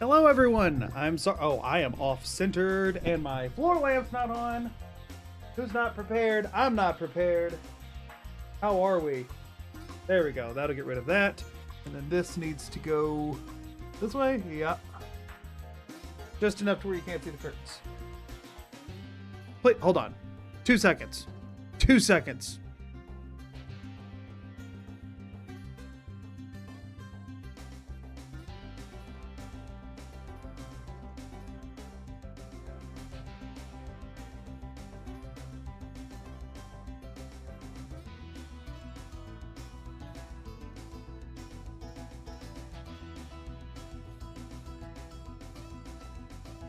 Hello everyone, I'm sorry. Oh, I am off-centered and my floor lamp's not on. Who's not prepared? I'm not prepared. How are we? There we go, that'll get rid of that. And then this needs to go this way, yeah. Just enough to where you can't see the curtains. Wait, hold on. 2 seconds. 2 seconds.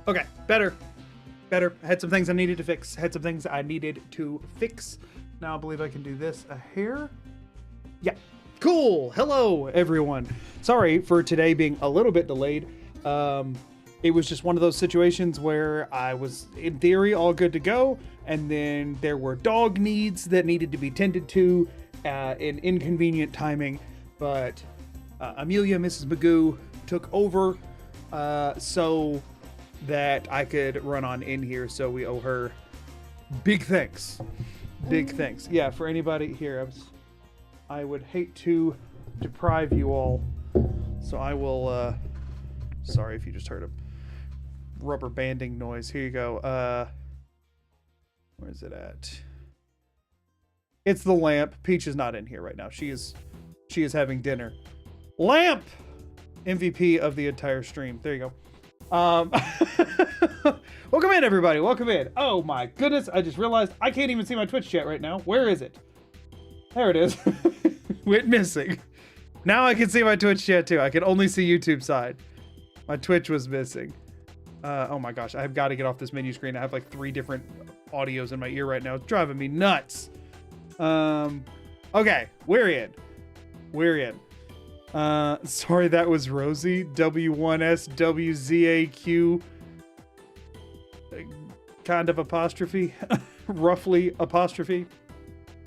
Okay, better. I had some things I needed to fix. Now I believe I can do this a hair. Yeah, cool. Hello, everyone. Sorry for today being a little bit delayed. It was just one of those situations where I was, in theory, all good to go. And then there were dog needs that needed to be tended to in inconvenient timing. But Amelia, Mrs. Magoo, took over so that I could run on in here. So we owe her big thanks. Big thanks. Yeah, for anybody here, I would hate to deprive you all. So I will, sorry if you just heard a rubber banding noise. Here you go. Where is it at? It's the lamp. Peach is not in here right now. She is having dinner. Lamp! MVP of the entire stream. There you go. Welcome in, everybody. Welcome in. Oh my goodness. I just realized I can't even see my Twitch chat right now. Where is it? There it is. Went missing. Now I can see my Twitch chat too. I can only see YouTube side. My Twitch was missing. Oh my gosh. I've got to get off this menu screen. I have like 3 different audios in my ear right now. It's driving me nuts. Okay. We're in. Sorry, that was Rosie. W1SWZAQ. Kind of apostrophe. Roughly apostrophe.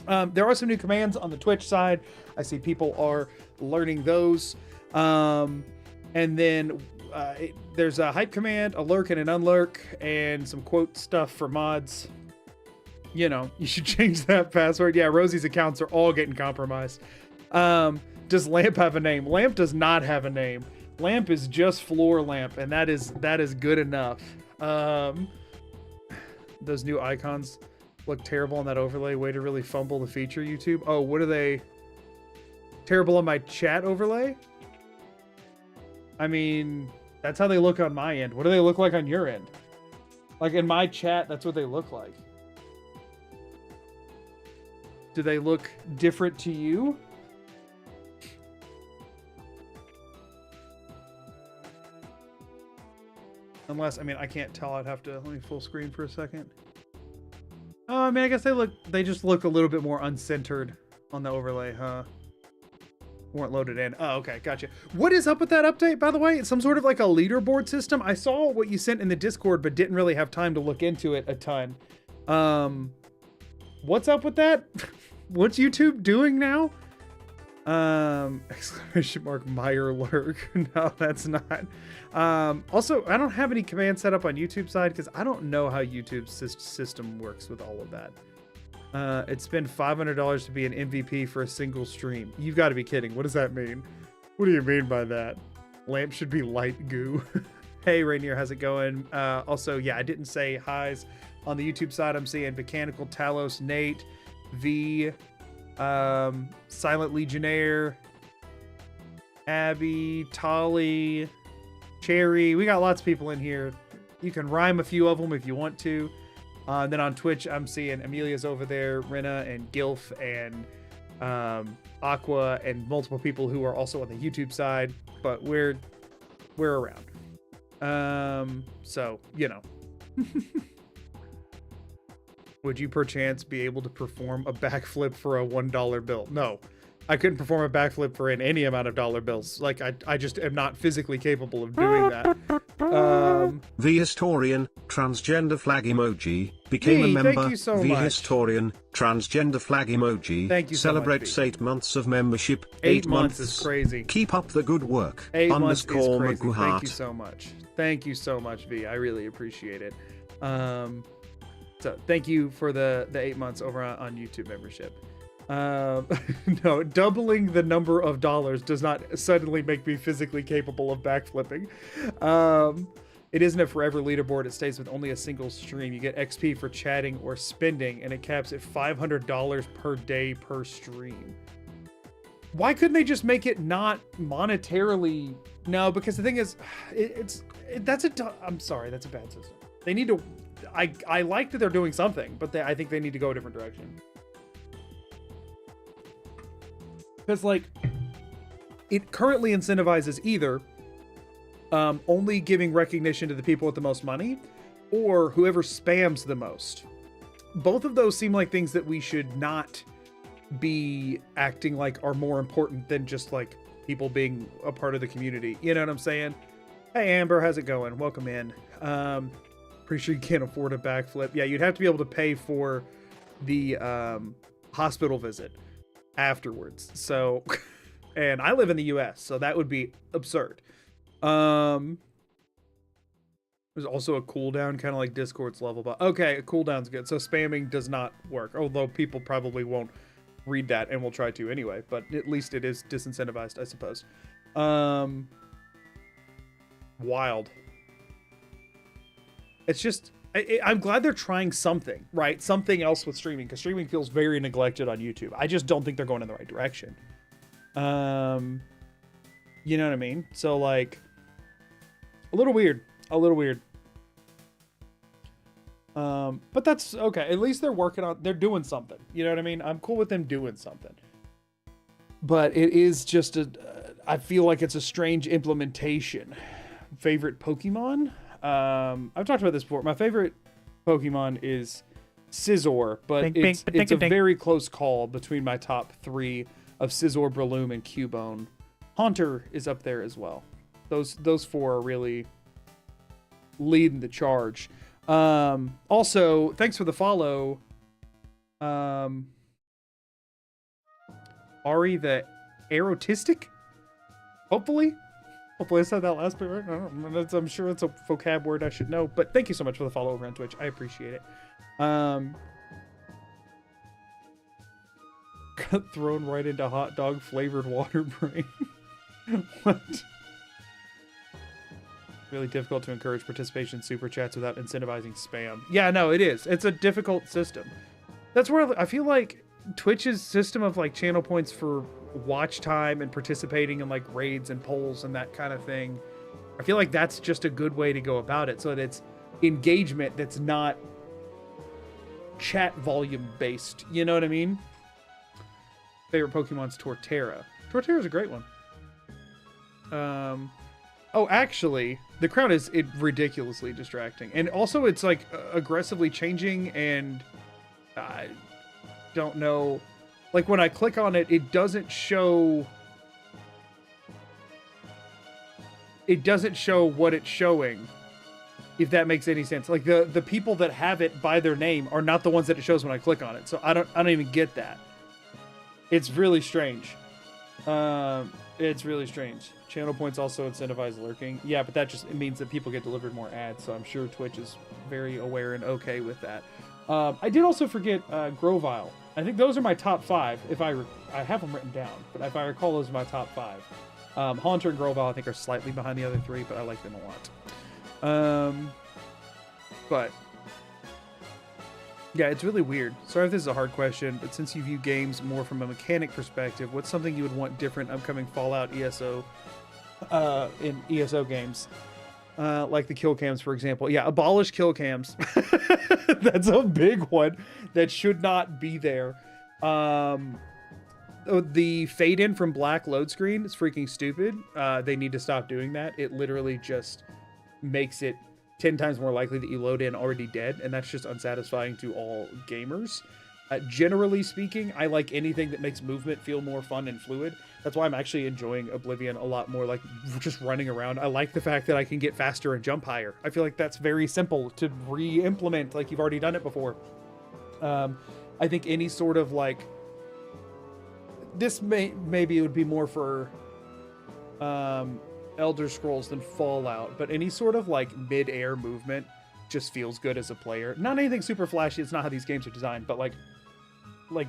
There are some new commands on the Twitch side. I see people are learning those. And then there's a hype command, a lurk and an unlurk, and some quote stuff for mods. You know, you should change that password. Yeah, Rosie's accounts are all getting compromised. Does Lamp have a name? Lamp does not have a name. Lamp is just floor lamp, and that is good enough. Those new icons look terrible on that overlay. Way to really fumble the feature, YouTube. Oh, what are they? Terrible on my chat overlay? I mean, that's how they look on my end. What do they look like on your end? Like in my chat, that's what they look like. Do they look different to you? Unless, I mean, I can't tell. I'd have to, let me full screen for a second. Oh, I mean, I guess they just look a little bit more uncentered on the overlay, huh? Weren't loaded in. Oh, okay, gotcha. What is up with that update, by the way? It's some sort of like a leaderboard system. I saw what you sent in the Discord, but didn't really have time to look into it a ton. What's up with that? What's YouTube doing now? Exclamation mark Meyer lurk. No, that's not. Also, I don't have any command set up on YouTube side because I don't know how YouTube's system works with all of that. It's been $500 to be an MVP for a single stream. You've got to be kidding. What does that mean? What do you mean by that? Lamp should be light goo. Hey, Rainier, how's it going? Also, yeah, I didn't say highs. On the YouTube side, I'm seeing Mechanical, Talos, Nate, V, Silent Legionnaire, Abby, Tolly, Cherry. We got lots of people in here. You can rhyme a few of them if you want to. Then on Twitch, I'm seeing Amelia's over there, Rena and Gilf and Aqua and multiple people who are also on the YouTube side, but we're around. So, you know. Would you perchance be able to perform a backflip for a $1 bill? No, I couldn't perform a backflip for any amount of dollar bills. Like, I just am not physically capable of doing that. The Historian, transgender flag emoji, became a member. Thank you so the much. Historian, transgender flag emoji, thank you so celebrates much, 8 months of membership. 8 months is crazy. Keep up the good work. 8 months is crazy. MAGOOdog. Thank you so much. Thank you so much, V. I really appreciate it. So thank you for the 8 months over on YouTube membership. No, doubling the number of dollars does not suddenly make me physically capable of backflipping. It isn't a forever leaderboard. It stays with only a single stream. You get XP for chatting or spending, and it caps at $500 per day per stream. Why couldn't they just make it not monetarily? No, because the thing is, I'm sorry, that's a bad system. They need to. I like that they're doing something, but I think they need to go a different direction. Because, like, it currently incentivizes either only giving recognition to the people with the most money, or whoever spams the most. Both of those seem like things that we should not be acting like are more important than just, like, people being a part of the community. You know what I'm saying? Hey, Amber, how's it going? Welcome in. Pretty sure you can't afford a backflip. Yeah, you'd have to be able to pay for the hospital visit afterwards. So And I live in the US, so that would be absurd. There's also a cooldown, kind of like Discord's level, but okay, a cooldown's good. So spamming does not work, although people probably won't read that and will try to anyway, but at least it is disincentivized, I suppose. Wild. It's just, I'm glad they're trying something, right? Something else with streaming, because streaming feels very neglected on YouTube. I just don't think they're going in the right direction. You know what I mean? So, like, a little weird. But that's okay. At least they're doing something. You know what I mean? I'm cool with them doing something. But it is just I feel like it's a strange implementation. Favorite Pokemon? I've talked about this before. My favorite Pokemon is Scizor, but it's a very close call between my top 3 of Scizor, Breloom, and Cubone. Haunter is up there as well. Those 4 are really leading the charge. Also, thanks for the follow. Ari the Erotistic? Hopefully I said that last bit right. I'm sure it's a vocab word I should know, but thank you so much for the follow over on Twitch. I appreciate it. Got thrown right into hot dog flavored water brain. What? Really difficult to encourage participation in super chats without incentivizing spam. Yeah, no, it is. It's a difficult system. That's where I feel like Twitch's system of like channel points for watch time and participating in like raids and polls and that kind of thing, I feel like that's just a good way to go about it, so that it's engagement that's not chat volume based. You know what I mean? Favorite Pokemon's Torterra. Torterra's a great one. Oh, actually, the crown is ridiculously distracting, and also it's like aggressively changing, and I don't know. Like, when I click on it, it doesn't show what it's showing, if that makes any sense. Like, the people that have it by their name are not the ones that it shows when I click on it. So I don't even get that. It's really strange. It's really strange. Channel points also incentivize lurking. Yeah, but that just means that people get delivered more ads, so I'm sure Twitch is very aware and okay with that. I did also forget Grovyle. I think those are my top 5. I have them written down, but if I recall, those are my top 5. Haunter and Grovyle, I think, are slightly behind the other 3, but I like them a lot. But yeah, it's really weird. Sorry if this is a hard question, but since you view games more from a mechanic perspective, what's something you would want different upcoming Fallout ESO in ESO games? Like the kill cams, for example. Yeah, abolish kill cams. That's a big one that should not be there. The fade in from black load screen is freaking stupid. They need to stop doing that. It literally just makes it 10 times more likely that you load in already dead, and that's just unsatisfying to all gamers. Generally speaking, I like anything that makes movement feel more fun and fluid. That's why I'm actually enjoying Oblivion a lot more, like just running around. I like the fact that I can get faster and jump higher. I feel like that's very simple to re-implement, like you've already done it before. I think any sort of like, this maybe it would be more for Elder Scrolls than Fallout, but any sort of like mid-air movement just feels good as a player. Not anything super flashy, it's not how these games are designed, but like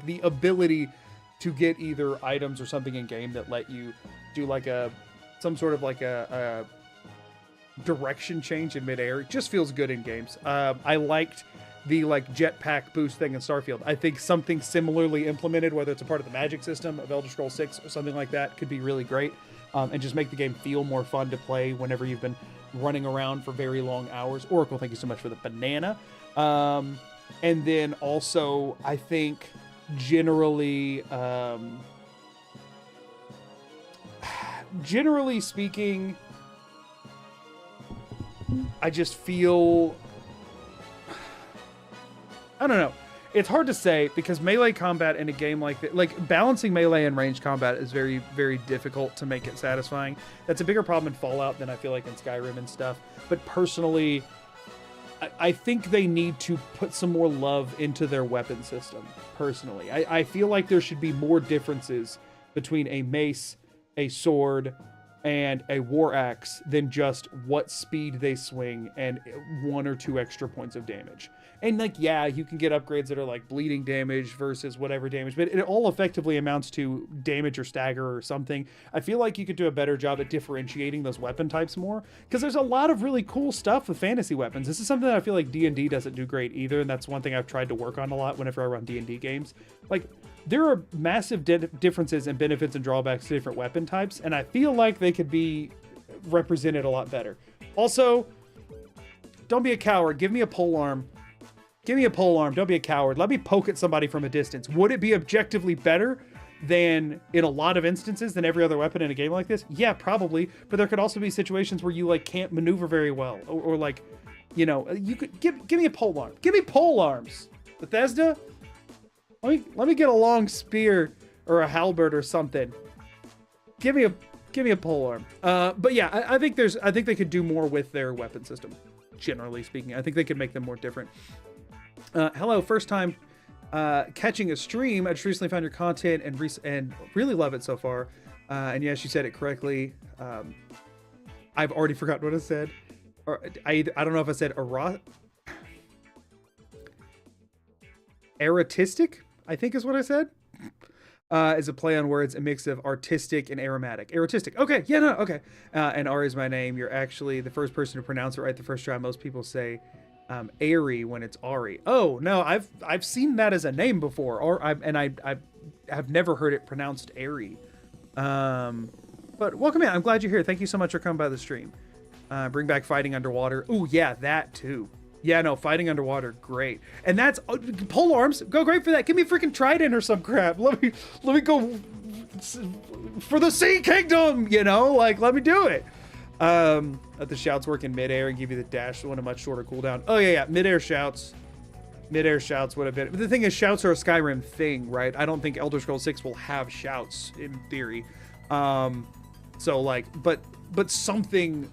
the ability to get either items or something in game that let you do like some sort of like a direction change in midair. It just feels good in games. I liked the like jetpack boost thing in Starfield. I think something similarly implemented, whether it's a part of the magic system of Elder Scrolls 6 or something like that, could be really great, and just make the game feel more fun to play whenever you've been running around for very long hours. Oracle, thank you so much for the banana. And then also, I think generally speaking, I just feel, I don't know. It's hard to say because melee combat in a game like that, like balancing melee and ranged combat is very, very difficult to make it satisfying. That's a bigger problem in Fallout than I feel like in Skyrim and stuff. But personally, I think they need to put some more love into their weapon system, personally. I feel like there should be more differences between a mace a sword and a war axe than just what speed they swing and 1 or 2 extra points of damage. And like, yeah, you can get upgrades that are like bleeding damage versus whatever damage, but it all effectively amounts to damage or stagger or something. I feel like you could do a better job at differentiating those weapon types more, because there's a lot of really cool stuff with fantasy weapons. This is something that I feel like D&D doesn't do great either, and that's one thing I've tried to work on a lot whenever I run D&D games. Like, there are massive differences and benefits and drawbacks to different weapon types, and I feel like they could be represented a lot better. Also, don't be a coward. Give me a polearm. Give me a polearm. Don't be a coward. Let me poke at somebody from a distance. Would it be objectively better than, in a lot of instances, than every other weapon in a game like this? Yeah, probably. But there could also be situations where you like can't maneuver very well, or like, you know, you could give me a polearm. Give me polearms, Bethesda. Let me get a long spear or a halberd or something. Give me a polearm. But yeah, I think they could do more with their weapon system. Generally speaking, I think they could make them more different. Hello, first time catching a stream. I just recently found your content and really love it so far. And yes, you said it correctly. I've already forgotten what I said. Or I don't know if I said erotistic, I think is what I said. Is a play on words, a mix of artistic and aromatic. Erotistic. Okay, yeah, no, okay. And Ari is my name. You're actually the first person to pronounce it right the first try. Most people say Ari when it's Ari. Oh no, I've seen that as a name before, I have never heard it pronounced Ari. But welcome in. I'm glad you're here. Thank you so much for coming by the stream. Bring back fighting underwater. Ooh, yeah, that too. Yeah, no, fighting underwater, great. And that's pole arms, go great for that. Give me a freaking trident or some crap. Let me go for the Sea Kingdom, you know, like let me do it. Let the shouts work in midair and give you the dash one a much shorter cooldown. Oh yeah, midair shouts would have been. But the thing is, shouts are a Skyrim thing, right? I don't think Elder Scrolls 6 will have shouts in theory. So like, but something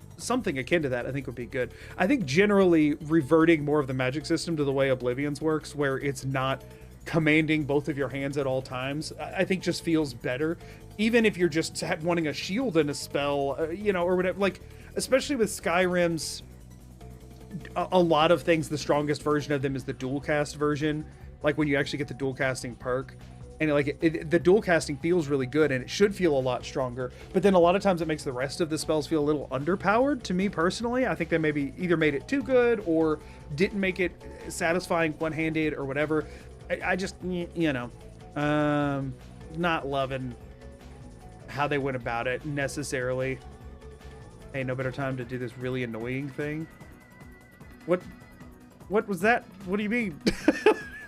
akin to that I think would be good. I think generally reverting more of the magic system to the way Oblivion's works, where it's not commanding both of your hands at all times, I think just feels better. Even if you're just wanting a shield and a spell, you know, or whatever, like, especially with Skyrim's, a lot of things, the strongest version of them is the dual cast version. Like when you actually get the dual casting perk, and like the dual casting feels really good, and it should feel a lot stronger. But then a lot of times it makes the rest of the spells feel a little underpowered. To me personally, I think they maybe either made it too good or didn't make it satisfying one-handed or whatever. I just, you know, not loving how they went about it necessarily. Hey, no better time to do this really annoying thing. What was that? What do you mean?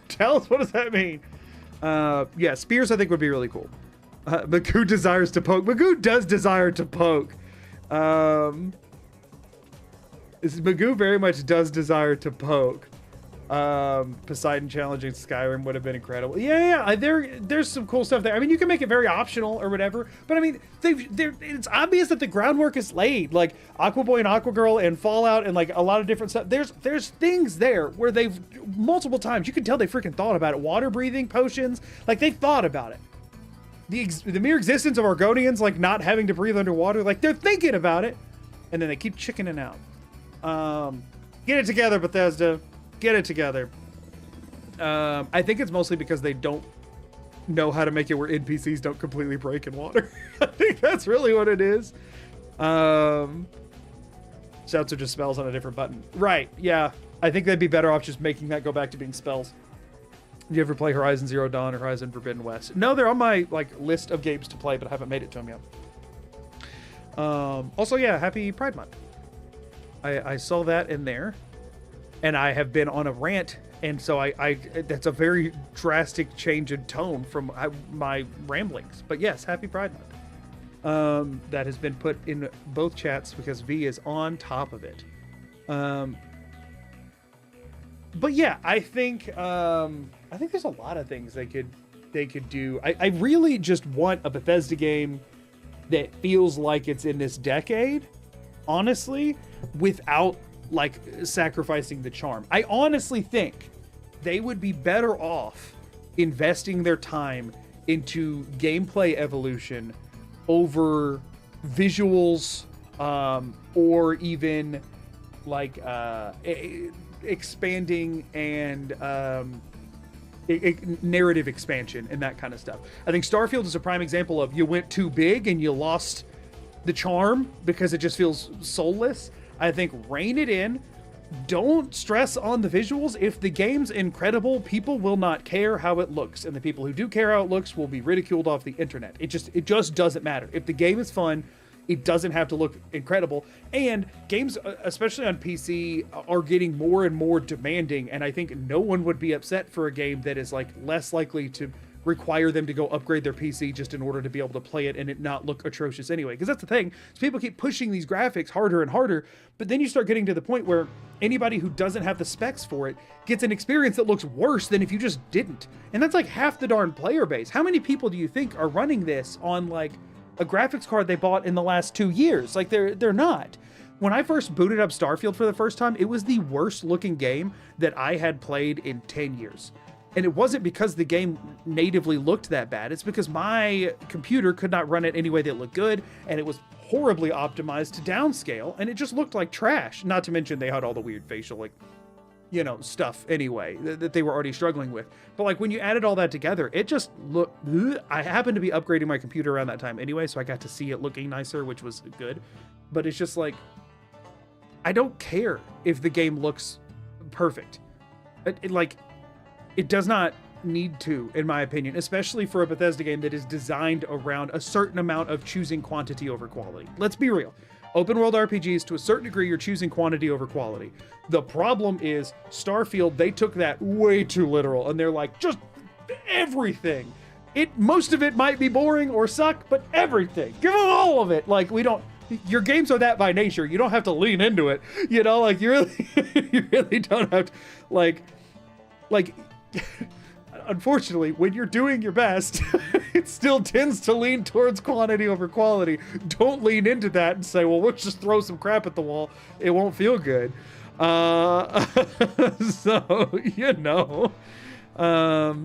Tell us, what does that mean? Yeah, spears I think would be really cool. Magoo desires to poke. Magoo does desire to poke. Magoo very much does desire to poke. Poseidon challenging Skyrim would have been incredible. Yeah, there's some cool stuff there. I mean, you can make it very optional or whatever, but I mean, it's obvious that the groundwork is laid. Like Aqua Boy and Aqua Girl and Fallout and like a lot of different stuff. There's things there where they've multiple times, you can tell they freaking thought about it. Water breathing potions, like they thought about it. The mere existence of Argonians like not having to breathe underwater, like they're thinking about it, and then they keep chickening out. Get it together, Bethesda. Get it together. I think it's mostly because they don't know how to make it where NPCs don't completely break in water. I think that's really what it is. Shouts are just spells on a different button. Right, yeah. I think they'd be better off just making that go back to being spells. Do you ever play Horizon Zero Dawn or Horizon Forbidden West? No, they're on my like list of games to play, but I haven't made it to them yet. Also, yeah, happy Pride Month. I saw that in there. And I have been on a rant, and so I that's a very drastic change in tone from my ramblings. But yes, happy Pride Month. That has been put in both chats because V is on top of it. But yeah, I think there's a lot of things they could do. I really just want a Bethesda game that feels like it's in this decade, honestly, without like sacrificing the charm. I honestly think they would be better off investing their time into gameplay evolution over visuals, or even like expanding and narrative expansion and that kind of stuff. I think Starfield is a prime example of you went too big and you lost the charm because it just feels soulless. I think rein it in. Don't stress on the visuals. If the game's incredible, people will not care how it looks, and the people who do care how it looks will be ridiculed off the internet. It just doesn't matter. If the game is fun, it doesn't have to look incredible. And games, especially on PC, are getting more and more demanding, and I think no one would be upset for a game that is like less likely to require them to go upgrade their PC just in order to be able to play it and it not look atrocious anyway. Because that's the thing, is people keep pushing these graphics harder and harder, but then you start getting to the point where anybody who doesn't have the specs for it gets an experience that looks worse than if you just didn't. And that's like half the darn player base. How many people do you think are running this on like a graphics card they bought in the last 2 years? Like they're not. When I first booted up Starfield for the first time, it was the worst looking game that I had played in 10 years. And it wasn't because the game natively looked that bad. It's because my computer could not run it any way that looked good, and it was horribly optimized to downscale, and it just looked like trash. Not to mention they had all the weird facial, like, you know, stuff anyway that they were already struggling with. But like when you added all that together, it just looked... I happened to be upgrading my computer around that time anyway, so I got to see it looking nicer, which was good. But it's just like, I don't care if the game looks perfect. It does not need to, in my opinion, especially for a Bethesda game that is designed around a certain amount of choosing quantity over quality. Let's be real. Open world RPGs, to a certain degree, you're choosing quantity over quality. The problem is Starfield, they took that way too literal, and they're like, just everything. Most of it might be boring or suck, but everything. Give them all of it. Like, your games are that by nature. You don't have to lean into it. You know, like, you really don't have to, like, unfortunately, when you're doing your best, it still tends to lean towards quantity over quality. Don't lean into that and say, well, let's just throw some crap at the wall. It won't feel good. So, you know. Have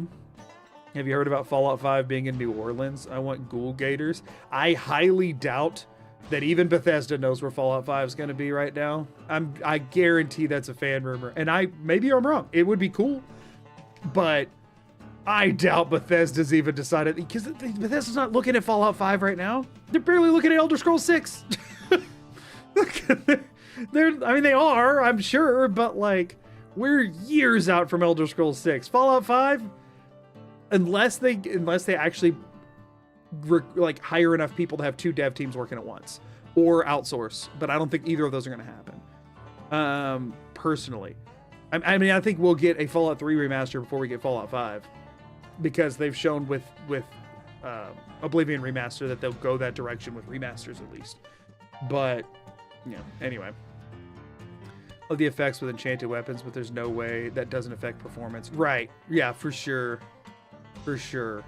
you heard about Fallout 5 being in New Orleans? I want ghoul gators. I highly doubt that even Bethesda knows where Fallout 5 is going to be right now. I guarantee that's a fan rumor. And maybe I'm wrong. It would be cool. But I doubt Bethesda's even decided, because Bethesda's not looking at Fallout 5 right now. They're barely looking at Elder Scrolls 6. They are, I'm sure, but like, we're years out from Elder Scrolls 6. Fallout 5, unless they actually like hire enough people to have 2 dev teams working at once or outsource, but I don't think either of those are going to happen. Personally. I think we'll get a Fallout 3 remaster before we get Fallout 5, because they've shown with Oblivion Remastered that they'll go that direction with remasters at least. But, you know, anyway. Love the effects with enchanted weapons, but there's no way that doesn't affect performance. Right. Yeah, for sure. For sure.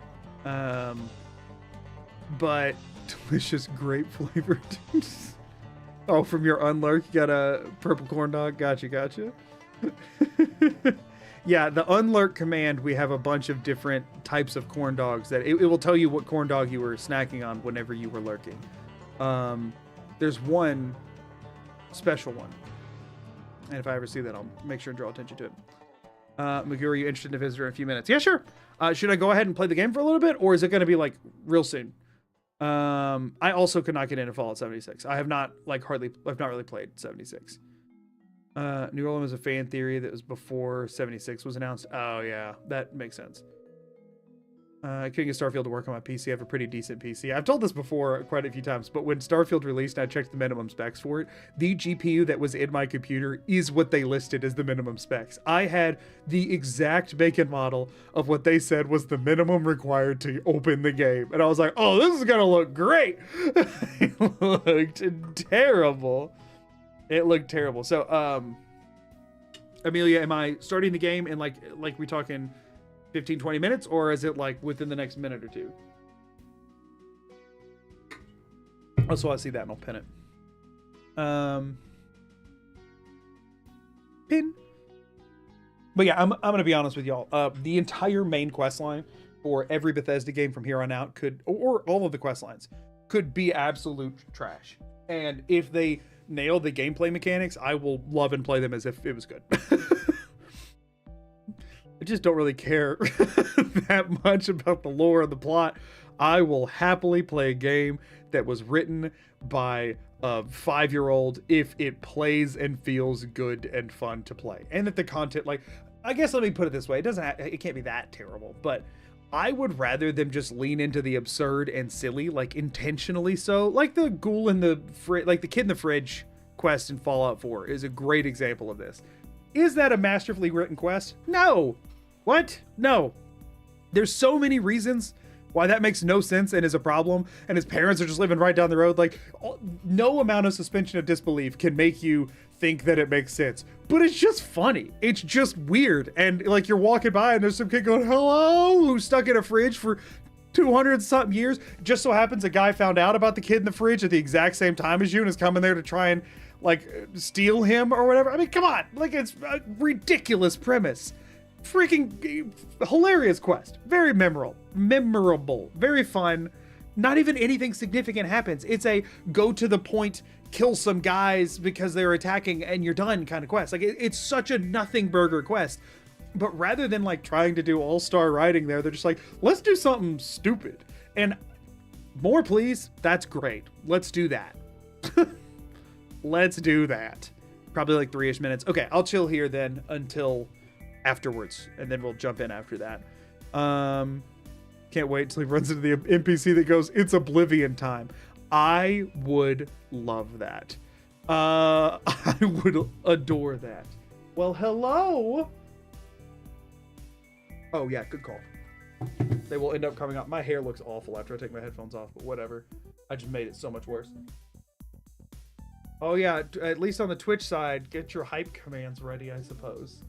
But delicious grape flavored. Oh, from your unlurk, you got a purple corn dog. Gotcha. Yeah, the unlurk command, we have a bunch of different types of corn dogs that it will tell you what corn dog you were snacking on whenever you were lurking. There's one special one, and if I ever see that, I'll make sure and draw attention to it. Magoo, are you interested in a visitor in a few minutes? Yeah, sure. Should I go ahead and play the game for a little bit, or is it going to be like real soon? I also could not get into Fallout 76. I've not really played 76. New Orleans was a fan theory that was before 76 was announced. Oh yeah, that makes sense. I couldn't get Starfield to work on my PC. I have a pretty decent PC. I've told this before quite a few times, but when Starfield released, I checked the minimum specs for it. The GPU that was in my computer is what they listed as the minimum specs. I had the exact make and model of what they said was the minimum required to open the game. And I was like, oh, this is going to look great. It looked terrible. It looked terrible. So, Amelia, am I starting the game in like we talking 15, 20 minutes, or is it like within the next minute or two? Also, I see that and I'll pin it. Pin. But yeah, I'm going to be honest with y'all. The entire main quest line for every Bethesda game from here on out or all of the quest lines could be absolute trash. And if they nail the gameplay mechanics, I will love and play them as if it was good. I just don't really care that much about the lore and the plot. I will happily play a game that was written by a 5-year-old if it plays and feels good and fun to play. And that the content, like, I guess let me put it this way. It can't be that terrible, but I would rather them just lean into the absurd and silly, like intentionally so. Like the ghoul in the like the kid in the fridge quest in Fallout 4 is a great example of this. Is that a masterfully written quest? No. What? No. There's so many reasons why that makes no sense and is a problem, and his parents are just living right down the road. Like, no amount of suspension of disbelief can make you think that it makes sense, but it's just funny. It's just weird. And like, you're walking by and there's some kid going, hello, who's stuck in a fridge for 200 something years. Just so happens a guy found out about the kid in the fridge at the exact same time as you and is coming there to try and like steal him or whatever. I mean, come on. Like, it's a ridiculous premise. Freaking hilarious quest. Very memorable, very fun. Not even anything significant happens. It's a go to the point, kill some guys because they're attacking and you're done kind of quest. Like, it's such a nothing burger quest. But rather than like trying to do all-star writing there, they're just like, let's do something stupid. And more, please. That's great. Let's do that. Let's do that. Probably like 3-ish minutes. Okay, I'll chill here then until afterwards, and then we'll jump in after that. Can't wait until he runs into the NPC that goes, it's Oblivion time. I would love that. I would adore that. Well, hello. Oh yeah, good call. They will end up coming up. My hair looks awful after I take my headphones off, but whatever. I just made it so much worse. Oh yeah, at least on the Twitch side, get your hype commands ready, I suppose.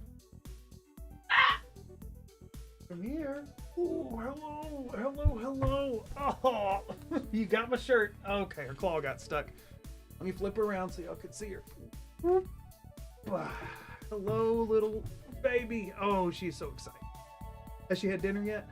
Come here. Oh, hello. Oh, you got my shirt. Okay, her claw got stuck. Let me flip her around so y'all can see her. Hello, little baby. Oh, she's so excited. Has she had dinner yet?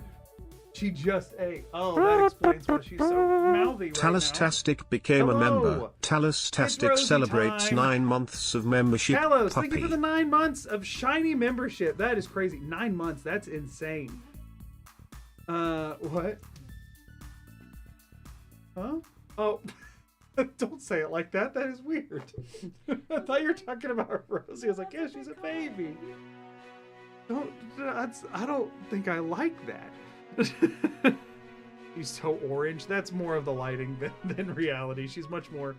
She just ate. Oh, that explains why she's so mouthy right now. Talastastic became a member. Talastastic celebrates 9 months of membership. Talos, thank you for the 9 months of shiny membership. That is crazy. 9 months. That's insane. What? Huh? Oh, don't say it like that. That is weird. I thought you were talking about Rosie. I was like, yeah, she's a baby. I don't think I like that. She's so orange. That's more of the lighting than reality. She's much more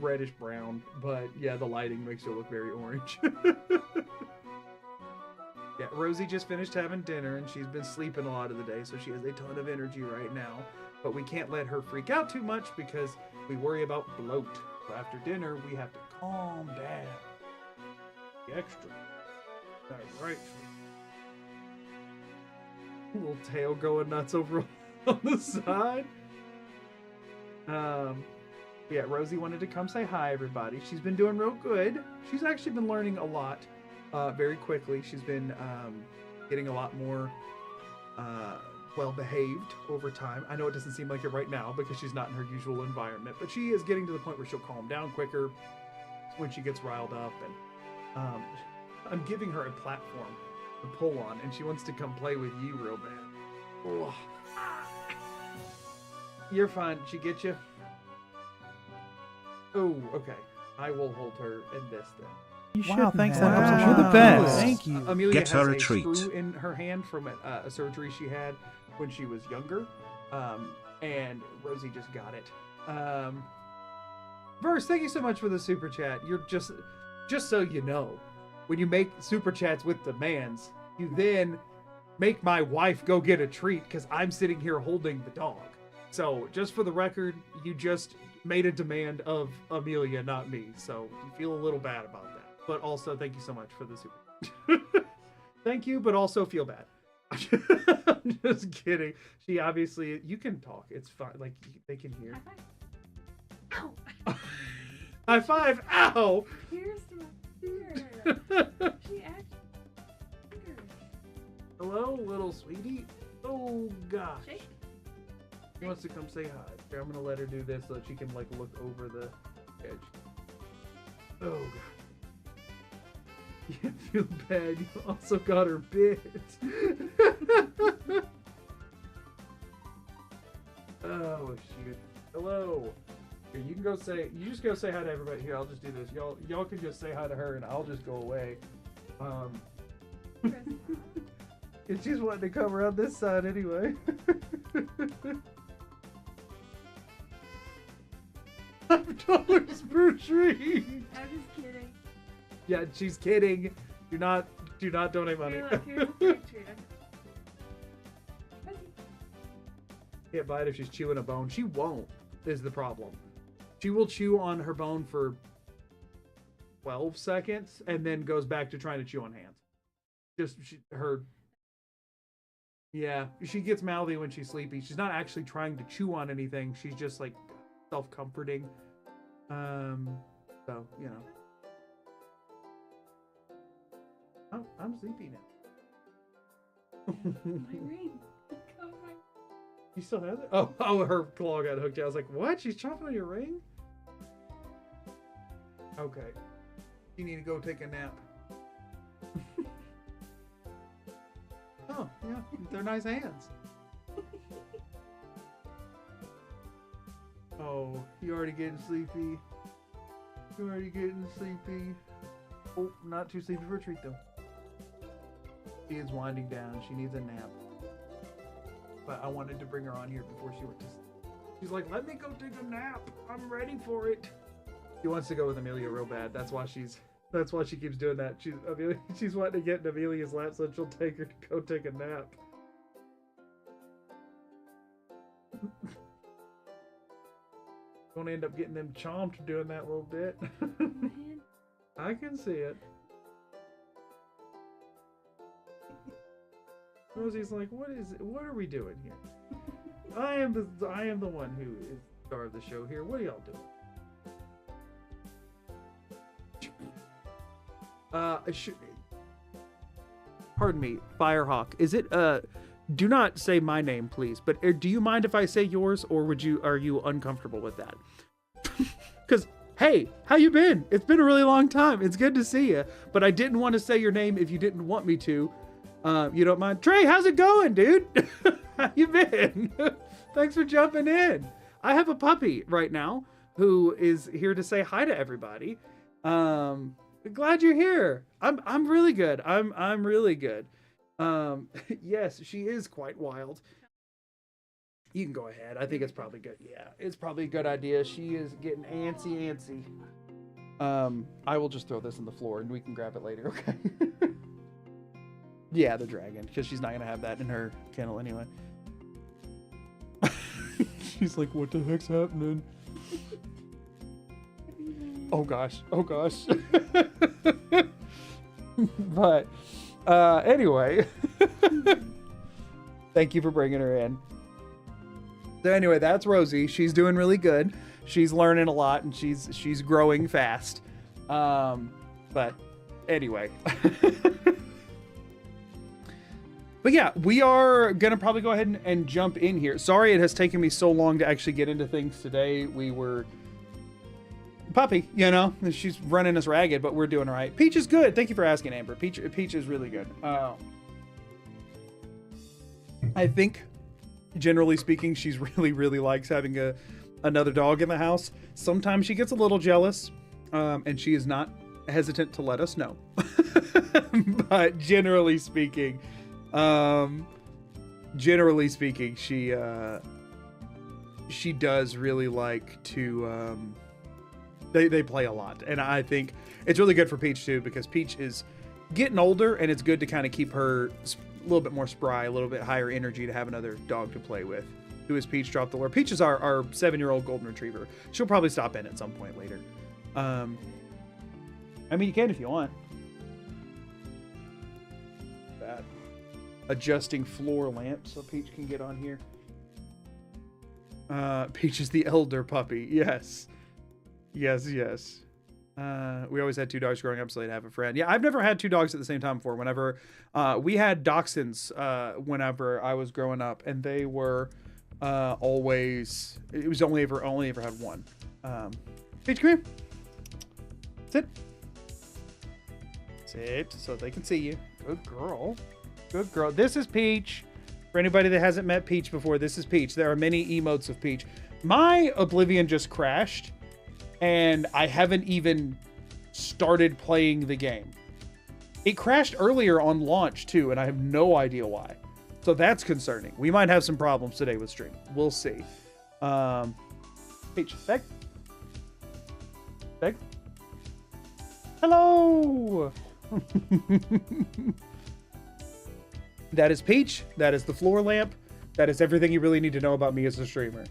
reddish brown, but yeah, the lighting makes her look very orange. Yeah, Rosie just finished having dinner and she's been sleeping a lot of the day, so she has a ton of energy right now. But we can't let her freak out too much because we worry about bloat. So after dinner, we have to calm down. Be extra. All right. Little tail going nuts over on the side. Yeah, Rosie wanted to come say hi, everybody. She's been doing real good. She's actually been learning a lot very quickly. She's been getting a lot more well-behaved over time. I know it doesn't seem like it right now because she's not in her usual environment, but she is getting to the point where she'll calm down quicker when she gets riled up. And I'm giving her a platform to pull on, and she wants to come play with you real bad. Oh. You're fine. She get you? Oh, okay. I will hold her in this then. Wow, thanks. Wow. You're the best. Thank you. Amelia Get her has a treat. screw in her hand from a surgery she had when she was younger, and Rosie just got it. Verse, thank you so much for the super chat. You're just so you know, when you make super chats with demands, you then make my wife go get a treat because I'm sitting here holding the dog. So just for the record, you just made a demand of Amelia, not me. So you feel a little bad about that. But also, thank you so much for the super. Thank you, but also feel bad. I'm just kidding. She obviously, you can talk. It's fine. Like, they can hear. Ow. High five. Ow. Here's my finger. She actually. Hello, little sweetie. Oh, gosh. Shake. She wants to come say hi. Here, I'm gonna let her do this so that she can like look over the edge. Oh god. You feel bad. You also got her bit. Oh shoot. Hello. Here, you can go say. You just go say hi to everybody. Here, I'll just do this. Y'all can just say hi to her, and I'll just go away. And she's wanting to come around this side anyway. $5 per tree. I'm just kidding. Yeah, she's kidding. Do not donate money. Here, look, here's a fig tree. Can't buy it if she's chewing a bone. She won't, is the problem. She will chew on her bone for 12 seconds and then goes back to trying to chew on hands. Yeah, she gets mouthy when she's sleepy. She's not actually trying to chew on anything. She's just like self-comforting. So, you know. Oh, I'm sleepy now. My ring. Oh, my... You still have it? Oh, her claw got hooked. I was like, what? She's chomping on your ring? Okay. You need to go take a nap. Oh, yeah. They're nice hands. Oh, you already getting sleepy? You already getting sleepy? Oh, not too sleepy for a treat, though. She is winding down. She needs a nap. But I wanted to bring her on here before she went to sleep. She's like, let me go take a nap. I'm ready for it. She wants to go with Amelia real bad. That's why she keeps doing that. She's wanting to get in Amelia's lap so she'll take her to go take a nap. Gonna end up getting them chomped doing that little bit. I can see it. Rosie's like, what is it? What are we doing here? I am the one who is the star of the show here. What are y'all doing? Pardon me, Firehawk. Is it do not say my name, please, but do you mind if I say yours, or are you uncomfortable with that? Because hey, how you been? It's been a really long time. It's good to see you, but I didn't want to say your name if you didn't want me to. You don't mind? Trey, how's it going, dude? How you been? Thanks for jumping in. I have a puppy right now who is here to say hi to everybody. Glad you're here. I'm really good. I'm really good. Yes, she is quite wild. You can go ahead. I think it's probably good. Yeah, it's probably a good idea. She is getting antsy. I will just throw this on the floor and we can grab it later, okay? Yeah, the dragon, because she's not gonna have that in her kennel anyway. She's like, what the heck's happening? Oh gosh. But anyway, thank you for bringing her in. So anyway, that's Rosie. She's doing really good. She's learning a lot and she's growing fast. But anyway. But yeah, we are going to probably go ahead and jump in here. Sorry it has taken me so long to actually get into things today. We were... Puppy, you know, she's running us ragged, but we're doing all right. Peach is good. Thank you for asking, Amber. Peach is really good. I think, generally speaking, she's really likes having another dog in the house. Sometimes she gets a little jealous, and she is not hesitant to let us know. But generally speaking, she does really like to, they play a lot. And I think it's really good for Peach too, because Peach is getting older and it's good to kind of keep her a little bit more spry, a little bit higher energy to have another dog to play with. Who is Peach? Drop the lure. Peach is our 7-year-old golden retriever. She'll probably stop in at some point later. I mean, you can if you want. That. Adjusting floor lamp so Peach can get on here. Peach is the elder puppy. Yes. We always had 2 dogs growing up, so they'd have a friend. Yeah, I've never had 2 dogs at the same time before. Whenever we had dachshunds whenever I was growing up, and they were Always, it was only ever had one. Peach, come here. Sit. Sit so they can see you. Good girl. Good girl. This is Peach. For anybody that hasn't met Peach before, this is Peach. There are many emotes of Peach. My Oblivion just crashed, and I haven't even started playing the game. It crashed earlier on launch, too, and I have no idea why. So that's concerning. We might have some problems today with stream. We'll see. Peach, back. Back. Hello! That is Peach. That is the floor lamp. That is everything you really need to know about me as a streamer.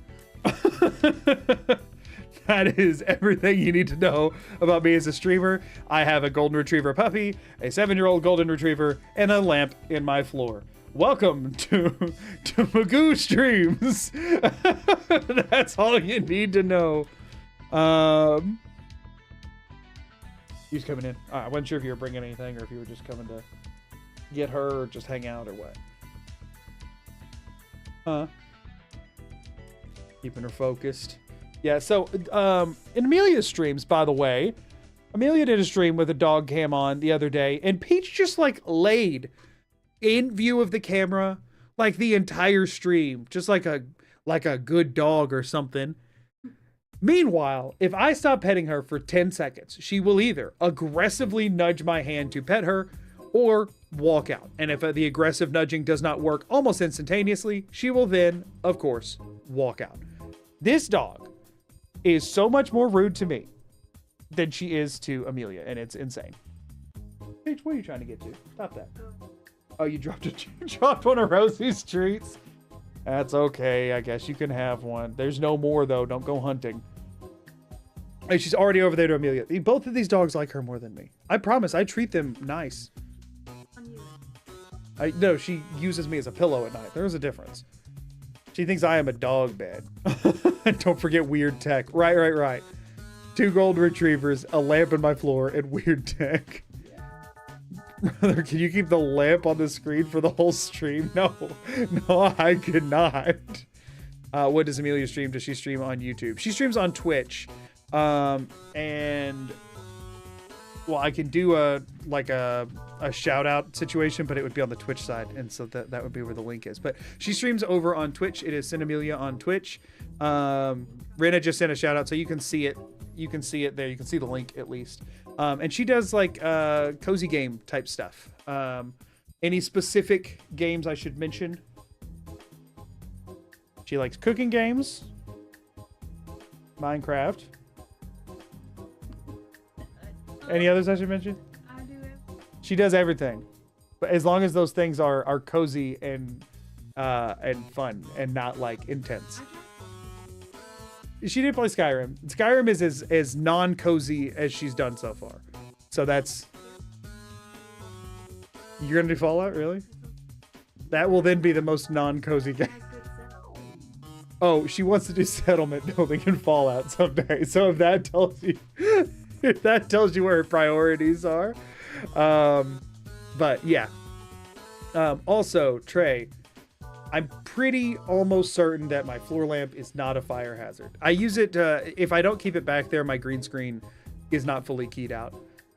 That is everything you need to know about me as a streamer. I have a golden retriever puppy, a 7-year-old golden retriever, and a lamp in my floor. Welcome to Magoo streams. That's all you need to know. He's coming in. I wasn't sure if you were bringing anything or if you were just coming to get her or just hang out or what. Keeping her focused. Yeah, so in Amelia's streams, by the way, Amelia did a stream with a dog cam on the other day, and Peach just like laid in view of the camera like the entire stream, just like a good dog or something. Meanwhile, if I stop petting her for 10 seconds, she will either aggressively nudge my hand to pet her or walk out. And if the aggressive nudging does not work almost instantaneously, she will then, of course, walk out. This dog is so much more rude to me than she is to Amelia, and it's insane. Paige, what are you trying to get to? Stop that. Oh, you dropped one of Rosie's treats? That's okay. I guess you can have one. There's no more, though. Don't go hunting. Hey, she's already over there to Amelia. Both of these dogs like her more than me. I promise. I treat them nice. No, she uses me as a pillow at night. There's a difference. She thinks I am a dog bed. Don't forget weird tech. Right. 2 golden retrievers, a lamp in my floor, and weird tech. Brother, can you keep the lamp on the screen for the whole stream? No, I could not. What does Amelia stream? Does she stream on YouTube? She streams on Twitch. And well, I can do a shout out situation, but it would be on the Twitch side, and so that would be where the link is. But she streams over on Twitch. It is Amelia on Twitch. Rena just sent a shout out, so you can see it. You can see it there. You can see the link at least. And she does like cozy game type stuff. Any specific games I should mention? She likes cooking games, Minecraft. Any others I should mention? I do it. She does everything, but as long as those things are cozy and fun and not like intense. She did play Skyrim. Skyrim is as non-cozy as she's done so far. So that's... You're gonna do Fallout, really? That will then be the most non-cozy game. Oh, she wants to do settlement building in Fallout someday. So if that tells you... if that tells you where her priorities are. But yeah. Also, Trey... I'm pretty almost certain that my floor lamp is not a fire hazard. I use it, if I don't keep it back there, my green screen is not fully keyed out.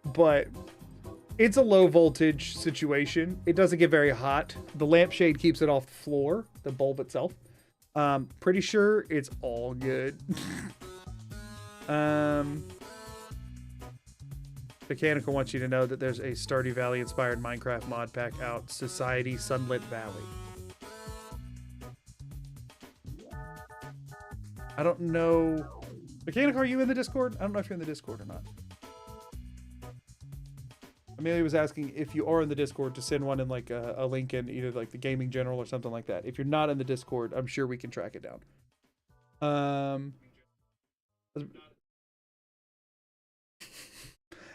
But it's a low voltage situation. It doesn't get very hot. The lampshade keeps it off the floor, the bulb itself. Pretty sure it's all good. Mechanical wants you to know that there's a Stardew Valley inspired Minecraft mod pack out, Society Sunlit Valley. I don't know. Mechanical, are you in the Discord? I don't know if you're in the Discord or not. Amelia was asking if you are in the Discord to send one in like a link in either like the Gaming General or something like that. If you're not in the Discord, I'm sure we can track it down. I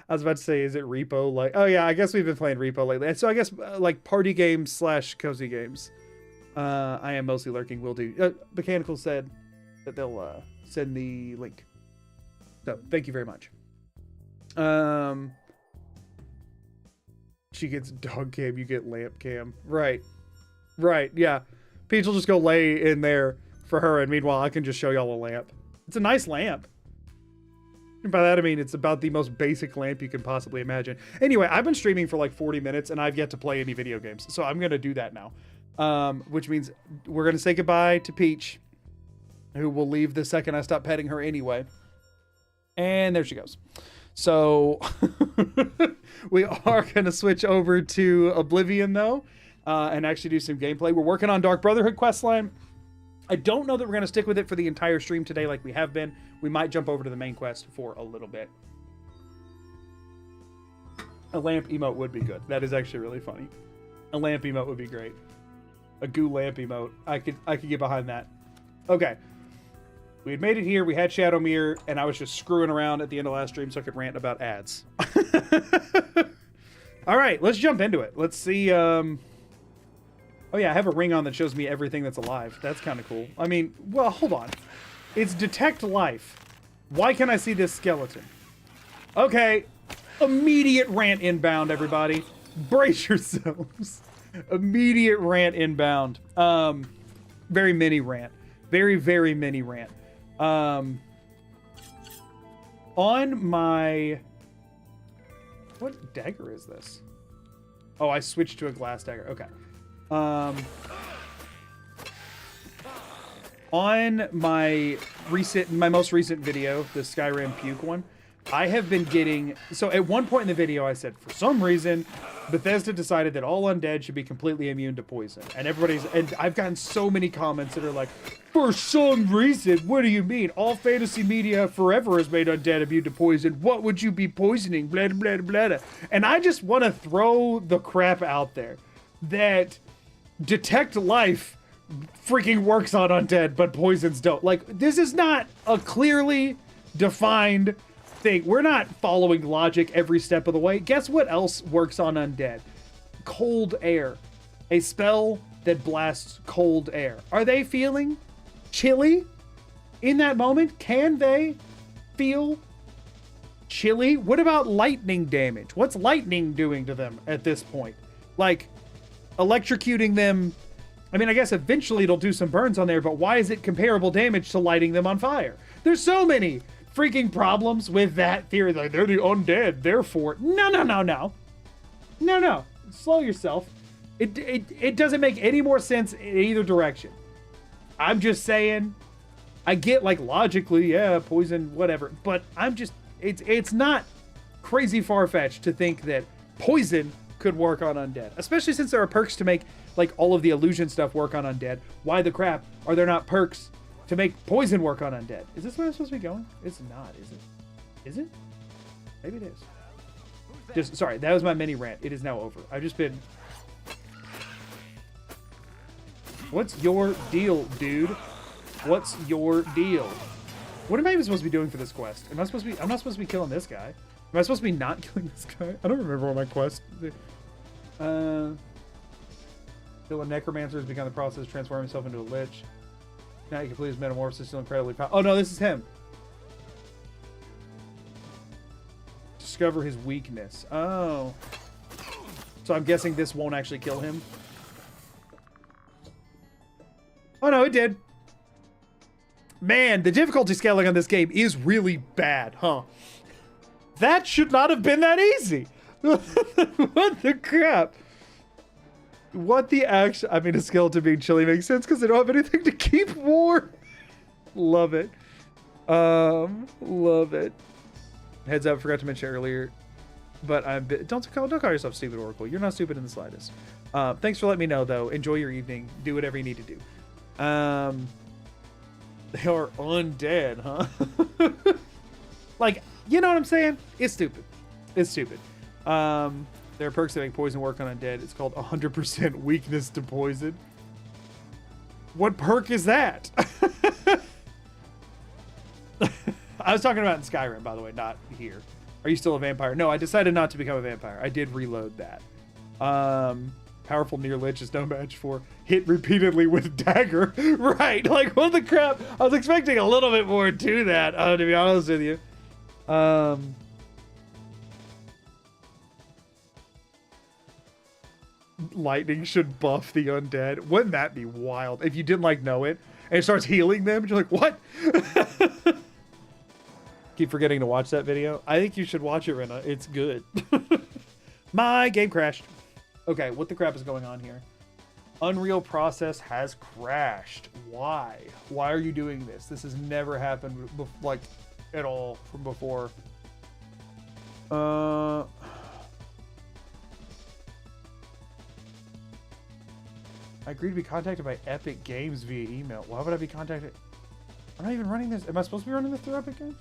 was about to say, is it Repo? Like, oh yeah, I guess we've been playing Repo lately. And so I guess like party games / cozy games. I am mostly lurking. Will do. Mechanical said that they'll send the link. So thank you very much. She gets dog cam, you get lamp cam. Right. Yeah. Peach will just go lay in there for her, and meanwhile, I can just show y'all a lamp. It's a nice lamp. And by that, I mean, it's about the most basic lamp you can possibly imagine. Anyway, I've been streaming for like 40 minutes, and I've yet to play any video games. So I'm going to do that now. Which means we're going to say goodbye to Peach, who will leave the second I stop petting her anyway. And there she goes. So we are going to switch over to Oblivion, though, and actually do some gameplay. We're working on Dark Brotherhood questline. I don't know that we're going to stick with it for the entire stream today like we have been. We might jump over to the main quest for a little bit. A lamp emote would be good. That is actually really funny. A lamp emote would be great. A goo lamp emote. I could get behind that. Okay. We had made it here. We had Shadow Mirror, and I was just screwing around at the end of last stream so I could rant about ads. All right, let's jump into it. Let's see. Oh yeah, I have a ring on that shows me everything that's alive. That's kind of cool. I mean, well, hold on. It's detect life. Why can't I see this skeleton? Okay, immediate rant inbound, everybody. Brace yourselves. Immediate rant inbound. Very mini rant. Very, very mini rant. On my... What dagger is this? Oh, I switched to a glass dagger. Okay. On my most recent video, the Skyrim puke one, I have been getting... So at one point in the video, I said, for some reason, Bethesda decided that all undead should be completely immune to poison. And I've gotten so many comments that are like, for some reason, what do you mean? All fantasy media forever has made undead immune to poison. What would you be poisoning? Blah, blah, blah, blah. And I just want to throw the crap out there that detect life freaking works on undead, but poisons don't. Like, this is not a clearly defined thing. We're not following logic every step of the way. Guess what else works on undead? Cold air. A spell that blasts cold air. Are they feeling chilly in that moment? Can they feel chilly? What about lightning damage? What's lightning doing to them at this point? Like, electrocuting them. I mean, I guess eventually it'll do some burns on there, but why is it comparable damage to lighting them on fire? There's so many freaking problems with that theory. Like, they're the undead, therefore... No. Slow yourself. It doesn't make any more sense in either direction. I'm just saying, I get, like, logically, yeah, poison, whatever, but I'm just... It's not crazy far-fetched to think that poison could work on undead, especially since there are perks to make like all of the illusion stuff work on undead. Why the crap are there not perks to make poison work on undead? Is this where I'm supposed to be going? It's not, is it? Is it? Maybe it is. Sorry, that was my mini rant. It is now over. I've just been... What's your deal, dude? What's your deal? What am I even supposed to be doing for this quest? I'm not supposed to be killing this guy. Am I supposed to be not killing this guy? I don't remember what my quest... Kill a necromancer has begun the process of transforming himself into a lich. Now you complete his metamorphosis, still incredibly powerful. Oh no, this is him. Discover his weakness. Oh. So I'm guessing this won't actually kill him. Oh no, it did. Man, the difficulty scaling on this game is really bad, huh? That should not have been that easy. What the crap? What the action? I mean, a skeleton being chilly makes sense because they don't have anything to keep warm. Love it. Love it. Heads up, forgot to mention earlier, but don't call yourself stupid, Oracle. You're not stupid in the slightest. Thanks for letting me know, though. Enjoy your evening. Do whatever you need to do. They are undead, huh? Like, you know what I'm saying? It's stupid. It's stupid. There are perks that make poison work on undead. It's called 100% weakness to poison. What perk is that? I was talking about in Skyrim, by the way, not here. Are you still a vampire? No, I decided not to become a vampire. I did reload that. Powerful near lich is no match for hit repeatedly with dagger. Right, like what the crap? I was expecting a little bit more to that, to be honest with you. Lightning should buff the undead. Wouldn't that be wild? If you didn't like know it, and it starts healing them. And you're like, what? Keep forgetting to watch that video. I think you should watch it, Rena. It's good. My game crashed. Okay, what the crap is going on here? Unreal process has crashed. Why? Why are you doing this? This has never happened like at all from before. I agreed to be contacted by Epic Games via email. Why would I be contacted? I'm not even running this. Am I supposed to be running this through Epic Games?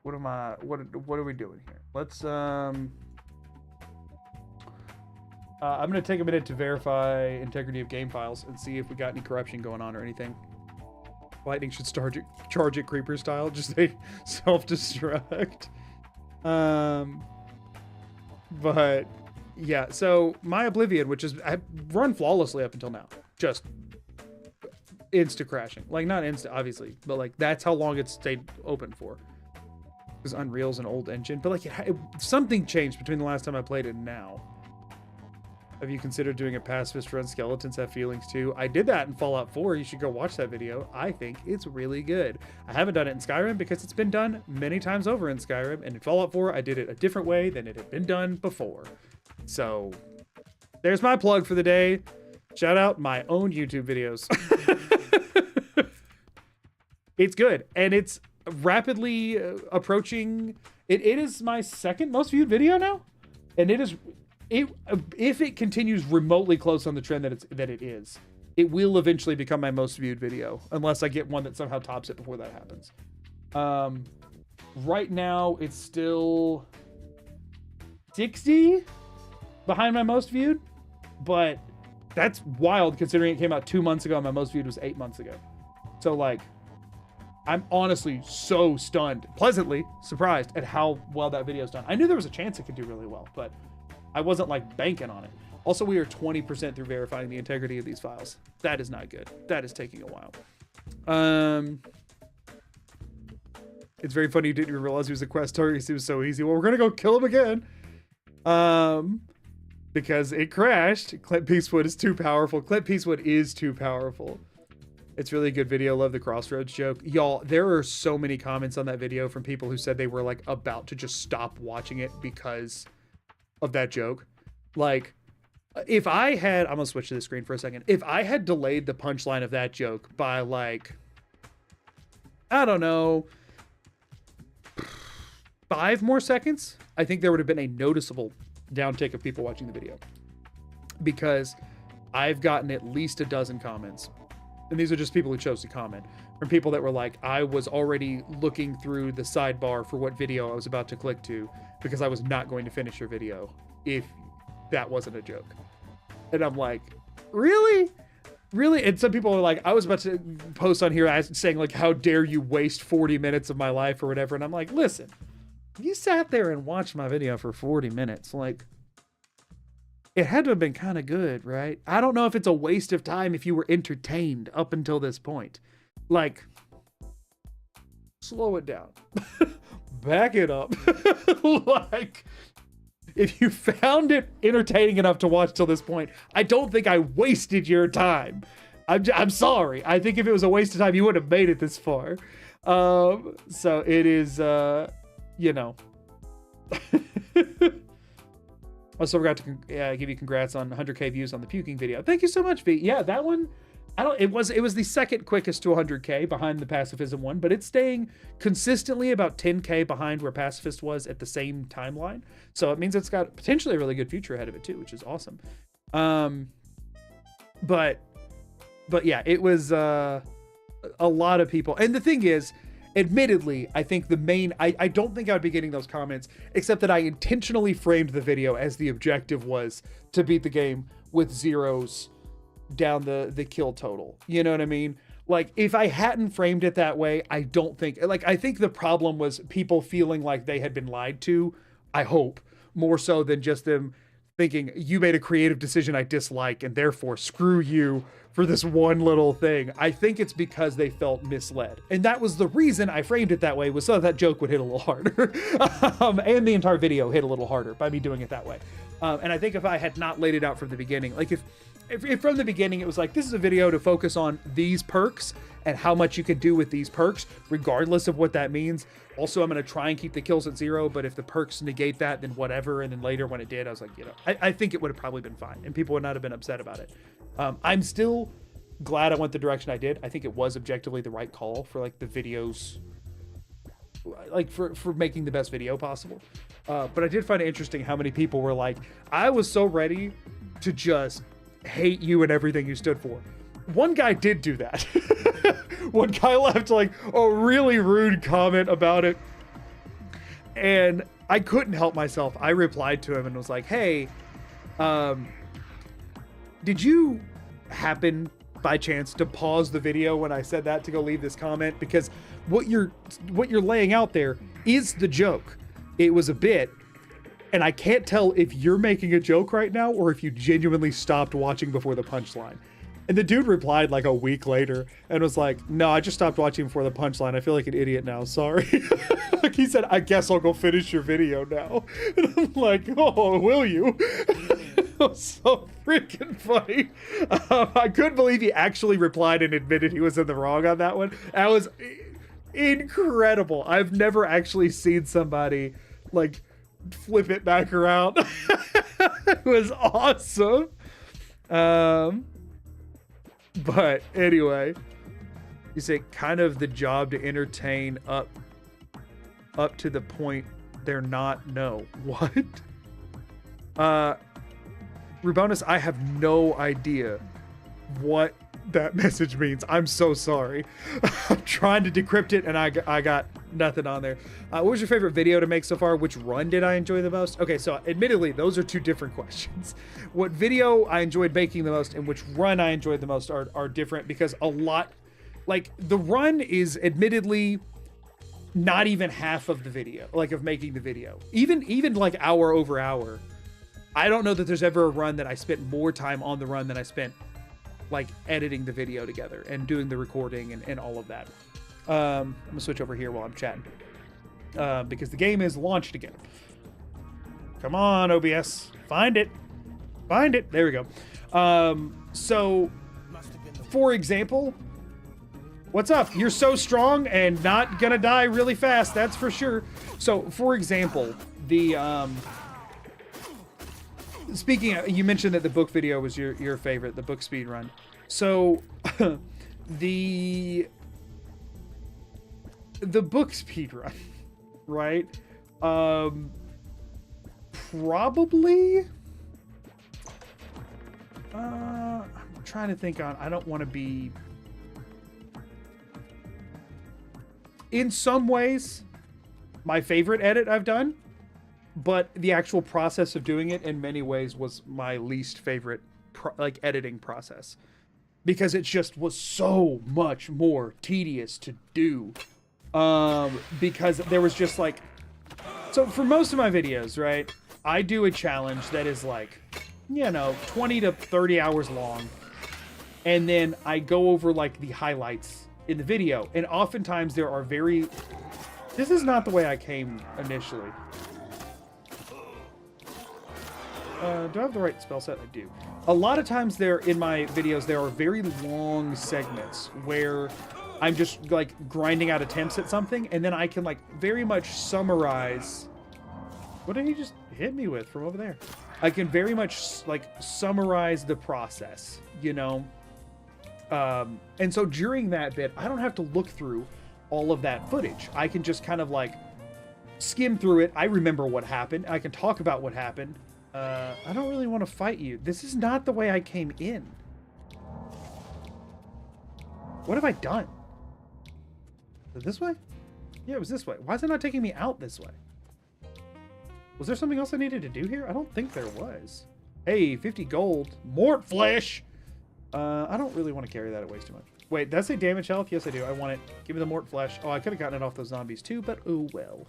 What are we doing here? Let's I'm gonna take a minute to verify integrity of game files and see if we got any corruption going on or anything. Lightning should charge it creeper style, just say self-destruct. But yeah, so my Oblivion, which is I've run flawlessly up until now, just insta crashing. Like not insta obviously, but like that's how long it stayed open for. Because Unreal's an old engine, but like something changed between the last time I played it and now. Have you considered doing a pacifist run? Skeletons have feelings too. I did that in Fallout 4. You should go watch that video. I think it's really good. I haven't done it in Skyrim because it's been done many times over in Skyrim, and in Fallout 4 I did it a different way than it had been done before. So there's my plug for the day. Shout out my own YouTube videos. It's good, and it's rapidly approaching. It is my second most viewed video now, and if it continues remotely close on the trend that it is, it will eventually become my most viewed video, unless I get one that somehow tops it before that happens. Right now it's still 60 behind my most viewed, but that's wild considering it came out 2 months ago and my most viewed was 8 months ago. So like, I'm honestly so stunned, pleasantly surprised at how well that video's done. I knew there was a chance it could do really well, but I wasn't like banking on it. Also, we are 20% through verifying the integrity of these files. That is not good. That is taking a while. It's very funny you didn't even realize he was a quest target. He was so easy. Well, we're gonna go kill him again. Because it crashed. Clint Peacewood is too powerful. Clint Peacewood is too powerful. It's really a good video. Love the Crossroads joke. Y'all, there are so many comments on that video from people who said they were like about to just stop watching it because of that joke. Like, if I had, I'm gonna switch to the screen for a second. If I had delayed the punchline of that joke by like, I don't know, 5 more seconds, I think there would have been a noticeable downtick of people watching the video. Because I've gotten at least a dozen comments, and these are just people who chose to comment, from people that were like, I was already looking through the sidebar for what video I was about to click to because I was not going to finish your video if that wasn't a joke. And I'm like, really? Really? And some people are like, I was about to post on here saying like, how dare you waste 40 minutes of my life or whatever. And I'm like, listen, you sat there and watched my video for 40 minutes. Like, it had to have been kind of good, right? I don't know if it's a waste of time if you were entertained up until this point. Like, slow it down. Back it up. Like, if you found it entertaining enough to watch till this point, I don't think I wasted your time. I'm sorry. I think if it was a waste of time, you wouldn't have made it this far. So it is, you know. Also forgot to give you congrats on 100K views on the puking video. Thank you so much, V. Yeah, that one, it was the second quickest to 100K behind the pacifism one, but it's staying consistently about 10K behind where pacifist was at the same timeline. So it means it's got potentially a really good future ahead of it too, which is awesome. But yeah, it was a lot of people. And the thing is, admittedly, I think the main, I don't think I'd be getting those comments, except that I intentionally framed the video as the objective was to beat the game with zeros down the kill total. You know what I mean? Like, if I hadn't framed it that way, I don't think, like, I think the problem was people feeling like they had been lied to, I hope, more so than just them thinking, you made a creative decision I dislike, and therefore screw you for this one little thing. I think it's because they felt misled. And that was the reason I framed it that way, was so that joke would hit a little harder. And the entire video hit a little harder by me doing it that way. And I think if I had not laid it out from the beginning, like if from the beginning it was like, this is a video to focus on these perks and how much you can do with these perks, regardless of what that means. Also, I'm going to try and keep the kills at 0, but if the perks negate that, then whatever. And then later when it did, I was like, I think it would have probably been fine and people would not have been upset about it. I'm still glad I went the direction I did. I think it was objectively the right call for like the videos, like for making the best video possible. But I did find it interesting how many people were like, I was so ready to just hate you and everything you stood for. One guy did do that. One guy left like a really rude comment about it. And I couldn't help myself. I replied to him and was like, hey, did you happen by chance to pause the video when I said that to go leave this comment? Because what you're laying out there is the joke. It was a bit, and I can't tell if you're making a joke right now or if you genuinely stopped watching before the punchline. And the dude replied like a week later and was like, no, I just stopped watching before the punchline. I feel like an idiot now. Sorry. Like he said, I guess I'll go finish your video now. And I'm like, oh, will you? It was so freaking funny. I couldn't believe he actually replied and admitted he was in the wrong on that one. That was incredible. I've never actually seen somebody like flip it back around. It was awesome. But anyway, you say kind of the job to entertain up to the point they're not. No, what? Rubonus, I have no idea what that message means. I'm so sorry. I'm trying to decrypt it and I got nothing on there. What was your favorite video to make so far? Which run did I enjoy the most? Okay, so admittedly, those are two different questions. What video I enjoyed making the most and which run I enjoyed the most are different, because a lot, like the run is admittedly not even half of the video, like of making the video. Even like hour over hour. I don't know that there's ever a run that I spent more time on the run than I spent like editing the video together and doing the recording and all of that. I'm gonna switch over here while I'm chatting because the game is launched again. Come on, OBS, find it. There we go. So for example, what's up? You're so strong and not gonna die really fast, that's for sure. So for example, the speaking of, you mentioned that the book video was your favorite, the book speed run. So the book speed run, right? Probably I'm trying to think on, I don't want to be, in some ways my favorite edit I've done, but the actual process of doing it in many ways was my least favorite like editing process, because it just was so much more tedious to do. Because there was just like, so for most of my videos, right, I do a challenge that is like, 20 to 30 hours long. And then I go over like the highlights in the video. And oftentimes there are this is not the way I came initially. Do I have the right spell set? I do. A lot of times in my videos, there are very long segments where I'm just like grinding out attempts at something, and then I can like very much summarize. What did he just hit me with from over there? I can very much like summarize the process, and so during that bit, I don't have to look through all of that footage. I can just kind of like skim through it. I remember what happened. I can talk about what happened. I don't really want to fight you. This is not the way I came in. What have I done? Is it this way? Yeah, it was this way. Why is it not taking me out this way? Was there something else I needed to do here? I don't think there was. Hey, 50 gold. Mort flesh! I don't really want to carry that. It weighs too much. Wait, does that say damage health? Yes, I do. I want it. Give me the mort flesh. Oh, I could have gotten it off those zombies too, but oh well.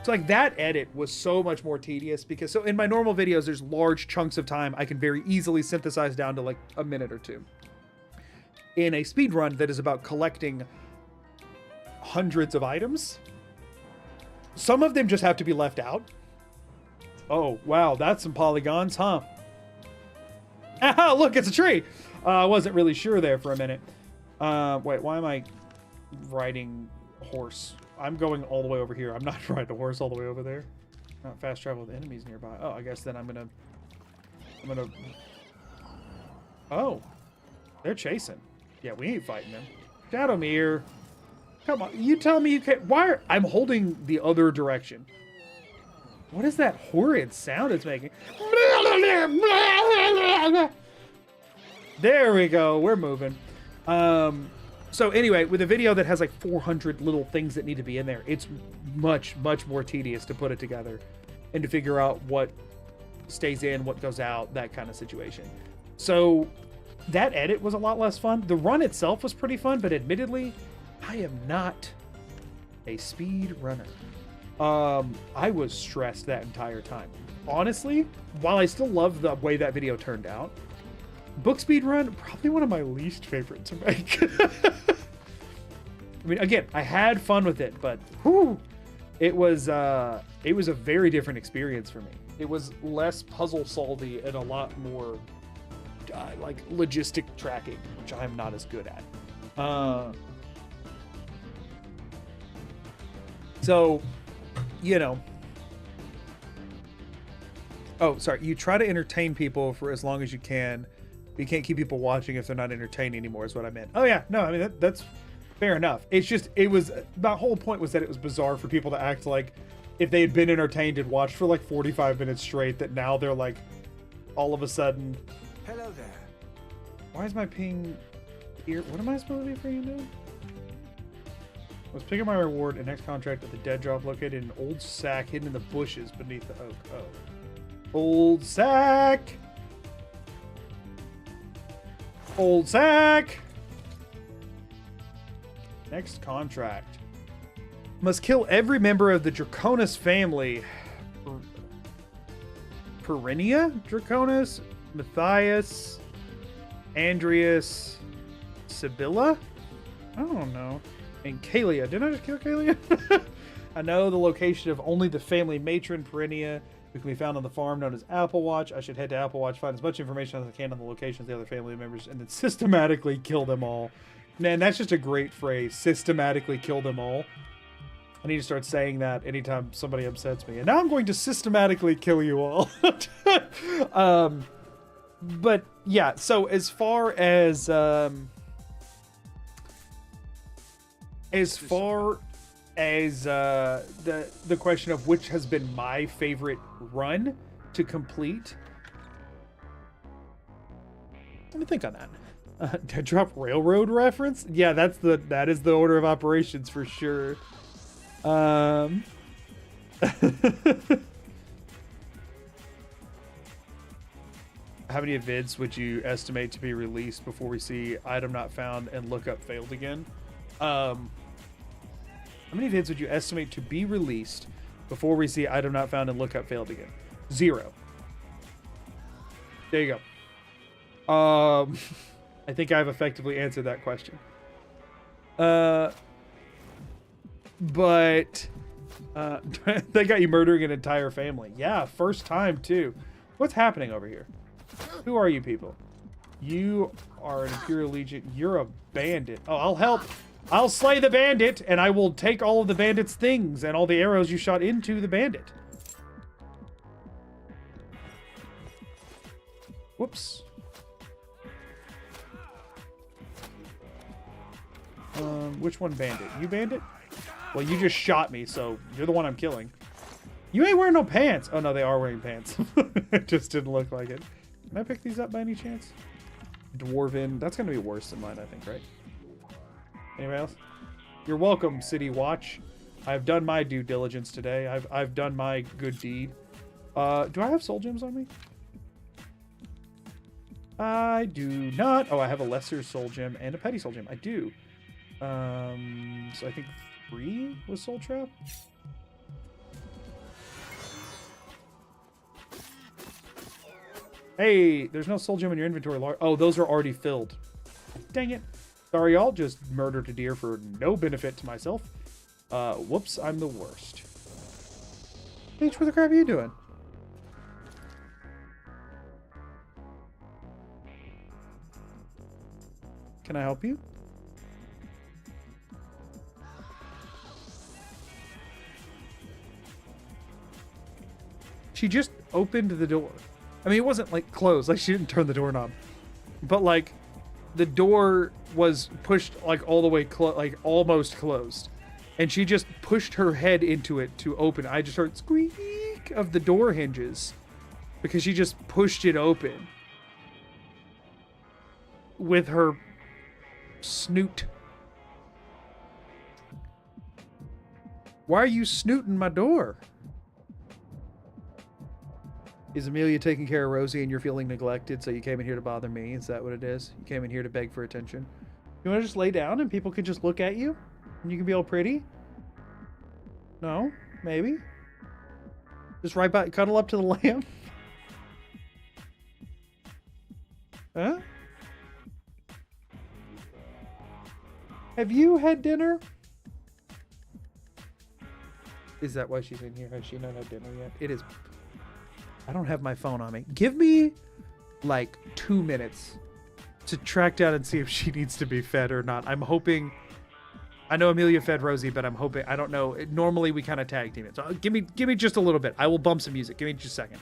So like that edit was so much more tedious because so in my normal videos, there's large chunks of time I can very easily synthesize down to like a minute or two. In a speed run that is about collecting hundreds of items, some of them just have to be left out. Oh, wow. That's some polygons, huh? Ah, look, it's a tree. I wasn't really sure there for a minute. Wait, why am I riding horse? I'm going all the way over here. I'm not riding a horse all the way over there. Not fast travel with enemies nearby. Oh, I guess then I'm gonna... Oh. They're chasing. Yeah, we ain't fighting them. Shadowmere. Come on. You tell me you can't... Why are... I'm holding the other direction. What is that horrid sound it's making? There we go. We're moving. So anyway, with a video that has like 400 little things that need to be in there, it's much, much more tedious to put it together and to figure out what stays in, what goes out, that kind of situation. So that edit was a lot less fun. The run itself was pretty fun, but admittedly, I am not a speed runner. I was stressed that entire time. Honestly, while I still love the way that video turned out, book speed run, probably one of my least favorite to make. I mean, again, I had fun with it, but whew, it was a very different experience for me. It was less puzzle solving and a lot more like logistic tracking, which I'm not as good at. So, you know. Oh, sorry. You try to entertain people for as long as you can. You can't keep people watching if they're not entertaining anymore, is what I meant. Oh, yeah. No, I mean, that's fair enough. It's just, my whole point was that it was bizarre for people to act like if they had been entertained and watched for like 45 minutes straight, that now they're like, all of a sudden. Hello there. Why is my ping here? What am I supposed to be freaking doing? Was picking my reward and next contract at the dead drop located in an old sack hidden in the bushes beneath the oak. Oh. Old sack! Old sack! Next contract. Must kill every member of the Draconis family. Perinia? Draconis? Matthias? Andreas? Sibylla? I don't know. And Kalia. Didn't I just kill Kalia? I know the location of only the family matron, Perinia, who can be found on the farm known as Applewatch. I should head to Applewatch, find as much information as I can on the locations of the other family members, and then systematically kill them all. Man, that's just a great phrase. Systematically kill them all. I need to start saying that anytime somebody upsets me. And now I'm going to systematically kill you all. But yeah, so as far as the question of which has been my favorite run to complete, let me think on that. Dead Drop Railroad reference? Yeah, that is the order of operations for sure. How many vids would you estimate to be released before we see item not found and lookup failed again? How many vids would you estimate to be released before we see item not found and lookup failed again? 0. There you go. I think I've effectively answered that question. But they got you murdering an entire family. Yeah, first time too. What's happening over here? Who are you people? You are an Imperial Legion. You're a bandit. Oh, I'll help. I'll slay the bandit, and I will take all of the bandit's things and all the arrows you shot into the bandit. Whoops. Which one bandit? You bandit? Well, you just shot me, so you're the one I'm killing. You ain't wearing no pants. Oh, no, they are wearing pants. It just didn't look like it. Can I pick these up by any chance? Dwarven. That's going to be worse than mine, I think, right? Anybody else? You're welcome, City Watch. I've done my due diligence today. I've done my good deed. Do I have soul gems on me? I do not. Oh, I have a lesser soul gem and a petty soul gem. I do. So I think 3 was soul trap. Hey, there's no soul gem in your inventory. Oh, those are already filled. Dang it. Sorry, y'all. Just murdered a deer for no benefit to myself. Whoops, I'm the worst. H, what the crap are you doing? Can I help you? She just opened the door. I mean, it wasn't like closed, like she didn't turn the doorknob. But like the door was pushed like all the way like almost closed. And she just pushed her head into it to open. I just heard squeak of the door hinges because she just pushed it open with her snoot. Why are you snooting my door? Is Amelia taking care of Rosie and you're feeling neglected, so you came in here to bother me? Is that what it is? You came in here to beg for attention? You want to just lay down and people can just look at you? And you can be all pretty? No? Maybe? Just right by, cuddle up to the lamp? Huh? Have you had dinner? Is that why she's in here? Has she not had dinner yet? It is... I don't have my phone on me. Give me like 2 minutes to track down and see if she needs to be fed or not. I'm hoping... I know Amelia fed Rosie, but I'm hoping... I don't know. Normally we kind of tag team it. So give me just a little bit. I will bump some music. Give me just a second.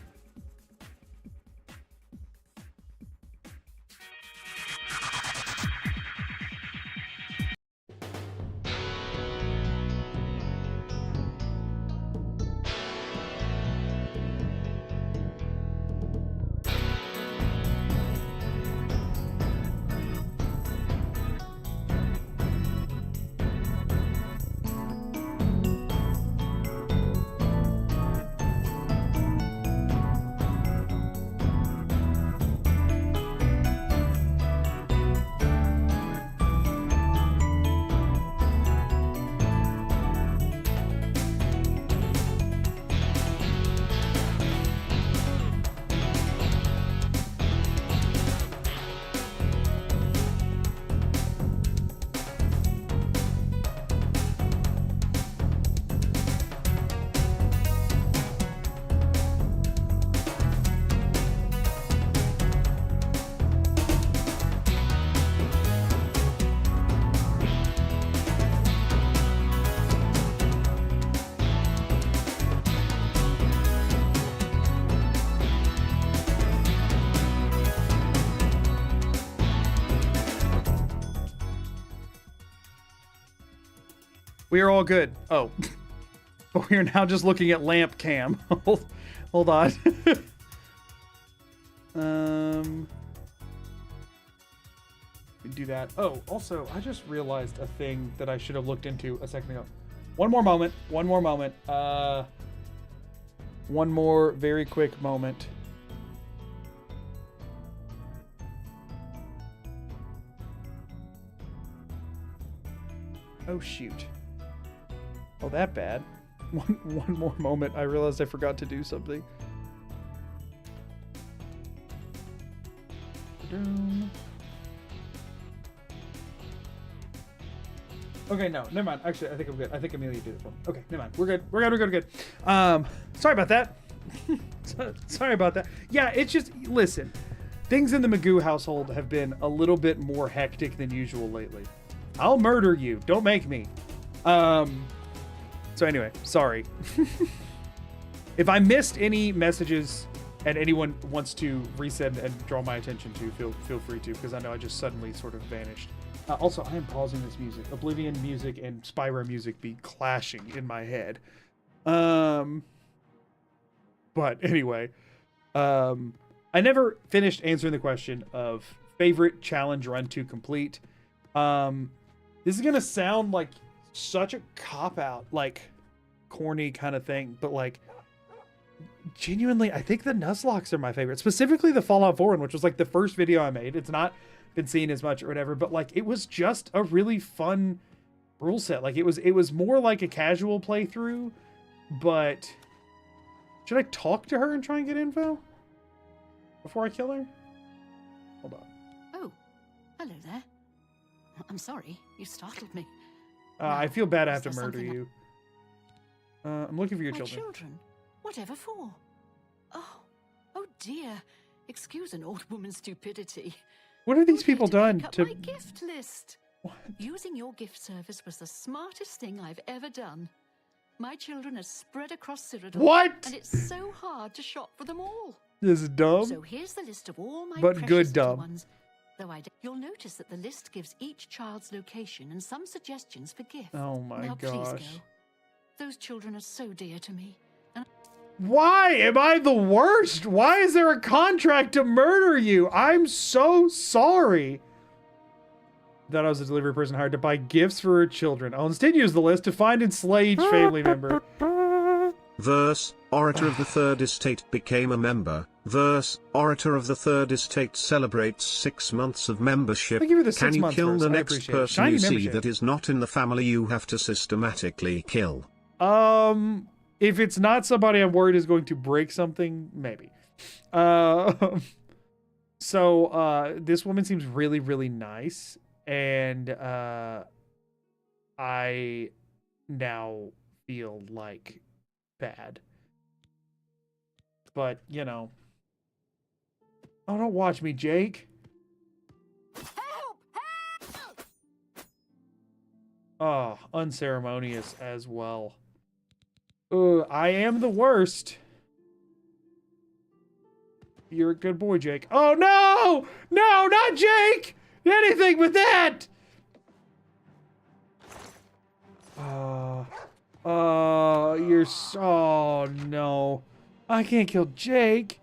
We are all good. Oh. But we are now just looking at lamp cam. Hold on. We do that. Oh, also, I just realized a thing that I should have looked into a second ago. One more moment. One more very quick moment. Oh, shoot. Oh, that bad. One more moment. I realized I forgot to do something. Okay, no, never mind. Actually, I think I'm good. I think Amelia did it for me. Okay, never mind. We're good. Sorry about that. Sorry about that. Yeah, it's just, listen. Things in the Magoo household have been a little bit more hectic than usual lately. I'll murder you. Don't make me. So anyway, sorry. If I missed any messages and anyone wants to resend and draw my attention to, feel free to, because I know I just suddenly sort of vanished. Also, I am pausing this music. Oblivion music and Spyro music be clashing in my head. But anyway, I never finished answering the question of favorite challenge run to complete. This is gonna sound like such a cop-out, like corny kind of thing, but like genuinely I think the Nuzlockes are my favorite, specifically the Fallout 4 one, which was like the first video I made. It's not been seen as much or whatever, but like it was just a really fun rule set. Like it was more like a casual playthrough. But should I talk to her and try and get info before I kill her? Hold on. Oh, hello there. I'm sorry, you startled me. I feel bad I have to murder you. I'm looking for your My children. Whatever for? Oh dear. Excuse an old woman's stupidity. What have these You're people here done pick up to... my gift list. What? Using your gift service was the smartest thing I've ever done. My children are spread across Cyrodiil. What? And it's so hard to shop for them all. This is dumb. So here's the list of all my But precious good little dumb. ones. Though you'll notice that the list gives each child's location and some suggestions for gifts. Oh my now, gosh. please go. Those children are so dear to me. And Why am I the worst? Why is there a contract to murder you? I'm so sorry. Thought I was a delivery person hired to buy gifts for her children. I'll instead use the list to find enslaved family member. Verse, Orator of the Third Estate became a member. Verse, Orator of the Third Estate celebrates 6 months of membership. Thank you for the 6 Can you months kill first. the I next appreciate it. person Shiny you see membership. that is not in the family you have to systematically kill? If it's not somebody I'm worried is going to break something, maybe. So this woman seems really, really nice. And I now feel like bad. But, you know. Oh, don't watch me, Jake. help! Help! Oh, unceremonious as well. I am the worst. You're a good boy, Jake. Oh, no! No, not Jake! Anything but that! You're so... Oh, no. I can't kill Jake.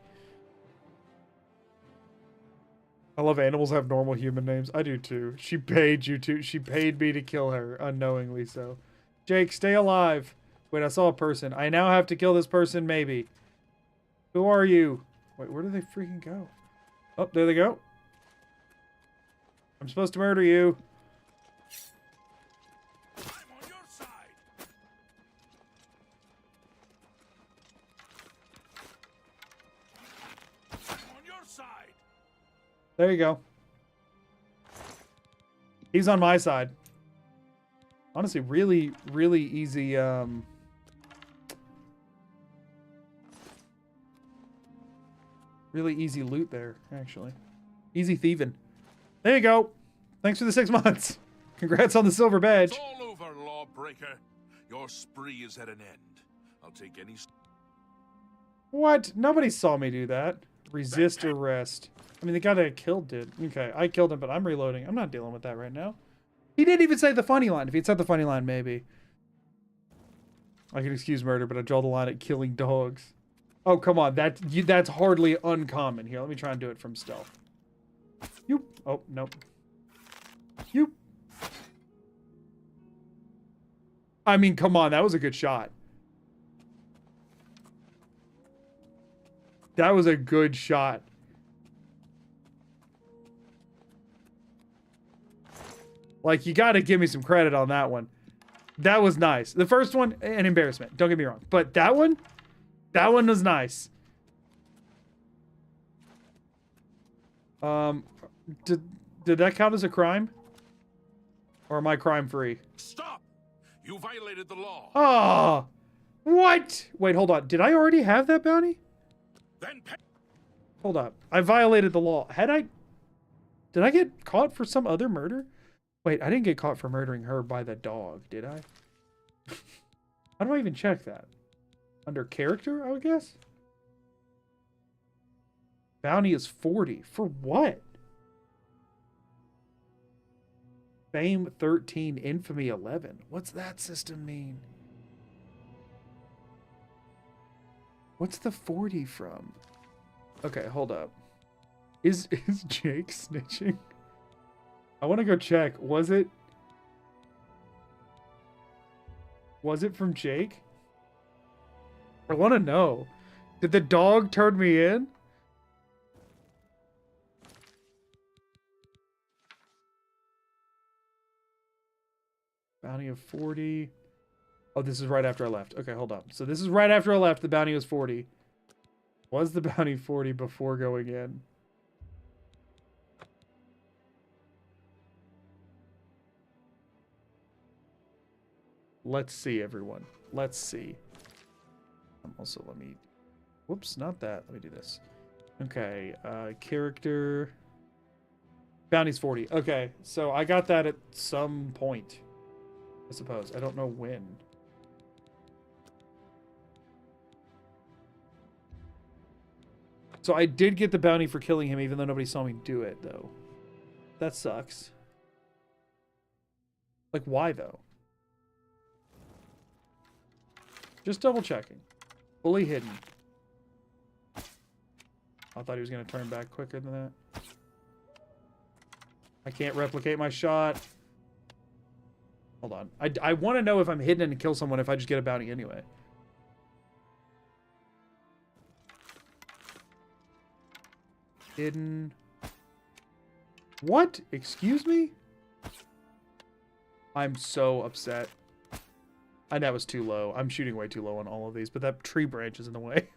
I love animals have normal human names. I do too. She paid you to... She paid me to kill her, unknowingly so. Jake, stay alive. Wait, I saw a person. I now have to kill this person, maybe. Who are you? Wait, where do they freaking go? Oh, there they go. I'm supposed to murder you. I'm on your side. I'm on your side. There you go. He's on my side. Honestly, really, really easy, really easy loot there, actually. Easy thieving. There you go. Thanks for the 6 months. Congrats on the silver badge. It's all over, lawbreaker. Your spree is at an end. I'll take any... What? Nobody saw me do that. Resist arrest. I mean, the guy that I killed did. Okay, I killed him, but I'm reloading. I'm not dealing with that right now. He didn't even say the funny line. If he'd said the funny line, maybe. I can excuse murder, but I draw the line at killing dogs. Oh, come on. That's hardly uncommon. Here, let me try and do it from stealth. You. Oh, nope. You. I mean, come on. That was a good shot. That was a good shot. Like, you got to give me some credit on that one. That was nice. The first one, an embarrassment. Don't get me wrong. But that one was nice. Did that count as a crime? Or am I crime free? Stop! You violated the law. Oh, what? Wait, hold on. Did I already have that bounty? Then pay... Hold up. I violated the law. Did I get caught for some other murder? Wait, I didn't get caught for murdering her by the dog, did I? How do I even check that? Under character, I would guess? Bounty is 40. For what? Fame 13, infamy 11. What's that system mean? What's the 40 from? Okay, hold up. Is Jake snitching? I want to go check. Was it from Jake? I want to know. Did the dog turn me in? Bounty of 40. Oh, this is right after I left. Okay, hold up. So this is right after I left. The bounty was 40. Was the bounty 40 before going in? Let's see, everyone. Let's see. Also, let me... Whoops, not that. Let me do this. Okay, character... Bounty's 40. Okay, so I got that at some point, I suppose. I don't know when. So I did get the bounty for killing him, even though nobody saw me do it, though. That sucks. Like, why, though? Just double checking. Fully hidden. I thought he was going to turn back quicker than that. I can't replicate my shot. Hold on. I want to know if I'm hidden and kill someone if I just get a bounty anyway. Hidden. What? Excuse me? I'm so upset. I know it's too low. I'm shooting way too low on all of these, but that tree branch is in the way.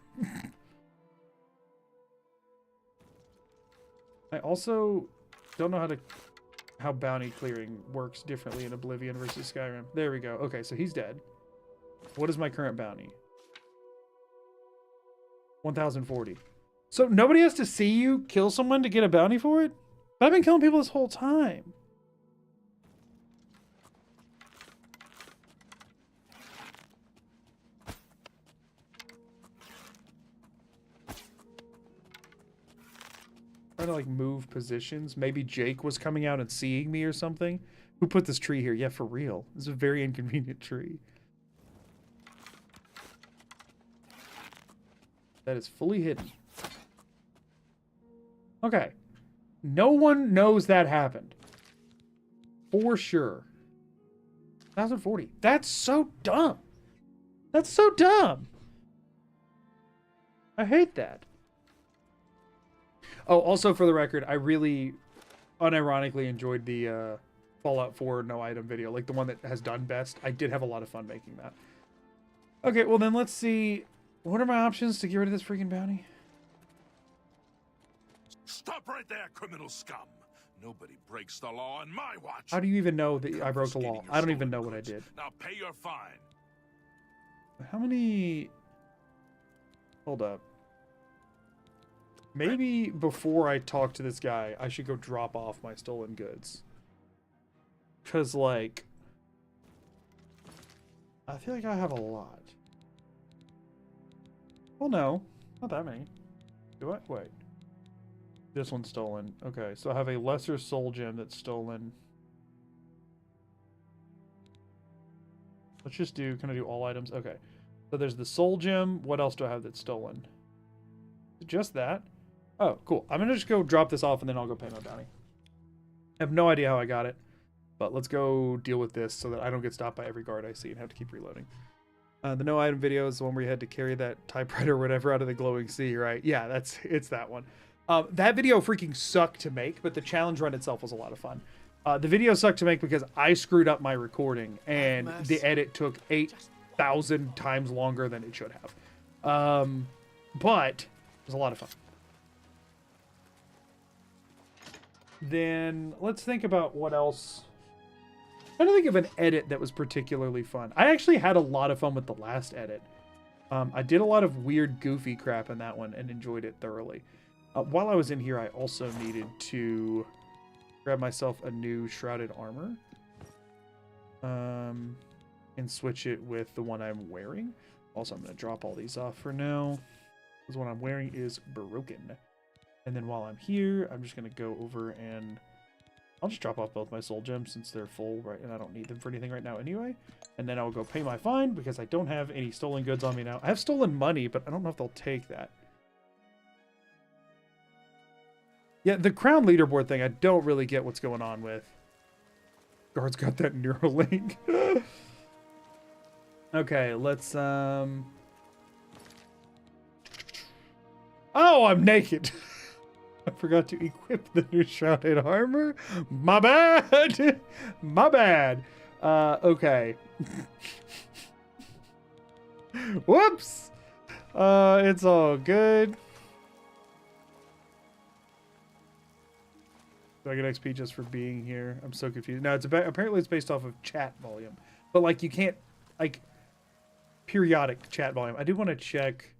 I also don't know how bounty clearing works differently in Oblivion versus Skyrim. There we go. Okay, so he's dead. What is my current bounty? 1040. So nobody has to see you kill someone to get a bounty for it? But I've been killing people this whole time. Trying to like move positions. Maybe Jake was coming out and seeing me or something. Who put this tree here? Yeah, for real. This is a very inconvenient tree. That is fully hidden. Okay. No one knows that happened. For sure. 1040. That's so dumb. That's so dumb. I hate that. Oh, also for the record, I really unironically enjoyed the Fallout 4 no item video, like the one that has done best. I did have a lot of fun making that. Okay, well then let's see. What are my options to get rid of this freaking bounty? Stop right there, criminal scum. Nobody breaks the law on my watch. How do you even know that I broke the law? I don't even know what I did. Now pay your fine. How many... Hold up. Maybe before I talk to this guy, I should go drop off my stolen goods. Because, like... I feel like I have a lot. Well, no. Not that many. Do I? Wait. This one's stolen. Okay, so I have a lesser soul gem that's stolen. Let's just do... Can I do all items? Okay. So there's the soul gem. What else do I have that's stolen? Just that? Oh, cool. I'm gonna just go drop this off and then I'll go pay my bounty. I have no idea how I got it, but let's go deal with this so that I don't get stopped by every guard I see and have to keep reloading. The no item video is the one where you had to carry that typewriter or whatever out of the glowing sea, right? Yeah, it's that one. That video freaking sucked to make, but the challenge run itself was a lot of fun. The video sucked to make because I screwed up my recording and the edit took 8,000 times longer than it should have. But it was a lot of fun. Then let's think about what else. I don't think of an edit that was particularly fun. I actually had a lot of fun with the last edit. I did a lot of weird, goofy crap in that one and enjoyed it thoroughly. While I was in here, I also needed to grab myself a new shrouded armor. And switch it with the one I'm wearing. Also, I'm going to drop all these off for now. Because what I'm wearing is broken. And then while I'm here, I'm just going to go over and I'll just drop off both my soul gems since they're full, right? And I don't need them for anything right now anyway. And then I'll go pay my fine because I don't have any stolen goods on me now. I have stolen money, but I don't know if they'll take that. Yeah, the crown leaderboard thing, I don't really get what's going on with. Guard's got that Neuralink. Okay, let's, Oh, I'm naked. I forgot to equip the new shrouded armor. My bad. My bad. Okay. Whoops. It's all good. Do I get XP just for being here? I'm so confused. No, it's apparently it's based off of chat volume, but like you can't like periodic chat volume. I do want to check.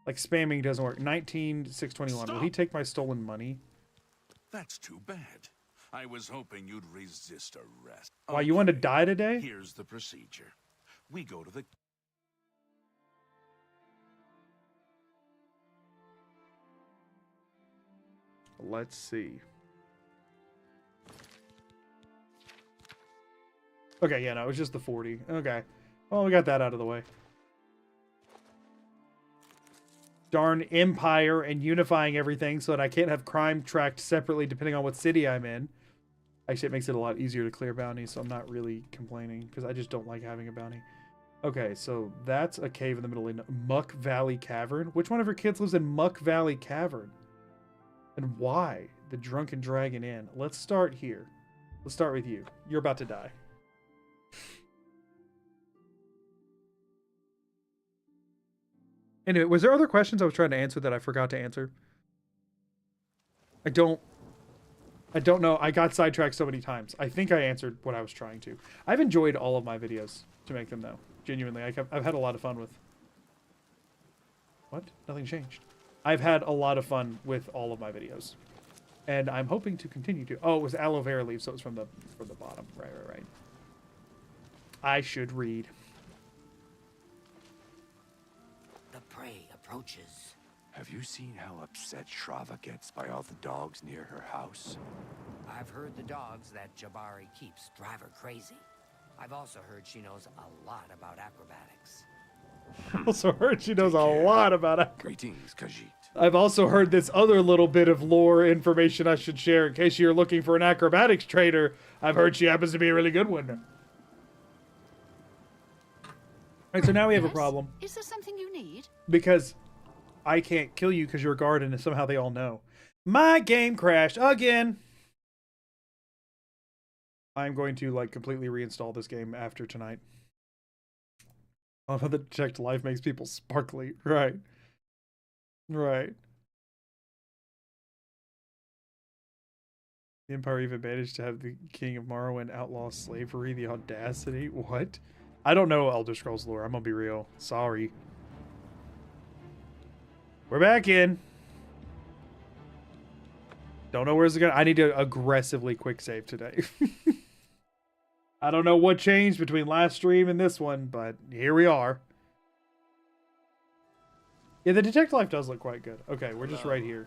Like spamming doesn't work. 19,621. Will he take my stolen money? That's too bad. I was hoping you'd resist arrest. Why, you want to Okay, die today? Here's the procedure. We go to the... Let's see. Okay, yeah, no, it was just the 40. Okay. Well, we got that out of the way. Darn Empire and unifying everything so that I can't have crime tracked separately depending on what city I'm in. Actually, it makes it a lot easier to clear bounties, so I'm not really complaining because I just don't like having a bounty. Okay, so that's a cave in the middle in Muck Valley Cavern. Which one of her kids lives in Muck Valley Cavern? And why? The Drunken Dragon Inn. Let's start here. Let's start with you. You're about to die. Anyway, was there other questions I was trying to answer that I forgot to answer? I don't know. I got sidetracked so many times. I think I answered what I was trying to. I've enjoyed all of my videos to make them, though. Genuinely. I've had a lot of fun with... What? Nothing changed. I've had a lot of fun with all of my videos. And I'm hoping to continue to. Oh, it was aloe vera leaves, so it was from the bottom. Right. I should read. The prey approaches. Have you seen how upset Shrava gets by all the dogs near her house? I've heard the dogs that Jabari keeps drive her crazy. I've also heard she knows a lot about acrobatics. I also heard she knows a lot about it. Greetings, Khajiit. I've also heard this other little bit of lore information I should share in case you're looking for an acrobatics trainer. I've heard she happens to be a really good one. Alright, so now we have a Yes? problem. Is there something you need? Because I can't kill you because you're a guard and somehow they all know. My game crashed again. I'm going to like completely reinstall this game after tonight. I love how the detect life makes people sparkly. Right. The Empire even managed to have the King of Morrowind outlaw slavery. The audacity. What? I don't know Elder Scrolls lore. I'm gonna be real. Sorry. We're back in. Don't know where's it going. I need to aggressively quick save today. I don't know what changed between last stream and this one, but here we are. Yeah, the detect life does look quite good. Okay, we're just right here.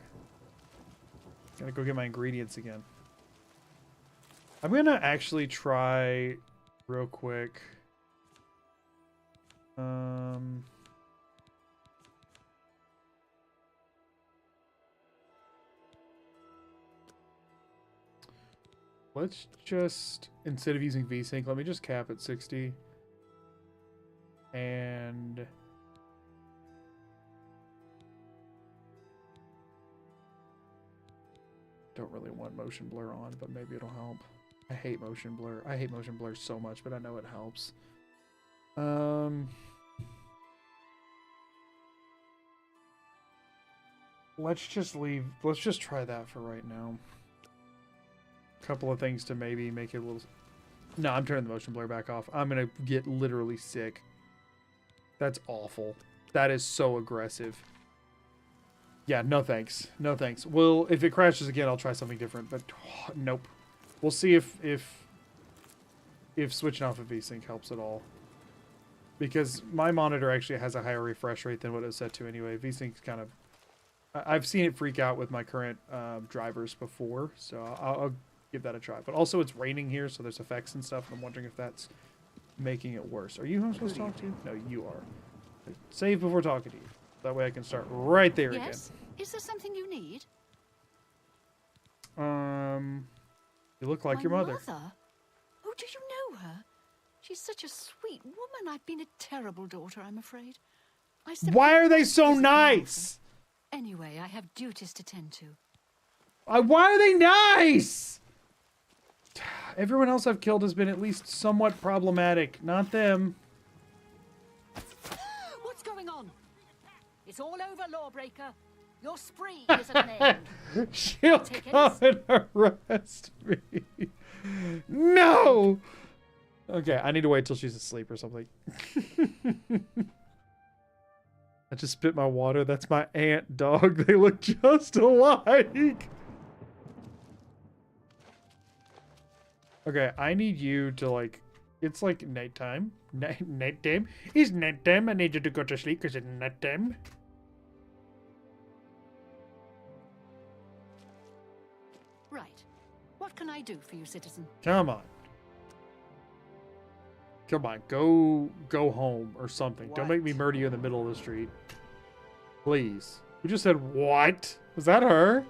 Gotta go get my ingredients again. I'm gonna actually try real quick. Let's just, instead of using VSync, let me just cap at 60. And don't really want motion blur on, but maybe it'll help. I hate motion blur. I hate motion blur so much, but I know it helps. Let's just try that for right now. Couple of things to maybe make it a little... No, I'm turning the motion blur back off. I'm gonna get literally sick. That's awful. That is so aggressive. Yeah, no thanks. No thanks. Well, if it crashes again, I'll try something different, but nope. We'll see if switching off of VSync helps at all. Because my monitor actually has a higher refresh rate than what it's set to anyway. VSync's kind of... I've seen it freak out with my current drivers before, so I'll give that a try. But also it's raining here, so there's effects and stuff. I'm wondering if that's making it worse. Are you who I'm supposed to talk to? No, you are. Save before talking to you. That way I can start right there again. Yes? Is there something you need? You look like My your mother. Oh, do you know her? She's such a sweet woman. I've been a terrible daughter, I'm afraid. Why are they so nice? Anyway, I have duties to tend to. Why are they nice? Everyone else I've killed has been at least somewhat problematic. Not them. What's going on? It's all over, lawbreaker. Your spree is at an end. She'll come and arrest me. No! Okay, I need to wait till she's asleep or something. I just spit my water. That's my aunt dog. They look just alike. Okay, I need you to like. It's like nighttime. Nighttime. It's nighttime. I need you to go to sleep because it's nighttime. Right. What can I do for you, citizen? Come on. Come on, go home or something. Don't make me murder you in the middle of the street. Please. You just said what? Was that her?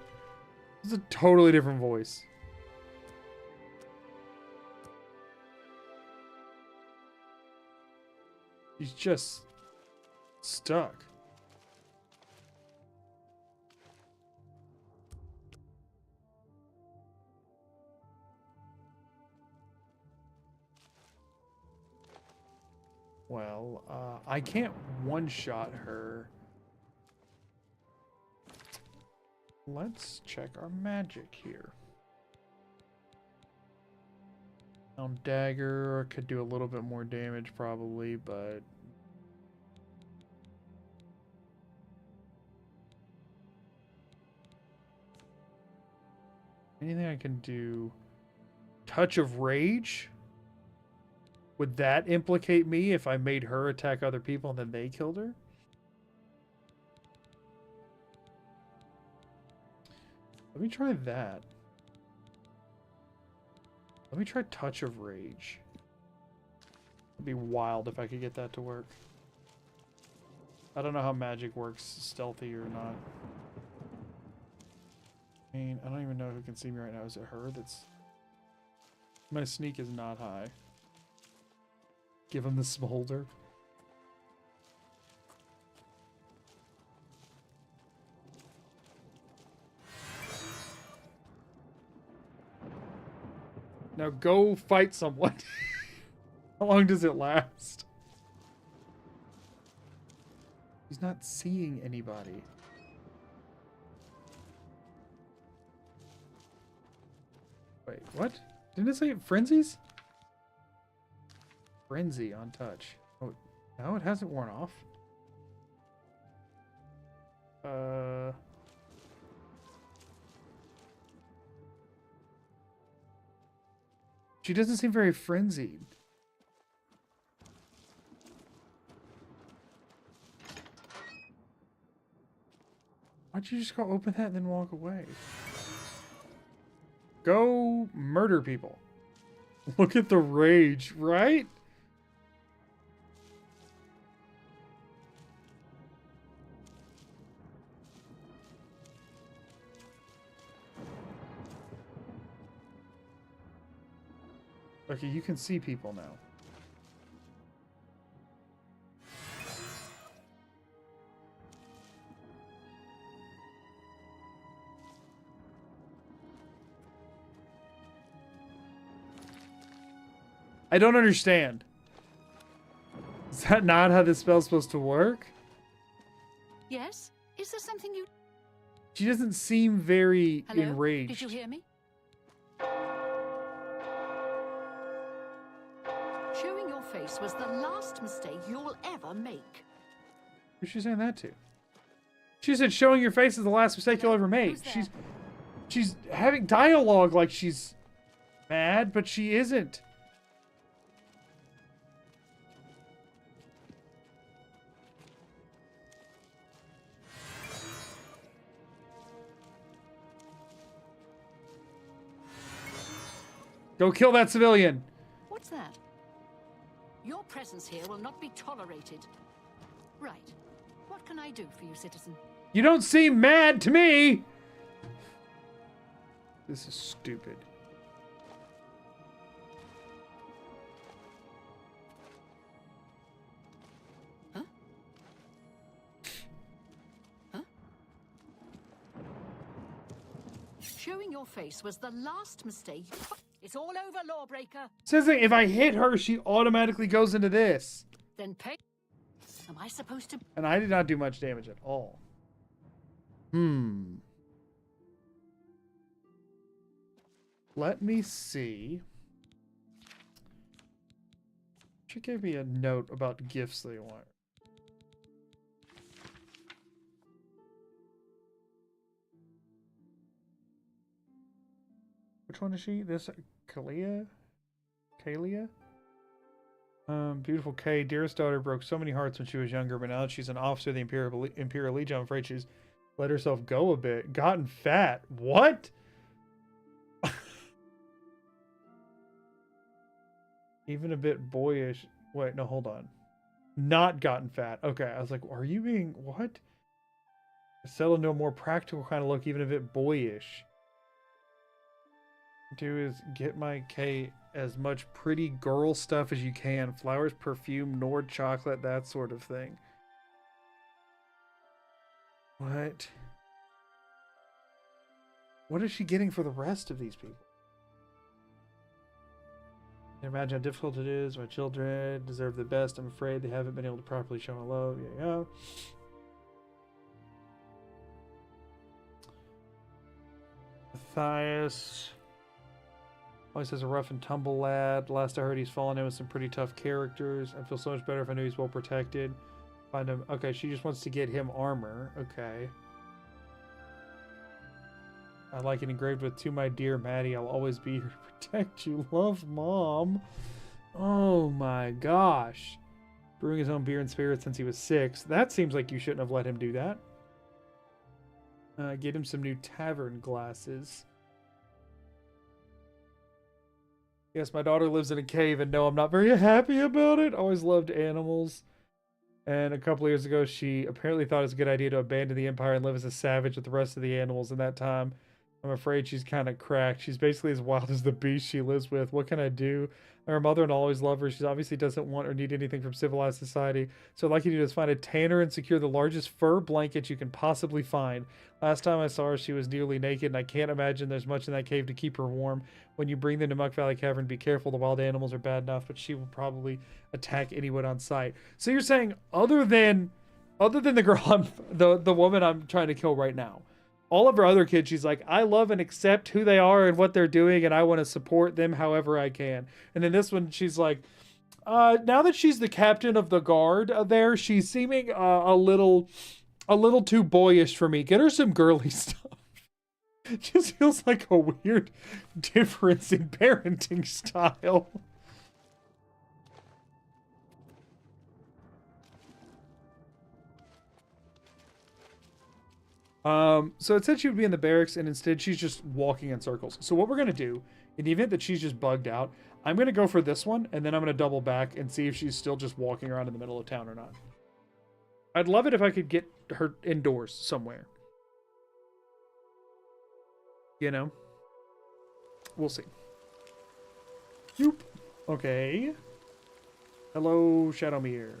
This is a totally different voice. He's just stuck. Well, I can't one-shot her. Let's check our magic here. Dagger could do a little bit more damage probably, but anything I can do. Touch of Rage? Would that implicate me if I made her attack other people and then they killed her? Let me try that. Let me try Touch of Rage. It'd be wild if I could get that to work. I don't know how magic works, stealthy or not. I mean, I don't even know who can see me right now. Is it her that's... My sneak is not high. Give him the smolder. Now go fight someone. How long does it last? He's not seeing anybody. Wait, what? Didn't it say frenzies? Frenzy on touch. Oh, no, it hasn't worn off. She doesn't seem very frenzied. Why'd you just go open that and then walk away? Go murder people. Look at the rage, right? Okay, you can see people now. I don't understand. Is that not how this spell's supposed to work? Yes? Is there something you... She doesn't seem very Hello? enraged. Did you hear me? Showing your face was the last mistake you'll ever make. Who's she saying that to? She said showing your face is the last mistake you'll ever make. Who's She's having dialogue like she's mad, but she isn't. Go kill that civilian. What's that? Your presence here will not be tolerated. Right. What can I do for you, citizen? You don't seem mad to me. This is stupid. Huh? Huh? Showing your face was the last mistake. It's all over, lawbreaker. Says that if I hit her, she automatically goes into this. Then pay. Am I supposed to? And I did not do much damage at all. Let me see. She gave me a note about gifts they want. Which one is she? This Kalia? Kalia? Beautiful Kay, dearest daughter, broke so many hearts when she was younger, but now that she's an officer of the Imperial Legion, I'm afraid she's let herself go a bit. Gotten fat. What? Even a bit boyish. Wait, no, hold on. Not gotten fat. Okay, I was like, are you being... What? Settle into a more practical kind of look, even a bit boyish. Do is get my K as much pretty girl stuff as you can. Flowers, perfume, Nord chocolate, that sort of thing. What? What is she getting for the rest of these people? I can imagine how difficult it is. My children deserve the best. I'm afraid they haven't been able to properly show my love. Yeah. Matthias always has a rough and tumble lad. Last I heard, he's fallen in with some pretty tough characters. I'd feel so much better if I knew he's well protected. Find him. Okay, she just wants to get him armor. Okay. I like it engraved with, to my dear Maddie, I'll always be here to protect you. Love, Mom. Oh my gosh. Brewing his own beer and spirits since he was 6. That seems like you shouldn't have let him do that. Get him some new tavern glasses. Yes, my daughter lives in a cave, and no, I'm not very happy about it. Always loved animals. And a couple of years ago, she apparently thought it was a good idea to abandon the empire and live as a savage with the rest of the animals. In that time, I'm afraid she's kind of cracked. She's basically as wild as the beast she lives with. What can I do? Her mother-in-law always loved her. She obviously doesn't want or need anything from civilized society. So I'd like you to just find a tanner and secure the largest fur blanket you can possibly find. Last time I saw her, she was nearly naked, and I can't imagine there's much in that cave to keep her warm. When you bring them to Muck Valley Cavern, be careful. The wild animals are bad enough, but she will probably attack anyone on sight. So you're saying other than the girl, the woman I'm trying to kill right now, all of her other kids, she's like, I love and accept who they are and what they're doing, and I want to support them however I can. And then this one, she's like, now that she's the captain of the guard there, she's seeming a little too boyish for me. Get her some girly stuff. It just feels like a weird difference in parenting style. So it said she would be in the barracks, and instead she's just walking in circles. So what we're going to do, in the event that she's just bugged out, I'm going to go for this one, and then I'm going to double back and see if she's still just walking around in the middle of town or not. I'd love it if I could get her indoors somewhere. You know? We'll see. Yoop. Okay. Hello, Shadowmere.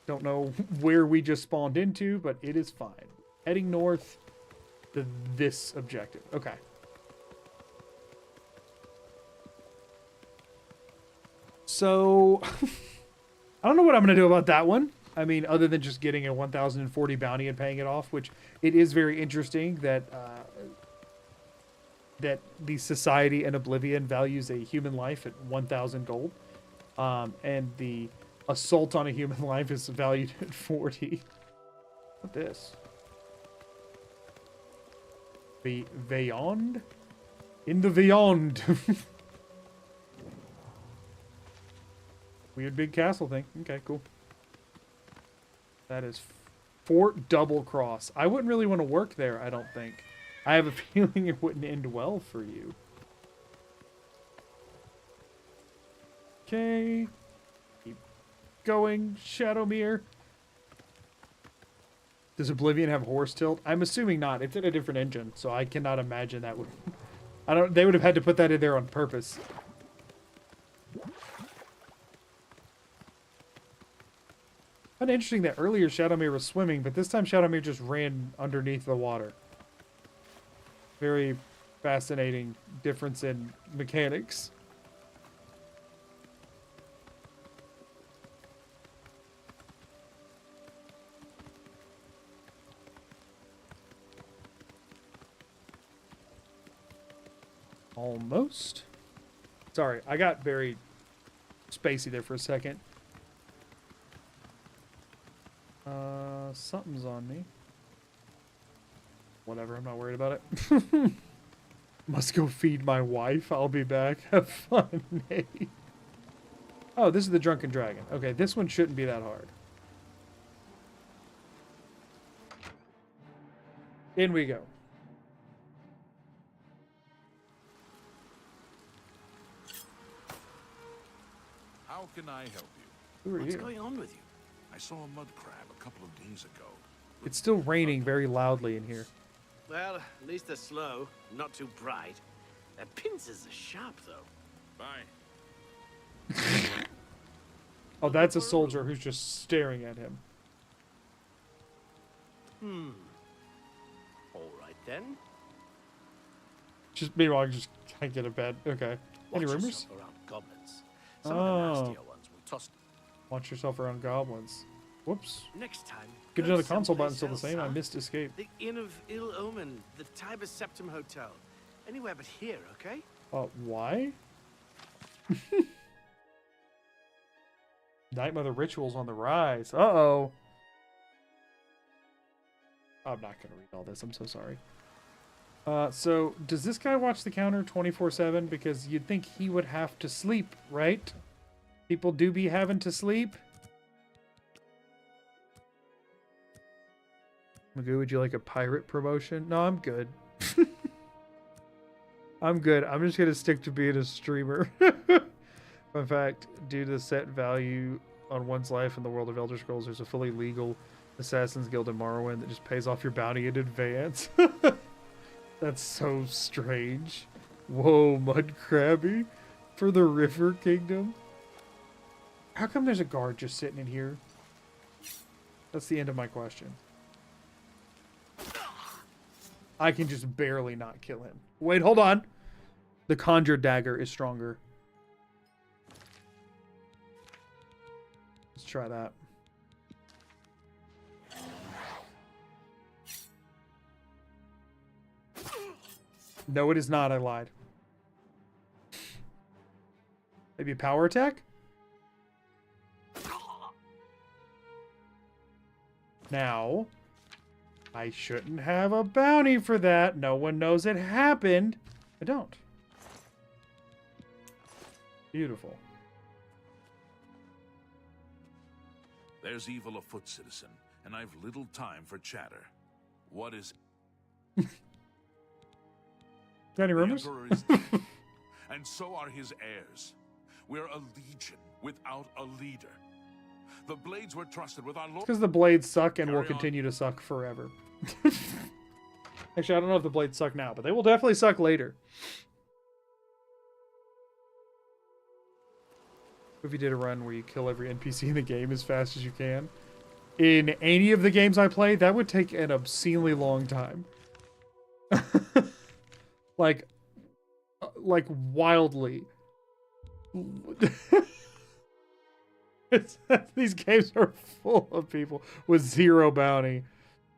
Don't know where we just spawned into, but it is fine. Heading north to this objective. Okay. So, I don't know what I'm going to do about that one. I mean, other than just getting a 1,040 bounty and paying it off, which it is very interesting that that the society in Oblivion values a human life at 1,000 gold. And the assault on a human life is valued at 40. What this? The Beyond? In the Beyond. Weird big castle thing. Okay, cool. That is Fort Double Cross. I wouldn't really want to work there, I don't think. I have a feeling it wouldn't end well for you. Okay. Keep going, Shadowmere. Does Oblivion have horse tilt? I'm assuming not. It's in a different engine, so I cannot imagine that would... They would have had to put that in there on purpose. Kind of interesting that earlier Shadowmere was swimming, but this time Shadowmere just ran underneath the water. Very fascinating difference in mechanics. Almost. Sorry, I got very spacey there for a second. Something's on me. Whatever, I'm not worried about it. Must go feed my wife. I'll be back. Have fun, Nate. Oh, this is the Drunken Dragon. Okay, this one shouldn't be that hard. In we go. How can I help you? Who are What's you? going on with you? I saw a mud crab a couple of days ago. It's still raining very loudly in here. Well, at least they're slow, not too bright. Their pincers are sharp, though. Bye. Oh, that's a soldier who's just staring at him. All right, then. Just meanwhile, I just can't get a bed. Okay. Any Watch rumors? yourself around goblins. Some of the nastier ones will toss. Watch yourself around goblins. Whoops. Next time. Good to go know the console someplace button's still the else, same. I huh? missed escape. The Inn of Ill Omen, the Tiber Septim Hotel. Anywhere but here, okay? Why? Night Mother rituals on the rise. Uh-oh. I'm not going to read all this. I'm so sorry. So, does this guy watch the counter 24/7? Because you'd think he would have to sleep, right? People do be having to sleep. Magoo, would you like a pirate promotion? No, I'm good. I'm good. I'm just going to stick to being a streamer. In fact, due to the set value on one's life in the world of Elder Scrolls, there's a fully legal Assassin's Guild in Morrowind that just pays off your bounty in advance. That's so strange. Whoa, Mud Crabby. For the River Kingdom? How come there's a guard just sitting in here? That's the end of my question. I can just barely not kill him. Wait, hold on. The Conjure Dagger is stronger. Let's try that. No, it is not. I lied. Maybe a power attack? Now, I shouldn't have a bounty for that. No one knows it happened. I don't. Beautiful. There's evil afoot, citizen, and I've little time for chatter. What is Got any The rumors? Emperor is dead, and so are his heirs. We're a legion without a leader. The Blades were trusted with our Lord. Because the blades suck and will Carry on. continue to suck forever. Actually, I don't know if the blades suck now, but they will definitely suck later. If you did a run where you kill every NPC in the game as fast as you can, in any of the games I play, that would take an obscenely long time. like wildly. These games are full of people with zero bounty.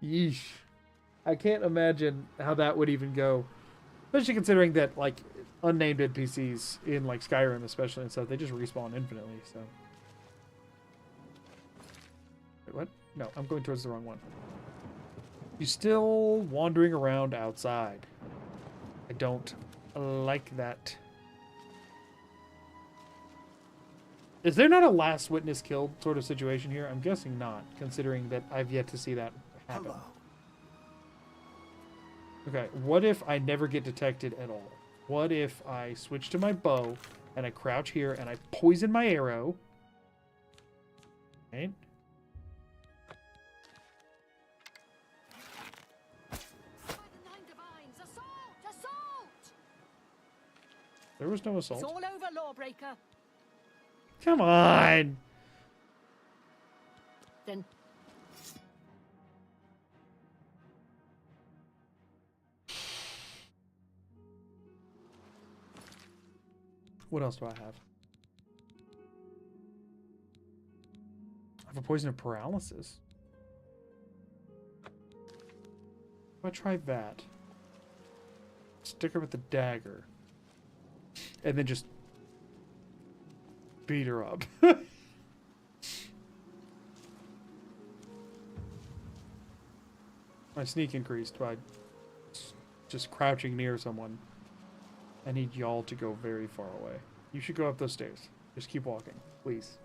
Yeesh. I can't imagine how that would even go. Especially considering that, like, unnamed NPCs in, like, Skyrim especially and stuff, they just respawn infinitely, so. Wait, what? No, I'm going towards the wrong one. You're still wandering around outside. I don't like that. Is there not a last witness killed sort of situation here? I'm guessing not, considering that I've yet to see that happen. Hello. Okay, what if I never get detected at all? What if I switch to my bow, and I crouch here, and I poison my arrow? Right? By the Nine Divines, assault! Assault! There was no It's assault. all over, Lawbreaker. Come on! Then What else do I have? I have a poison of paralysis. If I try that, stick her with the dagger, and then just beat her up. My sneak increased by just crouching near someone. I need y'all to go very far away. You should go up those stairs. Just keep walking, please.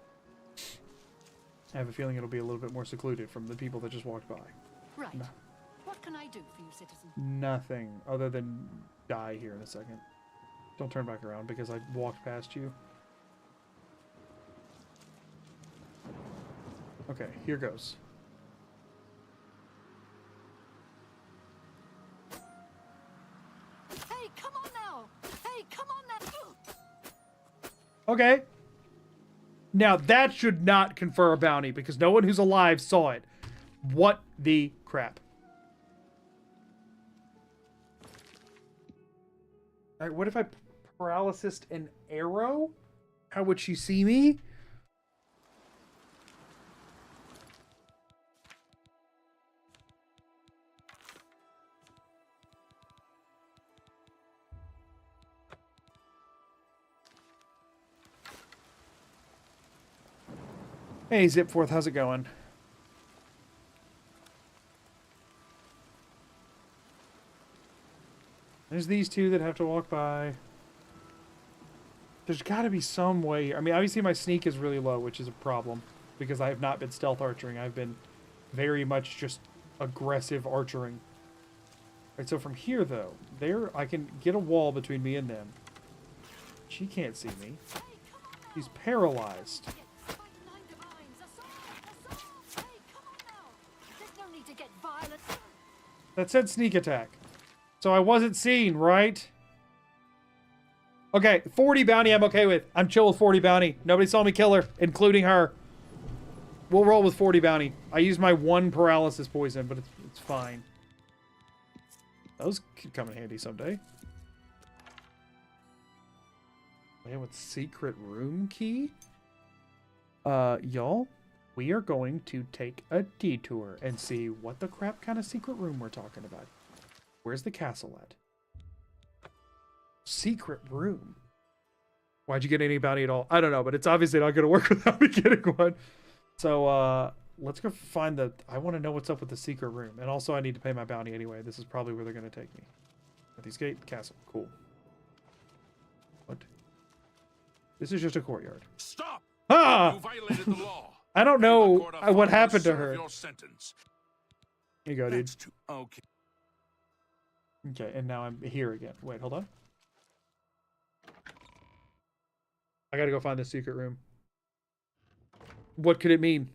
I have a feeling it'll be a little bit more secluded from the people that just walked by. Right. No. What can I do for you, citizen? Nothing other than die here in a second. Don't turn back around because I walked past you. Okay, here goes. Hey, come on now! Hey, come on now! Okay. Now, that should not confer a bounty because no one who's alive saw it. What the crap? All right, what if I paralysis an arrow? How would she see me? Hey, Zipforth, how's it going? There's these two that have to walk by. There's got to be some way. I mean, obviously my sneak is really low, which is a problem. Because I have not been stealth archering. I've been very much just aggressive archering. Right, so from here, though, there I can get a wall between me and them. She can't see me. She's paralyzed. That said sneak attack. So I wasn't seen, right? Okay, 40 bounty I'm okay with. I'm chill with 40 bounty. Nobody saw me kill her, including her. We'll roll with 40 bounty. I used my 1 paralysis poison, but it's fine. Those could come in handy someday. Man, with secret room key? Y'all, we are going to take a detour and see what the crap kind of secret room we're talking about. Where's the castle at? Secret room. Why'd you get any bounty at all? I don't know, but it's obviously not going to work without me getting one. So, let's go find the... I want to know what's up with the secret room. And also, I need to pay my bounty anyway. This is probably where they're going to take me. Northeast Gate, castle. Cool. What? This is just a courtyard. Stop! Ah! You violated the law. I don't know The court of what fire happened to serve her. Your sentence. Here you go, dude. That's too... Okay. Okay, and now I'm here again. Wait, hold on. I gotta go find the secret room. What could it mean?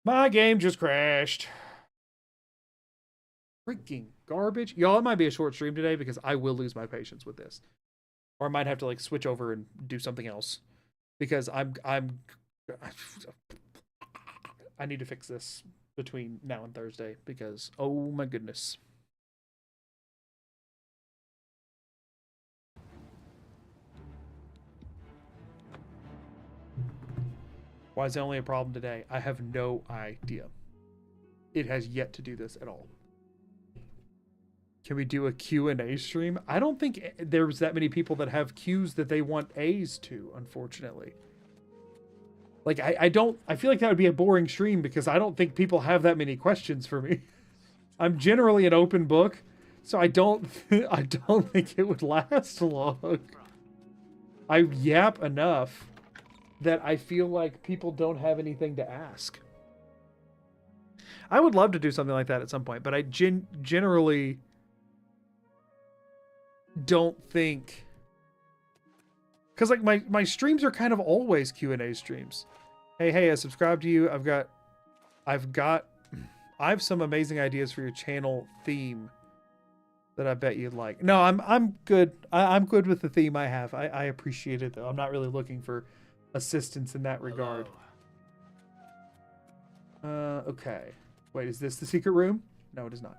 My game just crashed. Freaking garbage. Y'all, it might be a short stream today because I will lose my patience with this. Or I might have to like switch over and do something else. Because I need to fix this between now and Thursday because oh my goodness. Why is it only a problem today? I have no idea. It has yet to do this at all. Can we do a Q&A stream? I don't think there's that many people that have Qs that they want A's to, unfortunately. Like, I feel like that would be a boring stream because I don't think people have that many questions for me. I'm generally an open book, so I don't think it would last long. I yap enough that I feel like people don't have anything to ask. I would love to do something like that at some point, but I generally don't think... Because like my streams are kind of always Q&A streams. Hey, I subscribe to you. I have some amazing ideas for your channel theme that I bet you'd like. No, I'm good. I'm good with the theme I have. I appreciate it though. I'm not really looking for assistance in that regard. Okay. Wait, is this the secret room? No, it is not.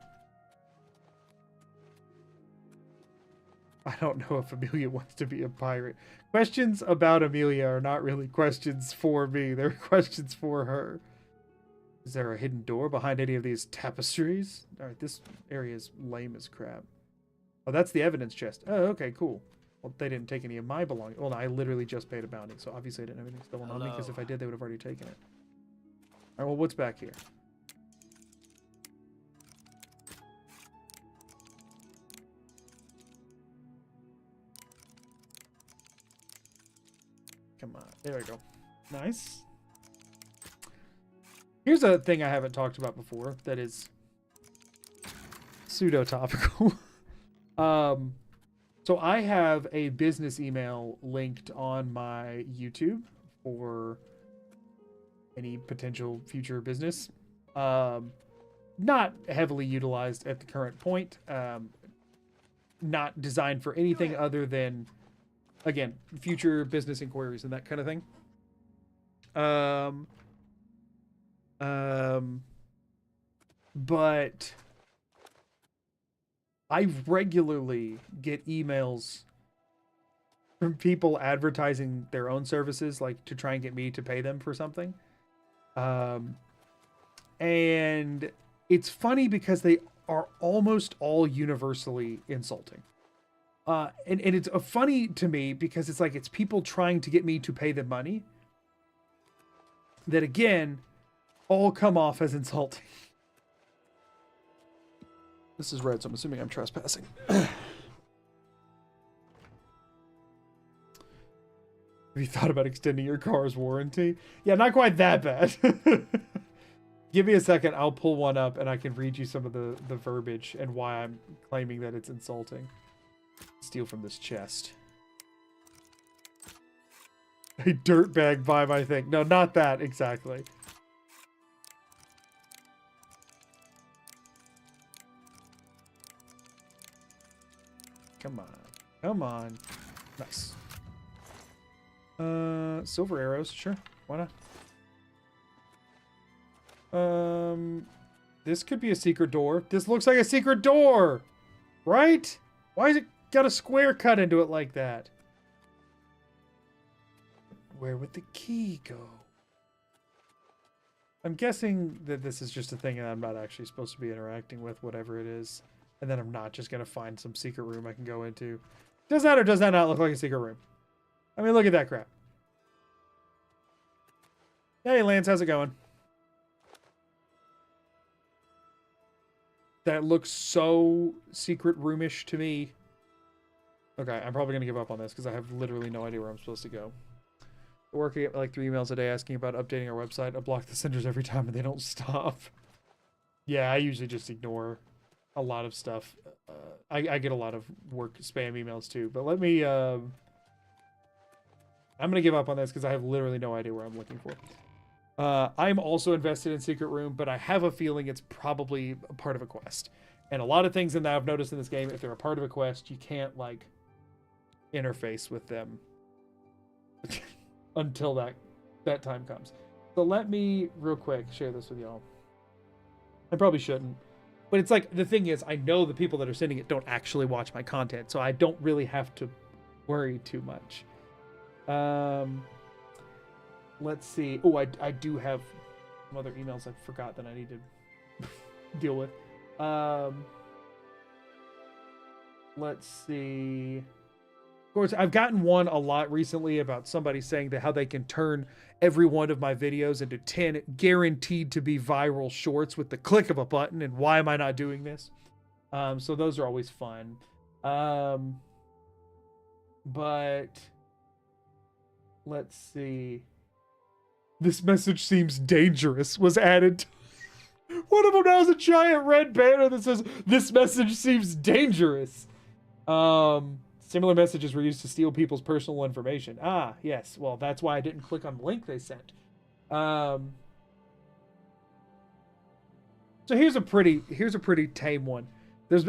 I don't know if Amelia wants to be a pirate. Questions about Amelia are not really questions for me. They're questions for her. Is there a hidden door behind any of these tapestries? All right, this area is lame as crap. Oh, that's the evidence chest. Oh, okay, cool. Well, they didn't take any of my belongings. Well, no, I literally just paid a bounty, so obviously I didn't have anything stolen on me, because if I did, they would have already taken it. All right, well, what's back here? Come on. There we go. Nice. Here's a thing I haven't talked about before that is pseudo-topical. So I have a business email linked on my YouTube for any potential future business. Not heavily utilized at the current point. Not designed for anything other than, again, future business inquiries and that kind of thing. But I regularly get emails from people advertising their own services, like to try and get me to pay them for something. And it's funny because they are almost all universally insulting. And it's funny to me because it's like it's people trying to get me to pay them money that, again, all come off as insulting. This is red, so I'm assuming I'm trespassing. Have you thought about extending your car's warranty? Yeah, not quite that bad. Give me a second, I'll pull one up and I can read you some of the verbiage and why I'm claiming that it's insulting. Steal from this chest. A dirtbag buy my thing. No, not that exactly. Come on. Come on. Nice. Silver arrows. Sure. Why not? This could be a secret door. This looks like a secret door! Right? Why is it got a square cut into it like that? Where would the key go? I'm guessing that this is just a thing that I'm not actually supposed to be interacting with, whatever it is. And then I'm not just going to find some secret room I can go into. Does that or does that not look like a secret room? I mean, look at that crap. Hey, Lance, how's it going? That looks so secret roomish to me. Okay, I'm probably going to give up on this because I have literally no idea where I'm supposed to go. I work at like 3 emails a day asking about updating our website. I block the senders every time and they don't stop. Yeah, I usually just ignore a lot of stuff. I get a lot of work spam emails too, but let me, I'm going to give up on this because I have literally no idea where I'm looking for. I'm also invested in Secret Room, but I have a feeling it's probably a part of a quest. And a lot of things that I've noticed in this game, if they're a part of a quest, you can't, like, interface with them until that time comes. So let me, real quick, share this with y'all. I probably shouldn't. But it's like, the thing is, I know the people that are sending it don't actually watch my content, so I don't really have to worry too much. Let's see. Oh, I do have some other emails I forgot that I need to deal with. Let's see. Of course, I've gotten one a lot recently about somebody saying that how they can turn every one of my videos into 10 guaranteed to be viral shorts with the click of a button, and why am I not doing this? So those are always fun. But let's see. This message seems dangerous was added. One of them now has a giant red banner that says, "This message seems dangerous." Similar messages were used to steal people's personal information. Ah, yes. Well, that's why I didn't click on the link they sent. So here's a pretty tame one.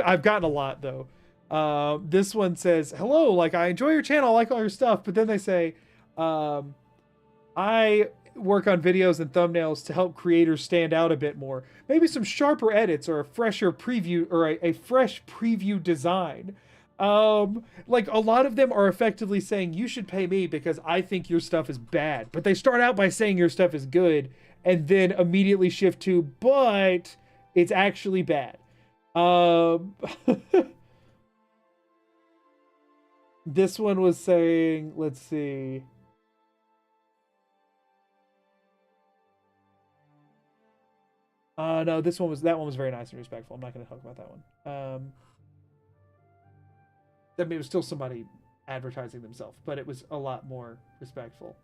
I've gotten a lot though. This one says, "Hello, like I enjoy your channel, I like all your stuff," but then they say, "I work on videos and thumbnails to help creators stand out a bit more. Maybe some sharper edits or a fresher preview or a fresh preview design." Like a lot of them are effectively saying you should pay me because I think your stuff is bad, but they start out by saying your stuff is good and then immediately shift to, but it's actually bad. This one was saying, let's see. No, that one was very nice and respectful. I'm not going to talk about that one. I mean, it was still somebody advertising themselves, but it was a lot more respectful.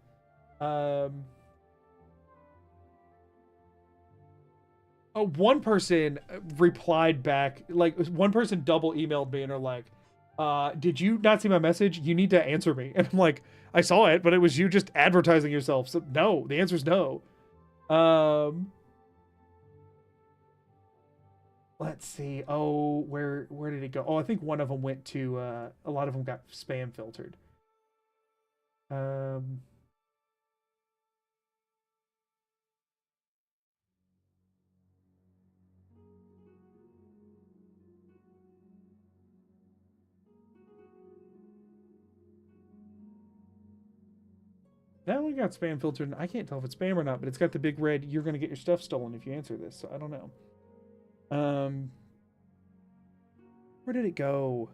Oh, one person replied back, like one person double emailed me and are like, did you not see my message? You need to answer me. And I'm like, I saw it, but it was you just advertising yourself. So no, the answer is no. Let's see. Oh, where did it go? Oh, I think one of them went to, a lot of them got spam filtered. That one got spam filtered, and I can't tell if it's spam or not, but it's got the big red, you're going to get your stuff stolen if you answer this, so I don't know. Where did it go?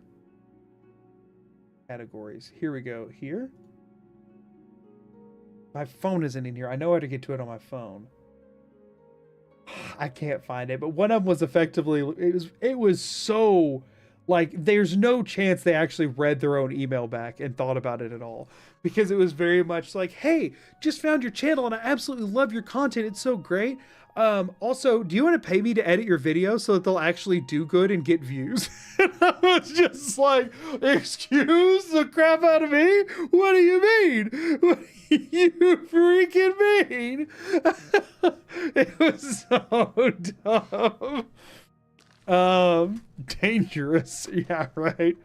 Categories. Here we go. Here? My phone isn't in here. I know how to get to it on my phone. I can't find it, but one of them was effectively, it was so, like, there's no chance they actually read their own email back and thought about it at all. Because it was very much like, hey, just found your channel and I absolutely love your content. It's so great. Also, do you want to pay me to edit your video so that they'll actually do good and get views? And I was just like, excuse the crap out of me? What do you mean? What do you freaking mean? It was so dumb. Dangerous. Yeah, right.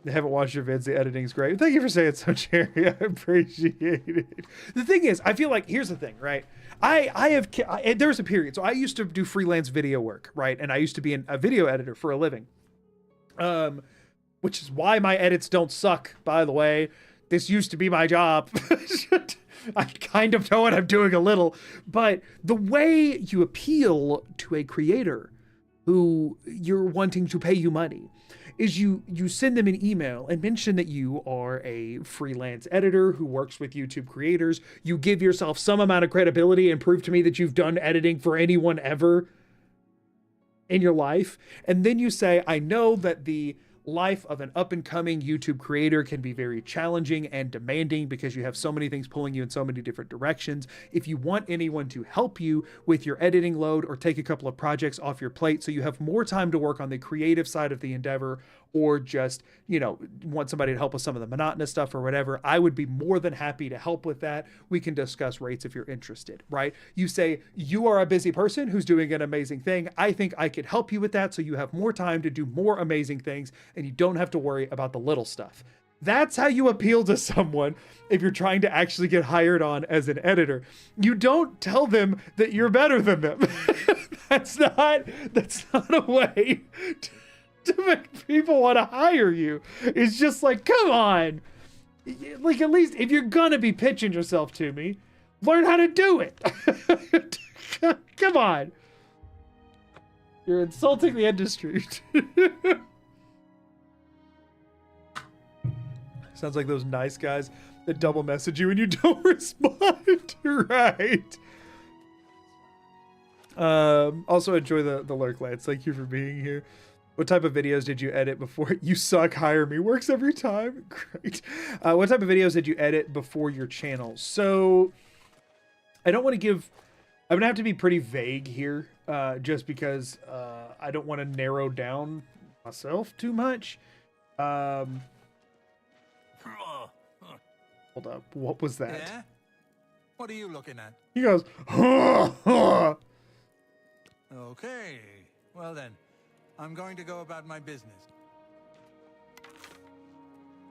I haven't watched your vids. The editing's great. Thank you for saying so, Jerry. I appreciate it. The thing is, I feel like, here's the thing, right? There was a period. So I used to do freelance video work, right? And I used to be a video editor for a living. Which is why my edits don't suck, by the way. This used to be my job. I kind of know what I'm doing a little. But the way you appeal to a creator who you're wanting to pay you money is you send them an email and mention that you are a freelance editor who works with YouTube creators. You give yourself some amount of credibility and prove to me that you've done editing for anyone ever in your life. And then you say, I know that the life of an up-and-coming YouTube creator can be very challenging and demanding because you have so many things pulling you in so many different directions. If you want anyone to help you with your editing load or take a couple of projects off your plate so you have more time to work on the creative side of the endeavor, or just, you know, want somebody to help with some of the monotonous stuff or whatever, I would be more than happy to help with that. We can discuss rates if you're interested, right? You say, you are a busy person who's doing an amazing thing. I think I could help you with that so you have more time to do more amazing things and you don't have to worry about the little stuff. That's how you appeal to someone if you're trying to actually get hired on as an editor. You don't tell them that you're better than them. That's not a way to make people want to hire you. It's just like, come on. Like, at least if you're gonna be pitching yourself to me, learn how to do it. Come on. You're insulting the industry. Sounds like those nice guys that double message you and you don't respond. Right. Also enjoy the lurk, Lance. Thank you for being here. What type of videos did you edit before? You suck, hire me. Works every time. Great. What type of videos did you edit before your channel? So I don't want to give, I'm gonna have to be pretty vague here, just because I don't want to narrow down myself too much. Hold up. What was that? Yeah? What are you looking at? He goes, Okay. Well then, I'm going to go about my business.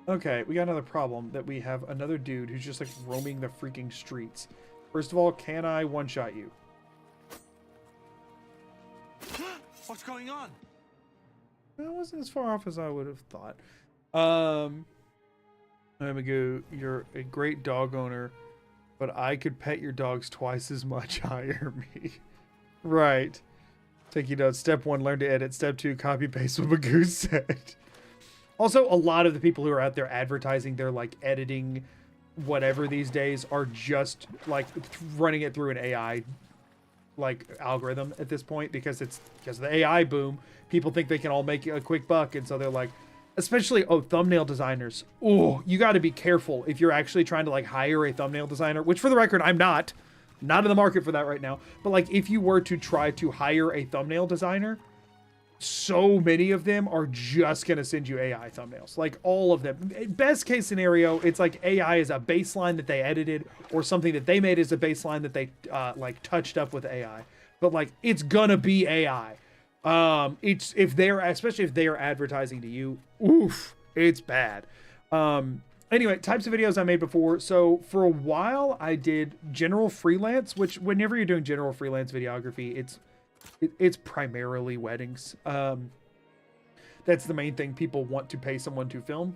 Okay, we got another problem that we have another dude who's just like roaming the freaking streets. First of all, can I one-shot you? What's going on? That wasn't as far off as I would have thought. MAGOO, you're a great dog owner, but I could pet your dogs twice as much. Hire me. Right. Taking notes. Step 1, learn to edit. Step 2, copy paste what MAGOO said. Also, a lot of the people who are out there advertising their like editing whatever these days are just like running it through an AI like algorithm at this point, because it's because of the AI boom. People think they can all make a quick buck, and so they're like, especially thumbnail designers. Oh, you got to be careful if you're actually trying to like hire a thumbnail designer, which for the record I'm not in the market for that right now. But like if you were to try to hire a thumbnail designer, so many of them are just gonna send you AI thumbnails, like all of them. Best case scenario, it's like AI is a baseline that they edited, or something that they made as a baseline that they like touched up with AI. But like it's gonna be AI. It's especially if they are advertising to you, oof, it's bad. Anyway, types of videos I made before. So for a while I did general freelance, which whenever you're doing general freelance videography, it's primarily weddings. That's the main thing people want to pay someone to film.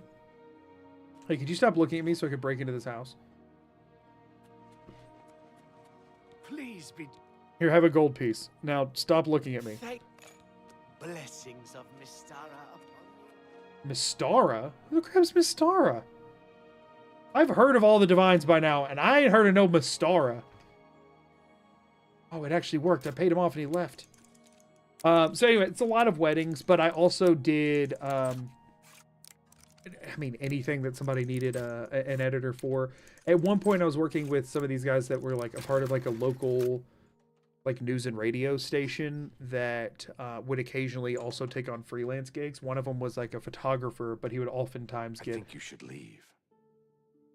Hey, could you stop looking at me so I could break into this house? Please be. Here, have a gold piece. Now stop looking at me. Blessings of Mystara upon you. Mystara? Who the crap's Mystara? I've heard of all the divines by now, and I ain't heard of no Mystara. Oh, it actually worked. I paid him off and he left. So anyway, it's a lot of weddings, but I also did, I mean, anything that somebody needed an editor for. At one point, I was working with some of these guys that were like a part of like a local like news and radio station that would occasionally also take on freelance gigs. One of them was like a photographer, but he would oftentimes get... I think you should leave.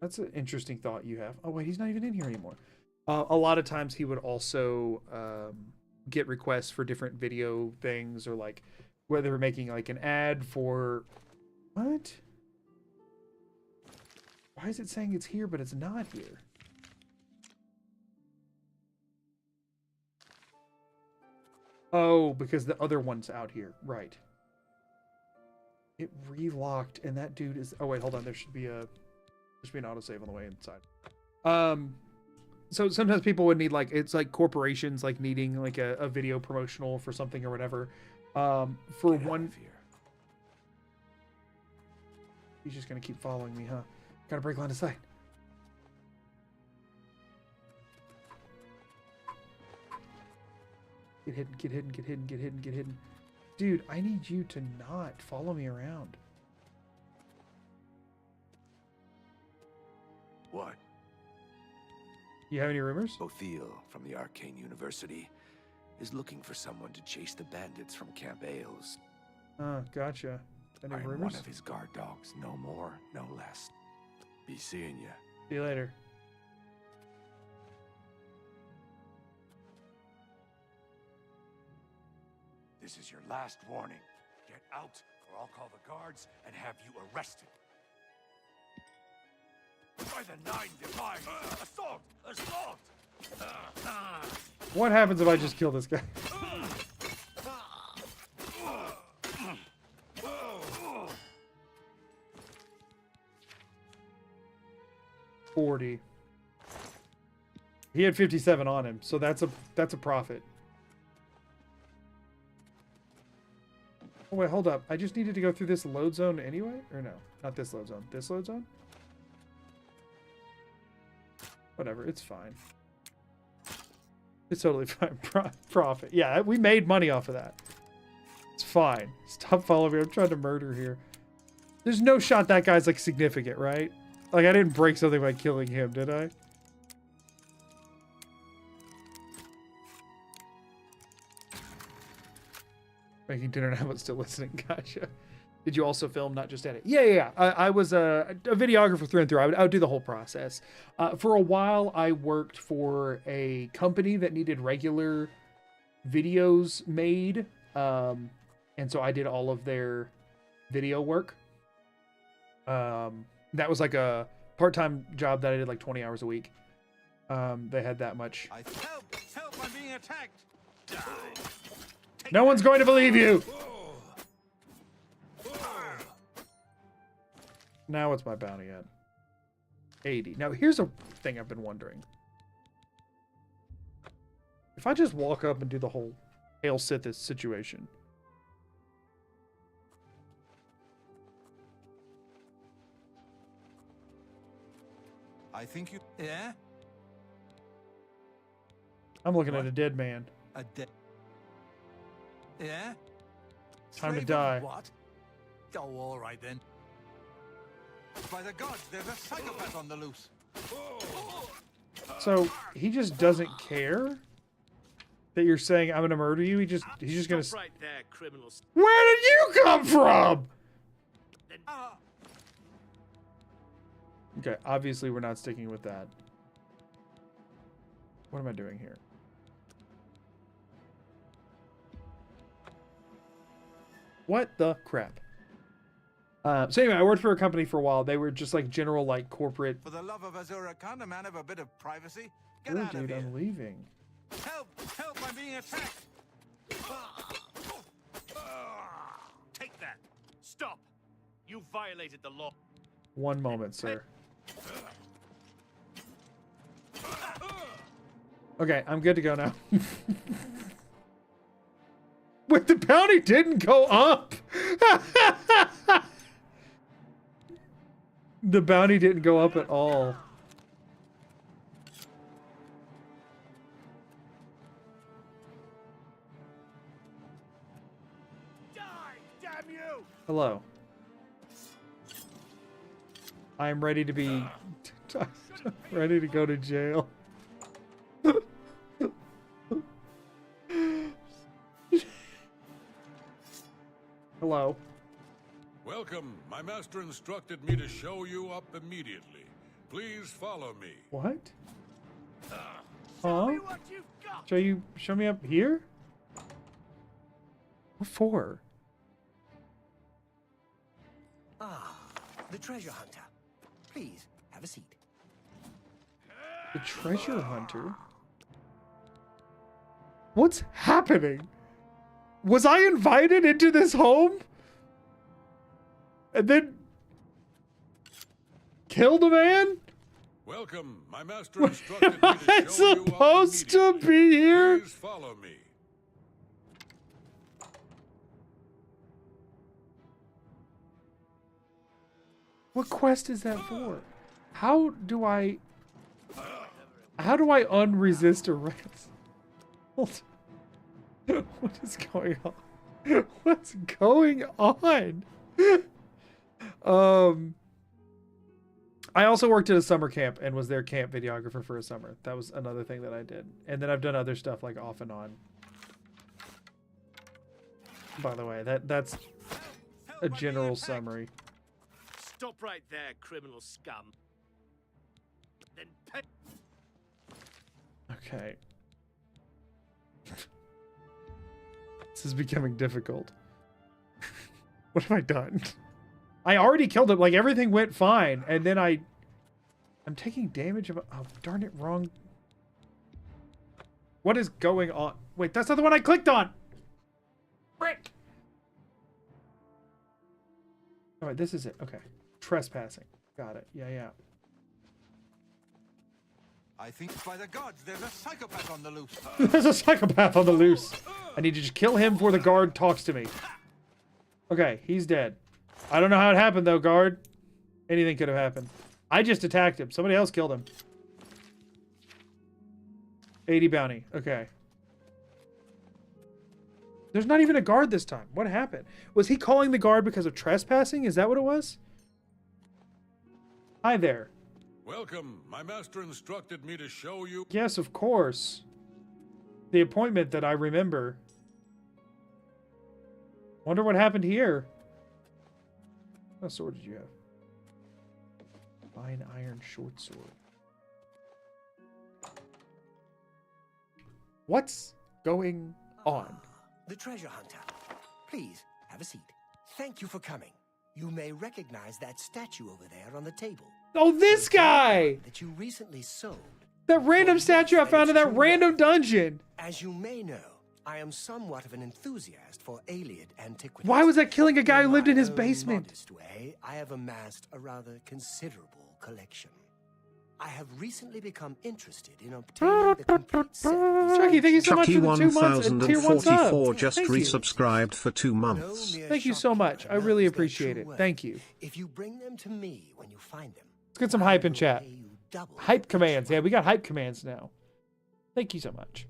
That's an interesting thought you have. Oh, wait, he's not even in here anymore. A lot of times he would also get requests for different video things, or like whether we're making like an ad for... What? Why is it saying it's here, but it's not here? Oh, because the other one's out here. Right. It relocked, and that dude is... Oh, wait, hold on. There should be an autosave on the way inside. So sometimes people would need, like... It's like corporations, like, needing, like, a video promotional for something or whatever. For Get one... out of here. He's just gonna keep following me, huh? Gotta break line of sight. Get hidden, get hidden, get hidden, get hidden, get hidden. Dude, I need you to not follow me around. What? You have any rumors? Bothil from the Arcane University is looking for someone to chase the bandits from Camp Ailes. Gotcha. Any I'm rumors? one of his guard dogs, no more, no less. Be seeing ya. See you later. This is your last warning. Get out, or I'll call the guards and have you arrested. By the Nine Divine! Assault! Assault! What happens if I just kill this guy? $40. He had 57 on him, so that's a profit. Oh wait, hold up. I just needed to go through this load zone anyway? Or no, not this load zone. This load zone? Whatever, it's fine. It's totally fine. Profit. Yeah, we made money off of that. It's fine. Stop following me. I'm trying to murder here. There's no shot that guy's like significant, right? Like I didn't break something by killing him, did I? Making dinner now, but still listening. Gotcha. Did you also film, not just edit? Yeah. I was a videographer through and through. I would do the whole process. For a while, I worked for a company that needed regular videos made. And so I did all of their video work. That was like a part-time job that I did like 20 hours a week. They had that much. Help, I'm being attacked. No one's going to believe you. Now what's my bounty at? 80. Now here's a thing I've been wondering. If I just walk up and do the whole Hail Sithis situation. I think you... Yeah? I'm looking at a dead man. A dead... Yeah? Time to Slave of die. What? Oh, all right then. By the gods, there's a psychopath on the loose. So he just doesn't care that you're saying I'm gonna murder you. He's just gonna. Stop right there, criminals. Where did you come from? Okay, obviously we're not sticking with that. What am I doing here? What the crap? So anyway, I worked for a company for a while. They were just like general, like corporate. For the love of Azura, can't a man have a bit of privacy? Get Oh, out of dude, here. I'm leaving. Help! Help! I'm being attacked. Take that. Stop. You violated the law. One moment, sir. Okay, I'm good to go now. Wait, the bounty didn't go up. The bounty didn't go up at all. Die, damn you! Hello. I am ready to be ready to go to jail. Hello. Welcome. My master instructed me to show you up immediately. Please follow me. What? Show Huh? me what you've got. Show me up here? What for? Ah, the treasure hunter. Please, have a seat. The treasure hunter? What's happening? Was I invited into this home? And then killed a man? Welcome. My master instructed Am me I to show you up supposed to immediately. be here? Please follow me. What quest is that for? How do I unresist arrest? Hold on. What is going on? What's going on? I also worked at a summer camp and was their camp videographer for a summer. That was another thing that I did. And then I've done other stuff like off and on. By the way, that's a general summary. Stop right there, criminal scum. Then pay. Okay. This is becoming difficult. What have I done? I already killed him. Like, everything went fine. And then I'm taking damage of... Oh, darn it, wrong. What is going on? Wait, that's not the one I clicked on. Frick. All right, this is it. Okay. Trespassing. Got it. Yeah. I think by the gods, there's a psychopath on the loose. There's a psychopath on the loose. I need to just kill him before the guard talks to me. Okay, he's dead. I don't know how it happened, though, guard. Anything could have happened. I just attacked him. Somebody else killed him. 80 bounty. Okay. There's not even a guard this time. What happened? Was he calling the guard because of trespassing? Is that what it was? Hi there. Welcome. My master instructed me to show you. Yes, of course. The appointment that I remember. Wonder what happened here. What sword did you have? Fine iron short sword. What's going on? The treasure hunter. Please, have a seat. Thank you for coming. You may recognize that statue over there on the table. Oh, this guy! That you recently sold. That random statue I found in that random dungeon. As you may know, I am somewhat of an enthusiast for alien antiquities. Why was that killing a guy who lived in his my own basement? Modest way, I have amassed a rather considerable collection. I have recently become interested in obtaining the complete set. Chucky, thank you so much Chucky for the 2 months and tier 1 sub. 1044 just Thank you. resubscribed for 2 months. Thank you so much. I really appreciate it. Thank you. If you bring them to me when you find them, Let's get some hype in I will chat. pay you double Hype for commands. each Yeah, one. we got hype commands now. Thank you so much.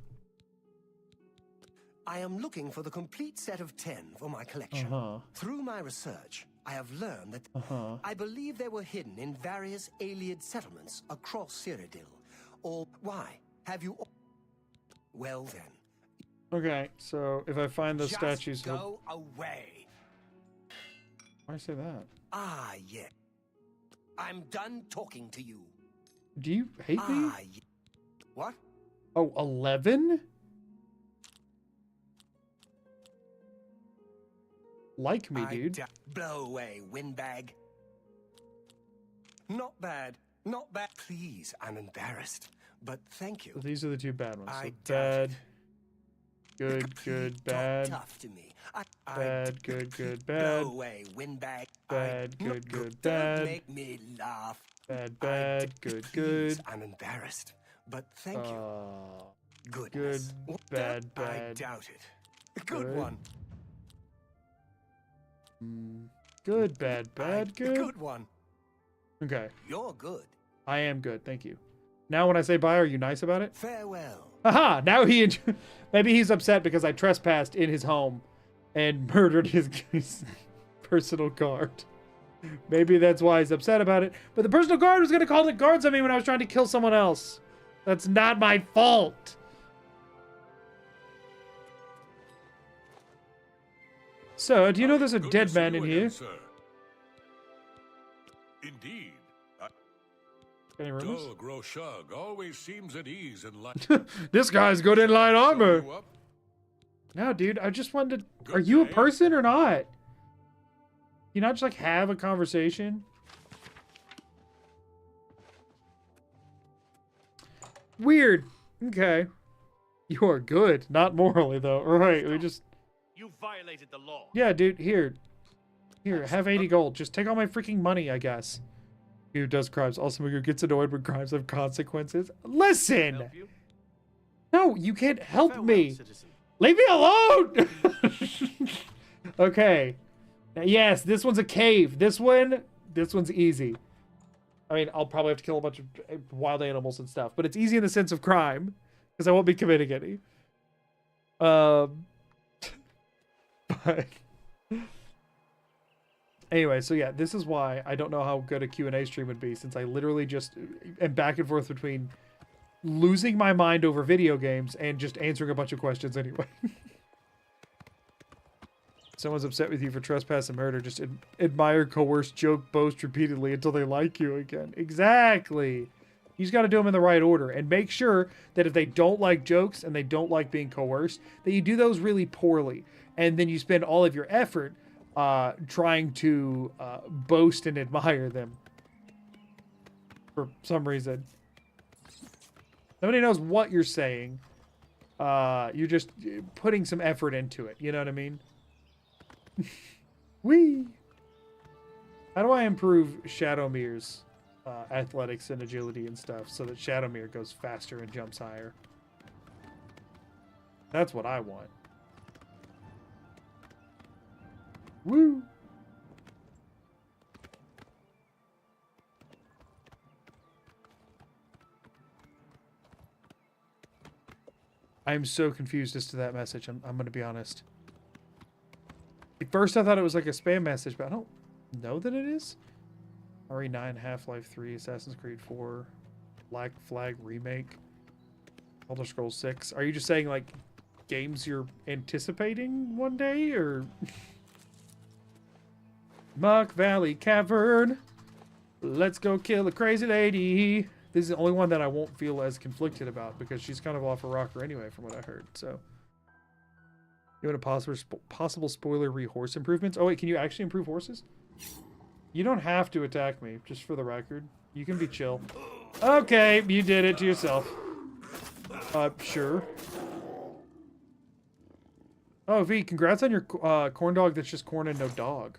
I am looking for the complete set of 10 for my collection. Uh-huh. Through my research, I have learned that I believe they were hidden in various alien settlements across Cyrodiil. Or why? Have you... Well then. Okay, so if I find those statues... go away. Why say that? Ah, yeah. I'm done talking to you. Do you hate me? Yeah. What? Oh, 11? Like me, dude. Blow away, windbag. Not bad. Not bad. Please, I'm embarrassed. But thank you. So these are the two bad ones. So I bad, good, good, bad. Tough to me. Bad, good, good, bad. Blow away, windbag. Bad, good, good, Don't bad. make me laugh. Bad, bad, good, Please, good. I'm embarrassed. But thank you. Good, Goodness. bad, I bad. doubt it. Good one. Good, bad, bad, good. Good one. Okay. You're good. I am good, thank you. Now when I say bye, are you nice about it? Farewell. Haha, now maybe he's upset because I trespassed in his home and murdered his personal guard. Maybe that's why he's upset about it. But the personal guard was going to call the guards on me when I was trying to kill someone else. That's not my fault. So, do you know there's a dead man in here? Sir. Indeed. Any rumors? Dull Groshug always seems at ease in light. This guy's good in light armor. No, dude, I just wanted to... Are you a person or not? You not just, like, have a conversation? Weird. Okay. You are good. Not morally, though. Right, we just... You violated the law. Yeah, dude, here. Here, have 80 gold. Just take all my freaking money, I guess. Who does crimes. Also, Magoo gets annoyed when crimes have consequences. Listen! No, you can't help me. Citizen. Leave me alone! Okay. Now, yes, this one's a cave. This one's easy. I mean, I'll probably have to kill a bunch of wild animals and stuff, but it's easy in the sense of crime, because I won't be committing any. But... Anyway, so yeah, this is why I don't know how good a Q&A stream would be, since I literally just am back and forth between losing my mind over video games and just answering a bunch of questions anyway. Someone's upset with you for trespass and murder. Just admire, coerce, joke, boast repeatedly until they like you again. Exactly. You just got to do them in the right order. And make sure that if they don't like jokes and they don't like being coerced, that you do those really poorly. And then you spend all of your effort trying to boast and admire them. For some reason. Nobody knows what you're saying. You're just putting some effort into it. You know what I mean? Whee! How do I improve Shadowmere's athletics and agility and stuff so that Shadowmere goes faster and jumps higher? That's what I want. Woo! I'm so confused as to that message. I'm going to be honest. At first I thought it was like a spam message, but I don't know that it is. RE9, Half-Life 3, Assassin's Creed 4, Black Flag Remake, Elder Scrolls 6. Are you just saying like games you're anticipating one day, or... Muck Valley Cavern. Let's go kill a crazy lady. This is the only one that I won't feel as conflicted about because she's kind of off a rocker anyway, from what I heard. So, you want a possible spoiler-free horse improvements? Oh wait, can you actually improve horses? You don't have to attack me, just for the record. You can be chill. Okay, you did it to yourself. Sure. Oh, V, congrats on your corn dog that's just corn and no dog.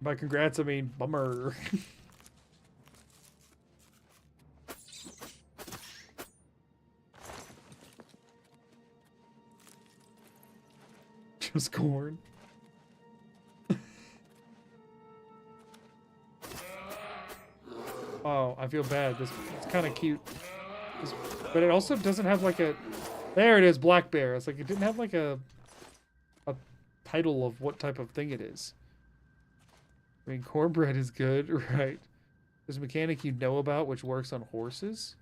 By congrats, I mean bummer. Just corn. Oh, I feel bad. It's kind of cute. But it also doesn't have like a... There it is, black bear. It's like it didn't have like a title of what type of thing it is. I mean, cornbread is good, right? There's a mechanic you know about which works on horses.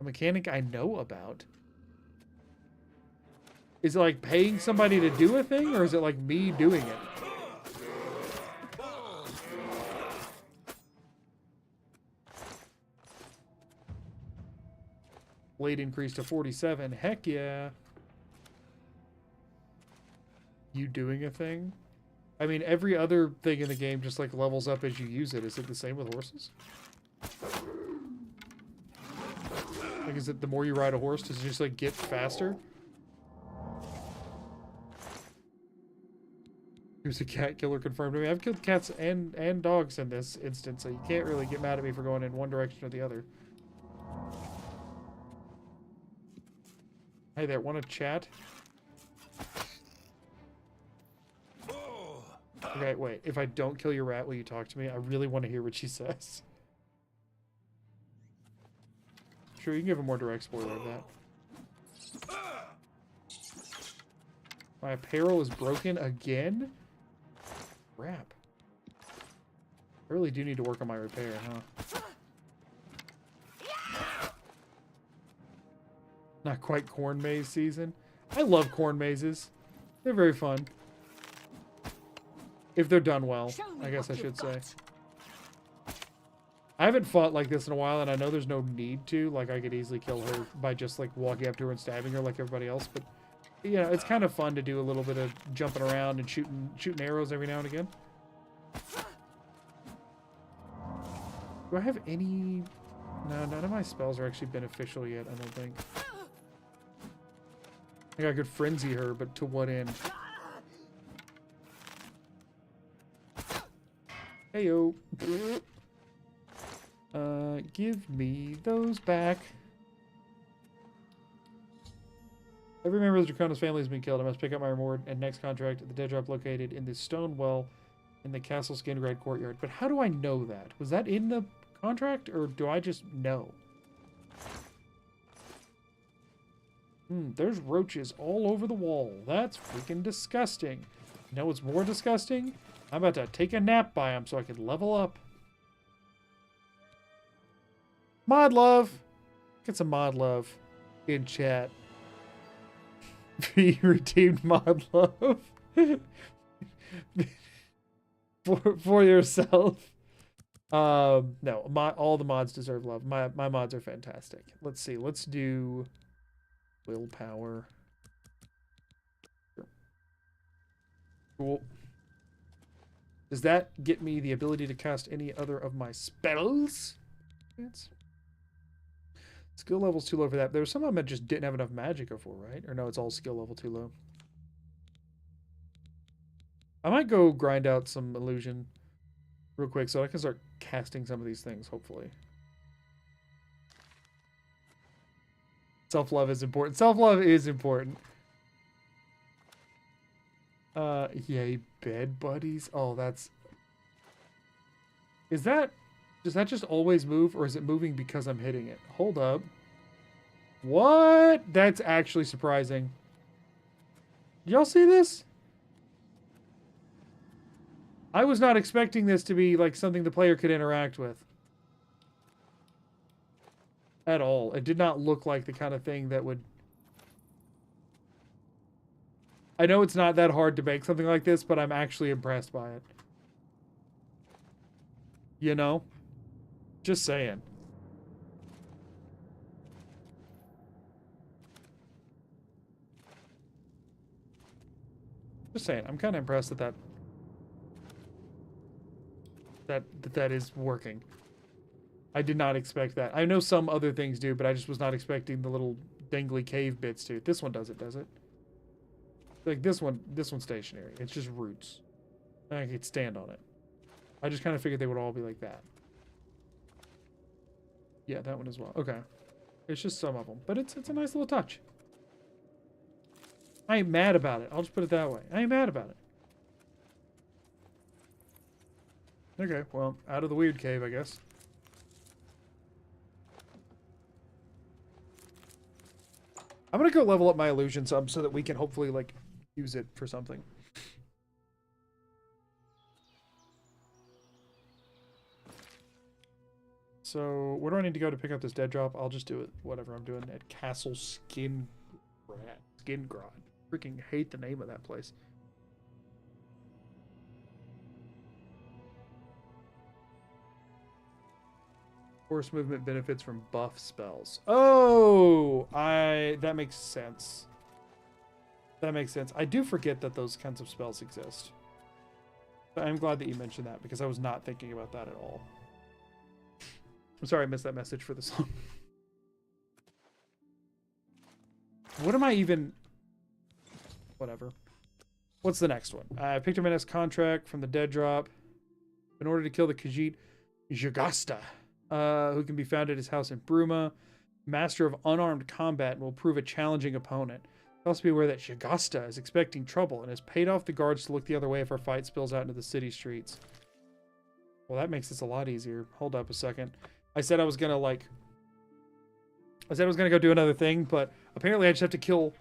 A mechanic I know about. Is it like paying somebody to do a thing, or is it like me doing it? Blade increased to 47. Heck yeah. You doing a thing? I mean, every other thing in the game just like levels up as you use it. Is it the same with horses? Like, is it the more you ride a horse, does it just like get faster? He was a cat killer confirmed to me. I've killed cats and dogs in this instance, so you can't really get mad at me for going in one direction or the other. Hey there, want to chat? Okay, wait. If I don't kill your rat, will you talk to me? I really want to hear what she says. Sure, you can give a more direct spoiler of that. My apparel is broken again? Crap. I really do need to work on my repair, huh? Not quite corn maze season. I love corn mazes. They're very fun. If they're done well, I guess I should say. I haven't fought like this in a while, and I know there's no need to. Like, I could easily kill her by just, like, walking up to her and stabbing her like everybody else. But, you know, it's kind of fun to do a little bit of jumping around and shooting arrows every now and again. Do I have any... No, none of my spells are actually beneficial yet, I don't think. I think I could frenzy her, but to what end? Heyo. Give me those back. Every member of the Draconis family has been killed. I must pick up my reward and next contract at the dead drop located in the stone well in the castle Skingrad courtyard. But how do I know that? Was that in the contract, or do I just know? There's roaches all over the wall. That's freaking disgusting. You know what's more disgusting? I'm about to take a nap by them so I can level up. Mod love. Get some mod love in chat. Be redeemed mod love. for yourself. No, all the mods deserve love. My mods are fantastic. Let's see. Let's do willpower. Cool. Does that get me the ability to cast any other of my spells? Skill level's too low for that. There was some of them that just didn't have enough magic for, right? Or no, it's all skill level too low. I might go grind out some illusion real quick so I can start casting some of these things, hopefully. Self-love is important. Self-love is important. Yay, bed buddies. Oh, that's... Is that... Does that just always move, or is it moving because I'm hitting it? Hold up. What? That's actually surprising. Y'all see this? I was not expecting this to be like something the player could interact with. At all. It did not look like the kind of thing that would... I know it's not that hard to make something like this, but I'm actually impressed by it. You know? Just saying. Just saying. I'm kind of impressed that that is working. I did not expect that. I know some other things do, but I just was not expecting the little dangly cave bits to. This one does it, does it? Like this one's stationary. It's just roots. I could stand on it. I just kind of figured they would all be like that. Yeah, that one as well. Okay. It's just some of them. But it's a nice little touch. I ain't mad about it. I'll just put it that way. I ain't mad about it. Okay, well, out of the weird cave, I guess. I'm gonna go level up my illusion some so that we can hopefully, like, use it for something. So, where do I need to go to pick up this dead drop? I'll just do it, whatever I'm doing at Castle Skingrad. Freaking hate the name of that place. Force movement benefits from buff spells. Oh, that makes sense. That makes sense. I do forget that those kinds of spells exist. But I'm glad that you mentioned that because I was not thinking about that at all. I'm sorry I missed that message for the song. What am I even... Whatever. What's the next one? I picked up an S contract from the dead drop in order to kill the Khajiit Jagasta, who can be found at his house in Bruma. Master of unarmed combat and will prove a challenging opponent. Also be aware that Jagasta is expecting trouble and has paid off the guards to look the other way if our fight spills out into the city streets. Well, that makes this a lot easier. Hold up a second. I said I was gonna go do another thing, but apparently I just have to kill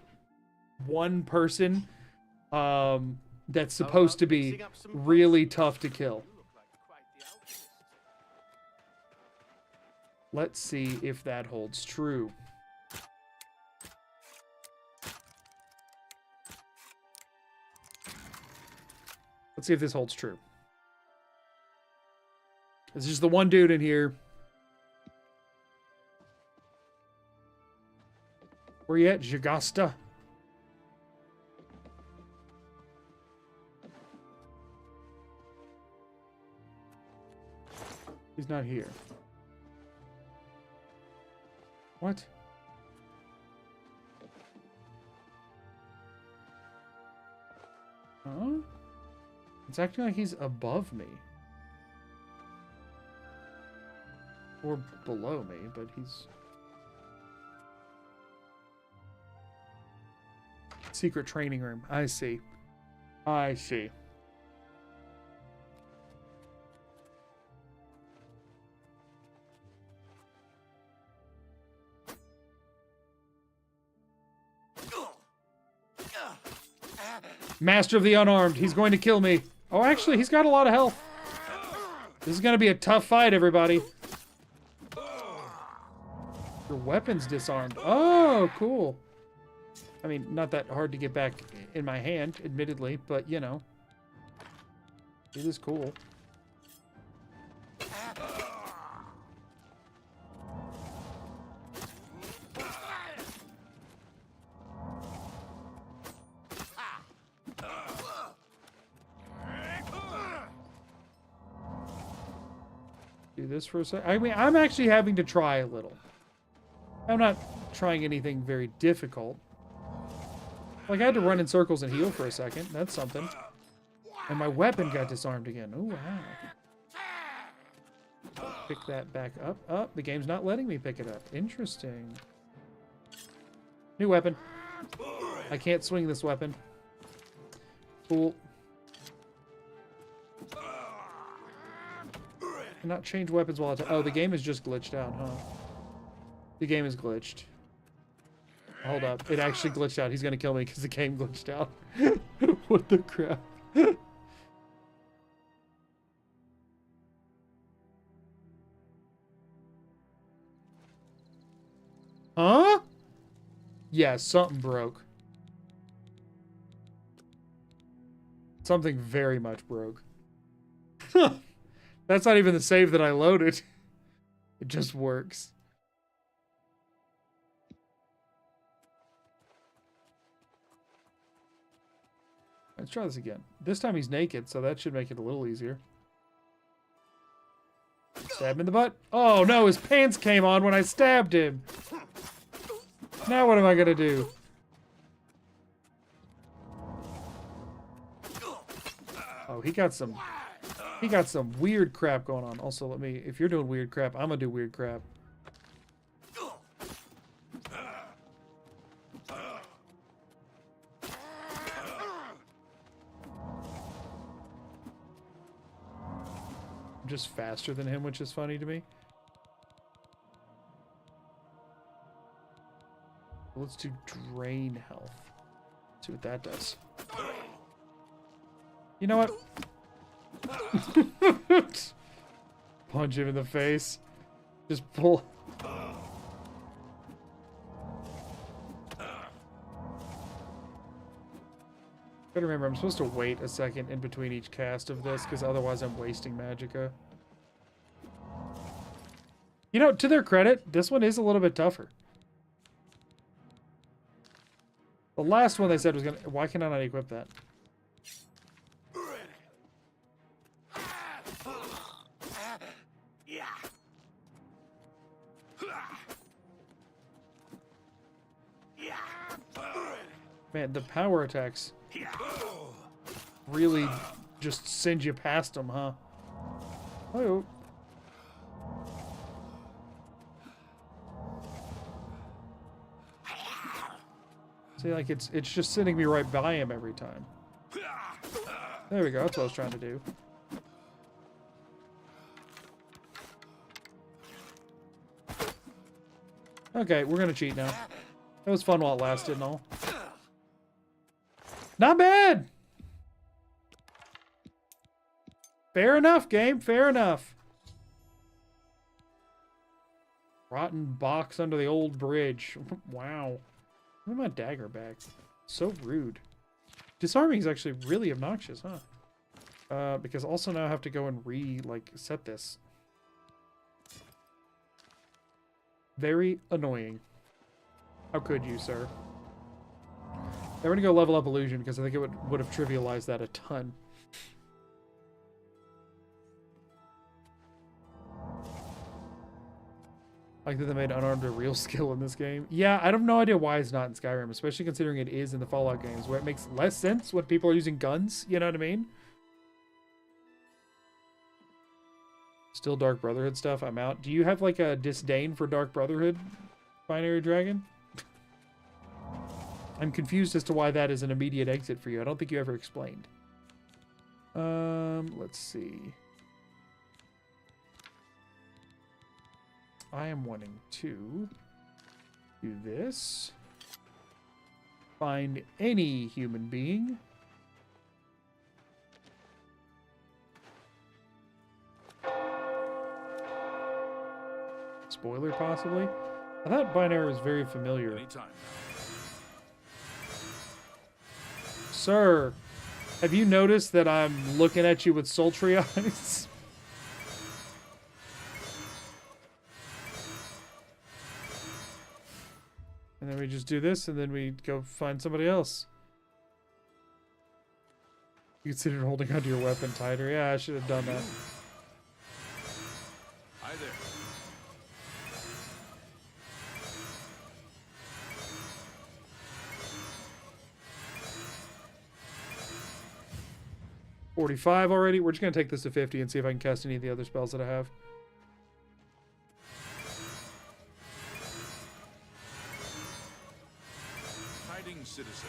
one person that's supposed to be really tough to kill. Let's see if that holds true. Let's see if this holds true. It's just the one dude in here. Where you at, Jagasta? He's not here. What? Huh? It's acting like he's above me. Or below me, but he's... Secret training room. I see. I see. Master of the Unarmed. He's going to kill me. Oh, actually, he's got a lot of health. This is going to be a tough fight, everybody. Your weapon's disarmed. Oh, cool. I mean, not that hard to get back in my hand, admittedly, but, you know. It is cool. Do this for a sec. I mean, I'm actually having to try a little. I'm not trying anything very difficult. Like, I had to run in circles and heal for a second. That's something. And my weapon got disarmed again. Oh, wow. Pick that back up. Oh, the game's not letting me pick it up. Interesting. New weapon. I can't swing this weapon. Cool. Cannot change weapons while oh, the game is just glitched out, huh? The game is glitched. Hold up. It actually glitched out. He's gonna kill me because the game glitched out. What the crap? Huh? Yeah, something broke. Something very much broke. That's not even the save that I loaded. It just works. Let's try this again. This time he's naked, so that should make it a little easier. Stab him in the butt. Oh no, his pants came on when I stabbed him. Now what am I gonna do? Oh, he got some weird crap going on. Also, if you're doing weird crap, I'm gonna do weird crap. I'm just faster than him, which is funny to me. Let's do drain health. See what that does. You know what? Punch him in the face. Just pull. Gotta remember, I'm supposed to wait a second in between each cast of this, because otherwise I'm wasting magicka. You know, to their credit, this one is a little bit tougher. The last one they said was gonna... Why can I not equip that? Man, the power attacks really just send you past them, huh? Oh. See, like, it's just sending me right by him every time. There we go, that's what I was trying to do. Okay, we're gonna cheat now. It was fun while it lasted and all. Not bad! Fair enough, game. Fair enough. Rotten box under the old bridge. Wow. Give me my dagger back. So rude. Disarming is actually really obnoxious, huh? Because also now I have to go and set this. Very annoying. How could you, sir? I'm gonna go level up illusion because I think it would have trivialized that a ton. I like that they made unarmed a real skill in this game. Yeah, I have no idea why it's not in Skyrim, especially considering it is in the Fallout games, where it makes less sense when people are using guns, you know what I mean? Still Dark Brotherhood stuff, I'm out. Do you have like a disdain for Dark Brotherhood, Binary Dragon? I'm confused as to why that is an immediate exit for you. I don't think you ever explained. Let's see. I am wanting to do this. Find any human being. Spoiler, possibly? I thought Binary was very familiar. Anytime. Sir, have you noticed that I'm looking at you with sultry eyes? And then we just do this, and then we go find somebody else. You considered holding onto your weapon tighter. Yeah, I should have done that. Hi there. 45 already. We're just going to take this to 50 and see if I can cast any of the other spells that I have. Hiding citizen.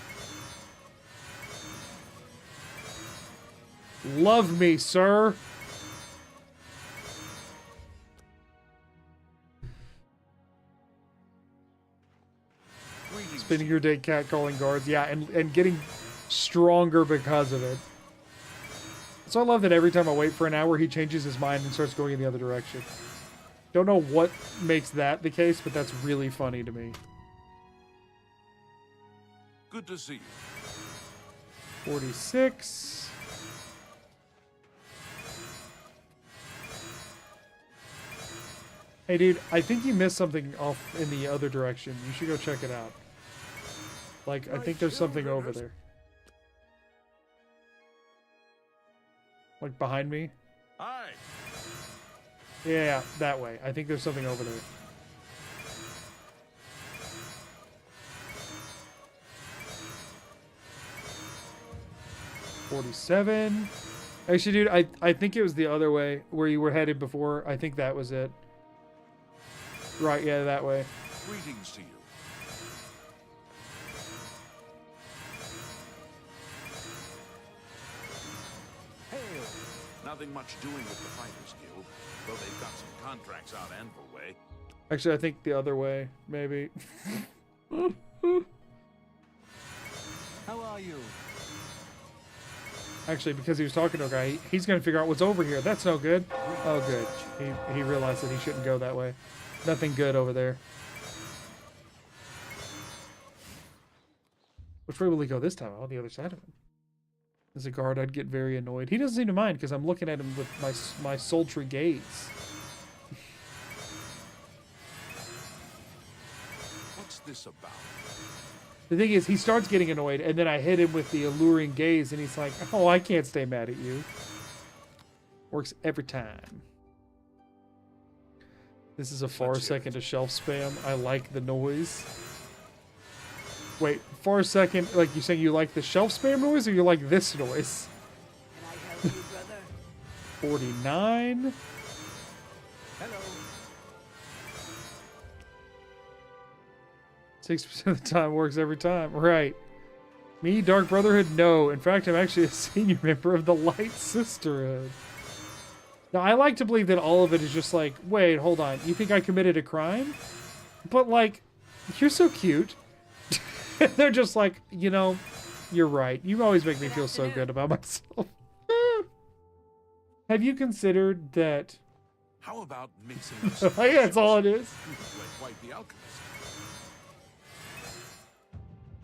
Love me, sir. Spending your day catcalling guards. Yeah, and getting stronger because of it. So I love that every time I wait for an hour, he changes his mind and starts going in the other direction. Don't know what makes that the case, but that's really funny to me. Good to see you. 46. Hey, dude, I think you missed something off in the other direction. You should go check it out. Like, I think there's something over there. Like, behind me? Hi. Yeah, that way. I think there's something over there. $47. Actually, dude, I think it was the other way where you were headed before. I think that was it. Right, yeah, that way. Greetings to you. Hail! Nothing much doing with the Fighters Guild, though they've got some contracts out Anvil way. Actually, I think the other way, maybe. How are you? Actually, because he was talking to a guy, he's going to figure out what's over here. That's no good. Oh, good. He realized that he shouldn't go that way. Nothing good over there. Which way will he go this time? On the other side of him. As a guard, I'd get very annoyed. He doesn't seem to mind because I'm looking at him with my sultry gaze. What's this about? The thing is, he starts getting annoyed, and then I hit him with the alluring gaze, and he's like, oh, I can't stay mad at you. Works every time. This is a far second to shelf spam. I like the noise. Wait, far second, like you saying you like the shelf spam noise, or you like this noise? Can I help you, brother? 49. Hello. 6% of the time works every time. Right. Me, Dark Brotherhood? No. In fact, I'm actually a senior member of the Light Sisterhood. Now, I like to believe that all of it is just like, wait, hold on. You think I committed a crime? But, like, you're so cute. They're just like, you know, you're right. You always make me feel so good about myself. Have you considered that... How about mixing yeah, that's all it is. like White the Alchemist?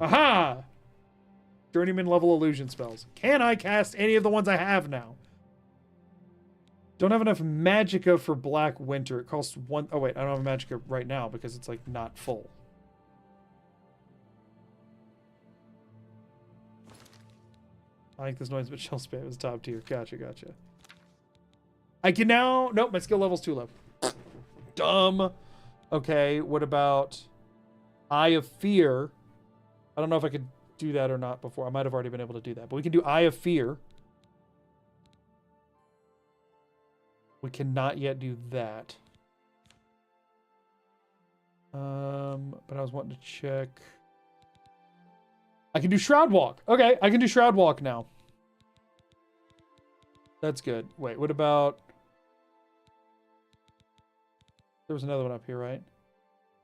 Aha! Journeyman level illusion spells. Can I cast any of the ones I have now? Don't have enough magicka for Black Winter. It costs 1... Oh, wait. I don't have magicka right now because it's, like, not full. I like this noise, but shell spam is top tier. Gotcha, gotcha. I can now... Nope, my skill level's too low. Dumb. Okay, what about Eye of Fear? I don't know if I could do that or not before. I might have already been able to do that. But we can do Eye of Fear. We cannot yet do that. But I was wanting to check... I can do Shroud Walk. Okay, I can do Shroud Walk now. That's good. Wait, what about... There was another one up here, right?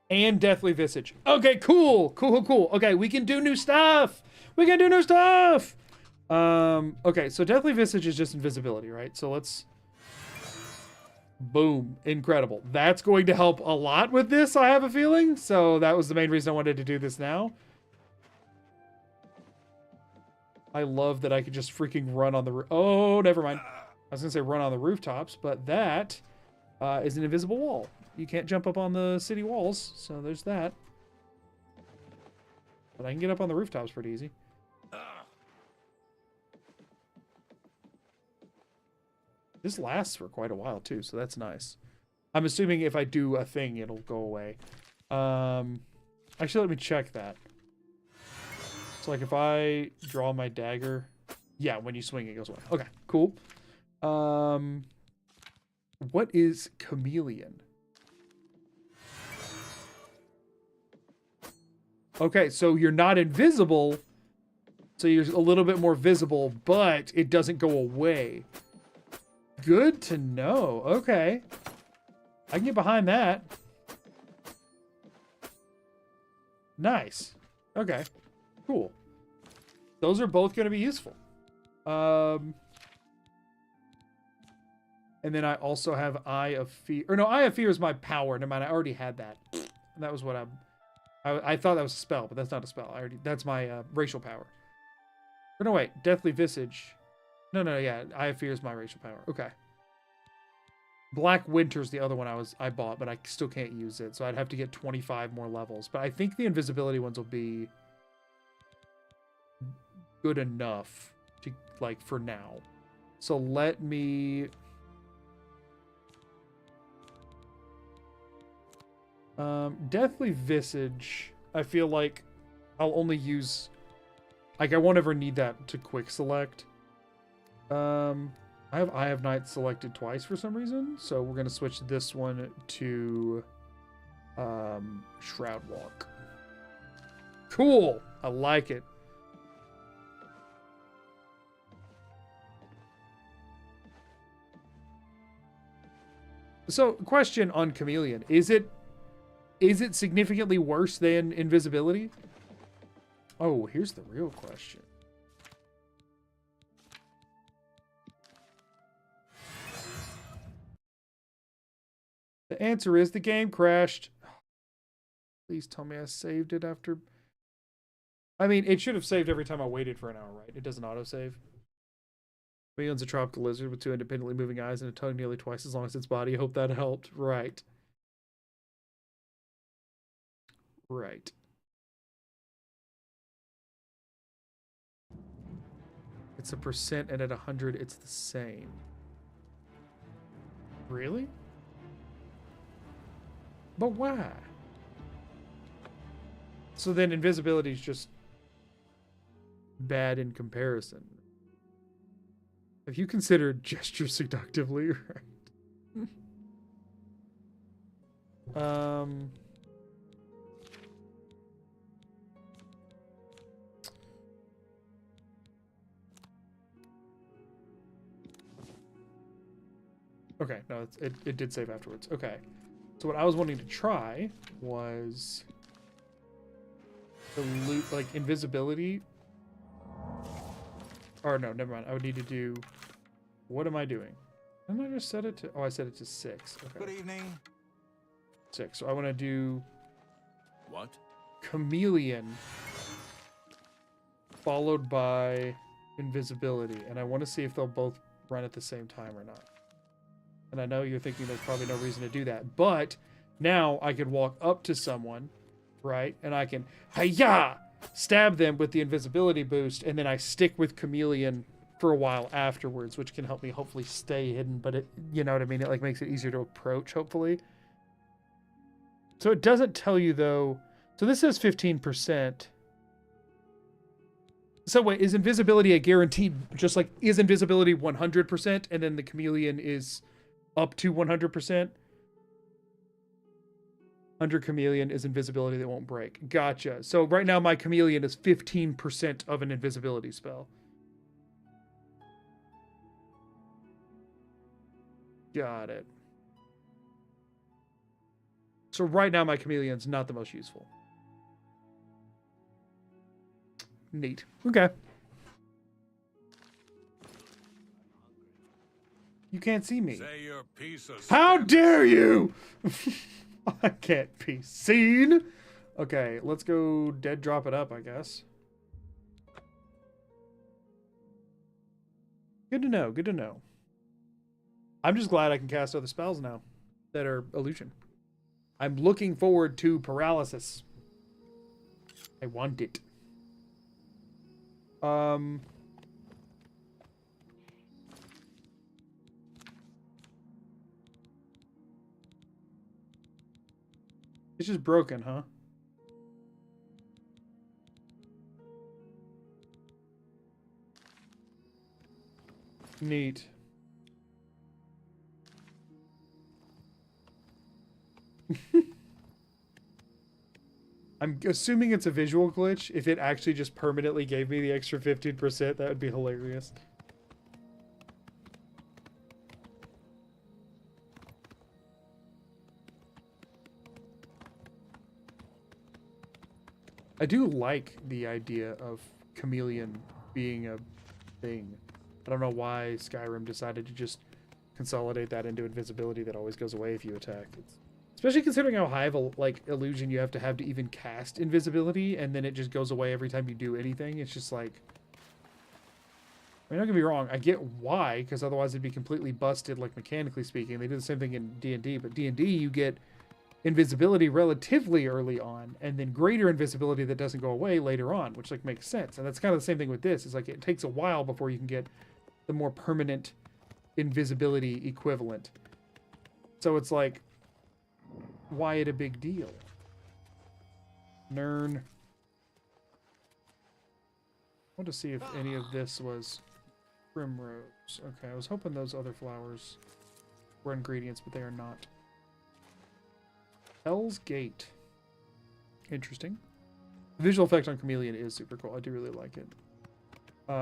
And Deathly Visage. Okay, cool. Cool. Okay, we can do new stuff. We can do new stuff. Okay, so Deathly Visage is just invisibility, right? So let's... Boom. Incredible. That's going to help a lot with this, I have a feeling. So that was the main reason I wanted to do this now. I love that I could just freaking run on the... Oh, never mind. I was going to say run on the rooftops, but that is an invisible wall. You can't jump up on the city walls, so there's that. But I can get up on the rooftops pretty easy. This lasts for quite a while, too, so that's nice. I'm assuming if I do a thing, it'll go away. Actually, let me check that. So, like, if I draw my dagger... Yeah, when you swing, it goes away. Okay, cool. What is Chameleon? Okay, so you're not invisible. So you're a little bit more visible, but it doesn't go away. Good to know. Okay. I can get behind that. Nice. Okay. Cool. Those are both going to be useful. And then I also have Eye of Fear. Or no, Eye of Fear is my power. Never mind, I already had that. And that was what I thought that was a spell, but that's not a spell. That's my racial power. Or no, wait. Deathly Visage. No, yeah. Eye of Fear is my racial power. Okay. Black Winter's the other one I bought, but I still can't use it. So I'd have to get 25 more levels. But I think the invisibility ones will be good enough to, like, for now. So let me... Deathly Visage, I feel like I'll only use... Like, I won't ever need that to quick select. I have Eye of Night selected twice for some reason, so we're going to switch this one to Shroud Walk. Cool! I like it. So, question on Chameleon. Is it significantly worse than invisibility? Oh, here's the real question. The answer is the game crashed. Please tell me I saved it after... I mean, it should have saved every time I waited for an hour, right? It doesn't autosave. Chameleon's a tropical lizard with 2 independently moving eyes and a tongue nearly twice as long as its body. I hope that helped. Right. Right. It's a percent, and at 100, it's the same. Really? But why? So then invisibility is just bad in comparison. Have you considered gesture seductively? Right. Okay, no, it did save afterwards. Okay. So what I was wanting to try was the loot, like invisibility. Or no, never mind. I would need to do... What am I doing? Didn't I just set it to... Oh, I set it to 6. Okay. Good evening. 6. So I want to do... What? Chameleon. Followed by invisibility. And I want to see if they'll both run at the same time or not. And I know you're thinking there's probably no reason to do that. But now I could walk up to someone, right? And I can... Hi-ya! Stab them with the invisibility boost, and then I stick with Chameleon for a while afterwards, which can help me hopefully stay hidden, but it, you know what I mean? It like makes it easier to approach, hopefully. So it doesn't tell you though. So this says 15%. So wait, is invisibility a guaranteed, just like, is invisibility 100% and then the Chameleon is up to 100%? Under Chameleon is invisibility that won't break. Gotcha. So right now my Chameleon is 15% of an invisibility spell. Got it. So right now my Chameleon's not the most useful. Neat. Okay. You can't see me. Say your piece of How dare you! I can't be seen. Okay, let's go dead drop it up, I guess. Good to know, good to know. I'm just glad I can cast other spells now that are illusion. I'm looking forward to paralysis. I want it. It's just broken, huh? Neat. I'm assuming it's a visual glitch. If it actually just permanently gave me the extra 15%, that would be hilarious. I do like the idea of Chameleon being a thing. I don't know why Skyrim decided to just consolidate that into invisibility that always goes away if you attack. Especially considering how high of a illusion you have to even cast invisibility, and then it just goes away every time you do anything. It's just like... I mean, don't get me wrong, I get why, because otherwise it'd be completely busted, like mechanically speaking. They do the same thing in D&D, but D&D you get invisibility relatively early on, and then greater invisibility that doesn't go away later on, which like makes sense. And that's kind of the same thing with this. It's like it takes a while before you can get the more permanent invisibility equivalent. So it's like, why it a big deal? Nern. I want to see if any of this was primrose. Okay, I was hoping those other flowers were ingredients, but they are not. Hell's Gate. Interesting. The visual effect on Chameleon is super cool. I do really like it.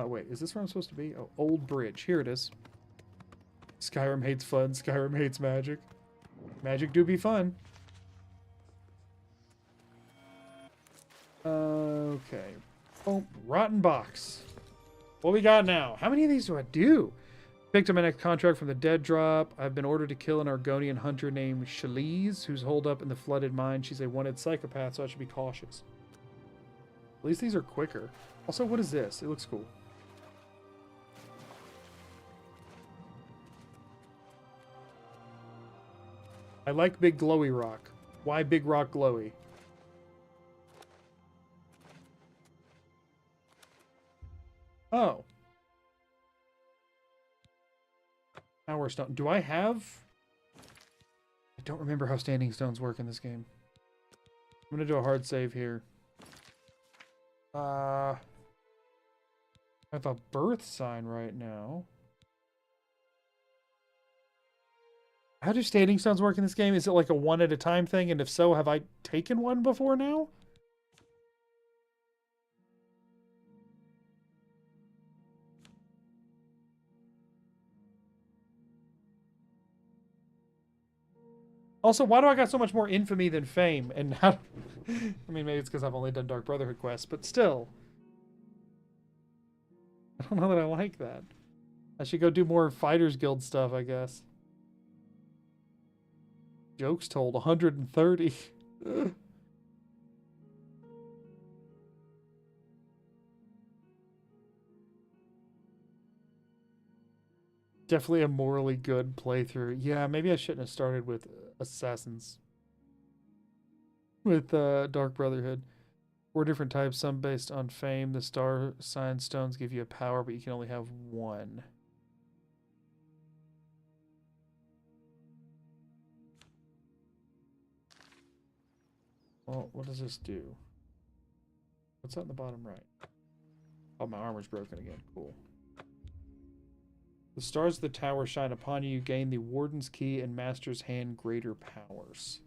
Wait, is this where I'm supposed to be? Oh, Old Bridge. Here it is. Skyrim hates fun. Skyrim hates magic. Magic do be fun. Okay. Oh, rotten box. What we got now? How many of these do I do? Picked up my next contract from the dead drop. I've been ordered to kill an Argonian hunter named Shaliz, who's holed up in the flooded mine. She's a wanted psychopath, so I should be cautious. At least these are quicker. Also, what is this? It looks cool. I like big glowy rock. Why big rock glowy? Oh. Power stone. Do I have... I don't remember how standing stones work in this game. I'm going to do a hard save here. I have a birth sign right now. How do standing stones work in this game? Is it like a one at a time thing? And if so, have I taken one before now? Also, why do I got so much more infamy than fame? And how... I mean, maybe it's because I've only done Dark Brotherhood quests, but still. I don't know that I like that. I should go do more Fighters Guild stuff, I guess. Jokes told, 130. Definitely a morally good playthrough. Yeah, maybe I shouldn't have started with Assassins. With Dark Brotherhood. 4 different types, some based on fame. The star sign stones give you a power, but you can only have one. Well, what does this do? What's that in the bottom right? Oh, my armor's broken again. Cool. The stars of the tower shine upon you. You gain the Warden's Key and Master's Hand greater powers.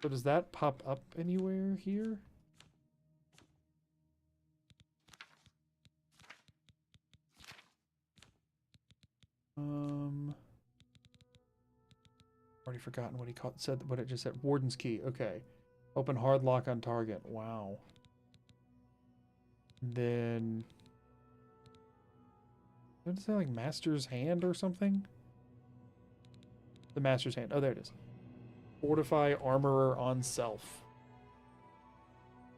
So does that pop up anywhere here? Already forgotten what he said. What it just said. Warden's Key. Okay. Open hard lock on target. Wow. Then... What does it say, like Master's Hand or something? The Master's Hand. Oh, there it is. Fortify Armorer on Self.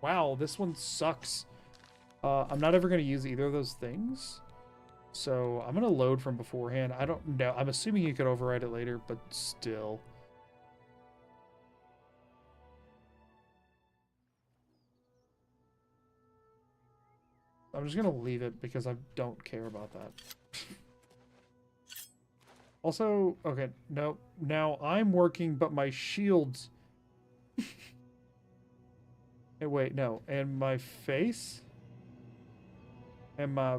Wow, this one sucks. I'm not ever going to use either of those things. So I'm going to load from beforehand. I don't know. I'm assuming you could override it later, but still. I'm just going to leave it because I don't care about that. Also, okay, no. Now I'm working, but my shields... Hey, wait, no. And my face? And my...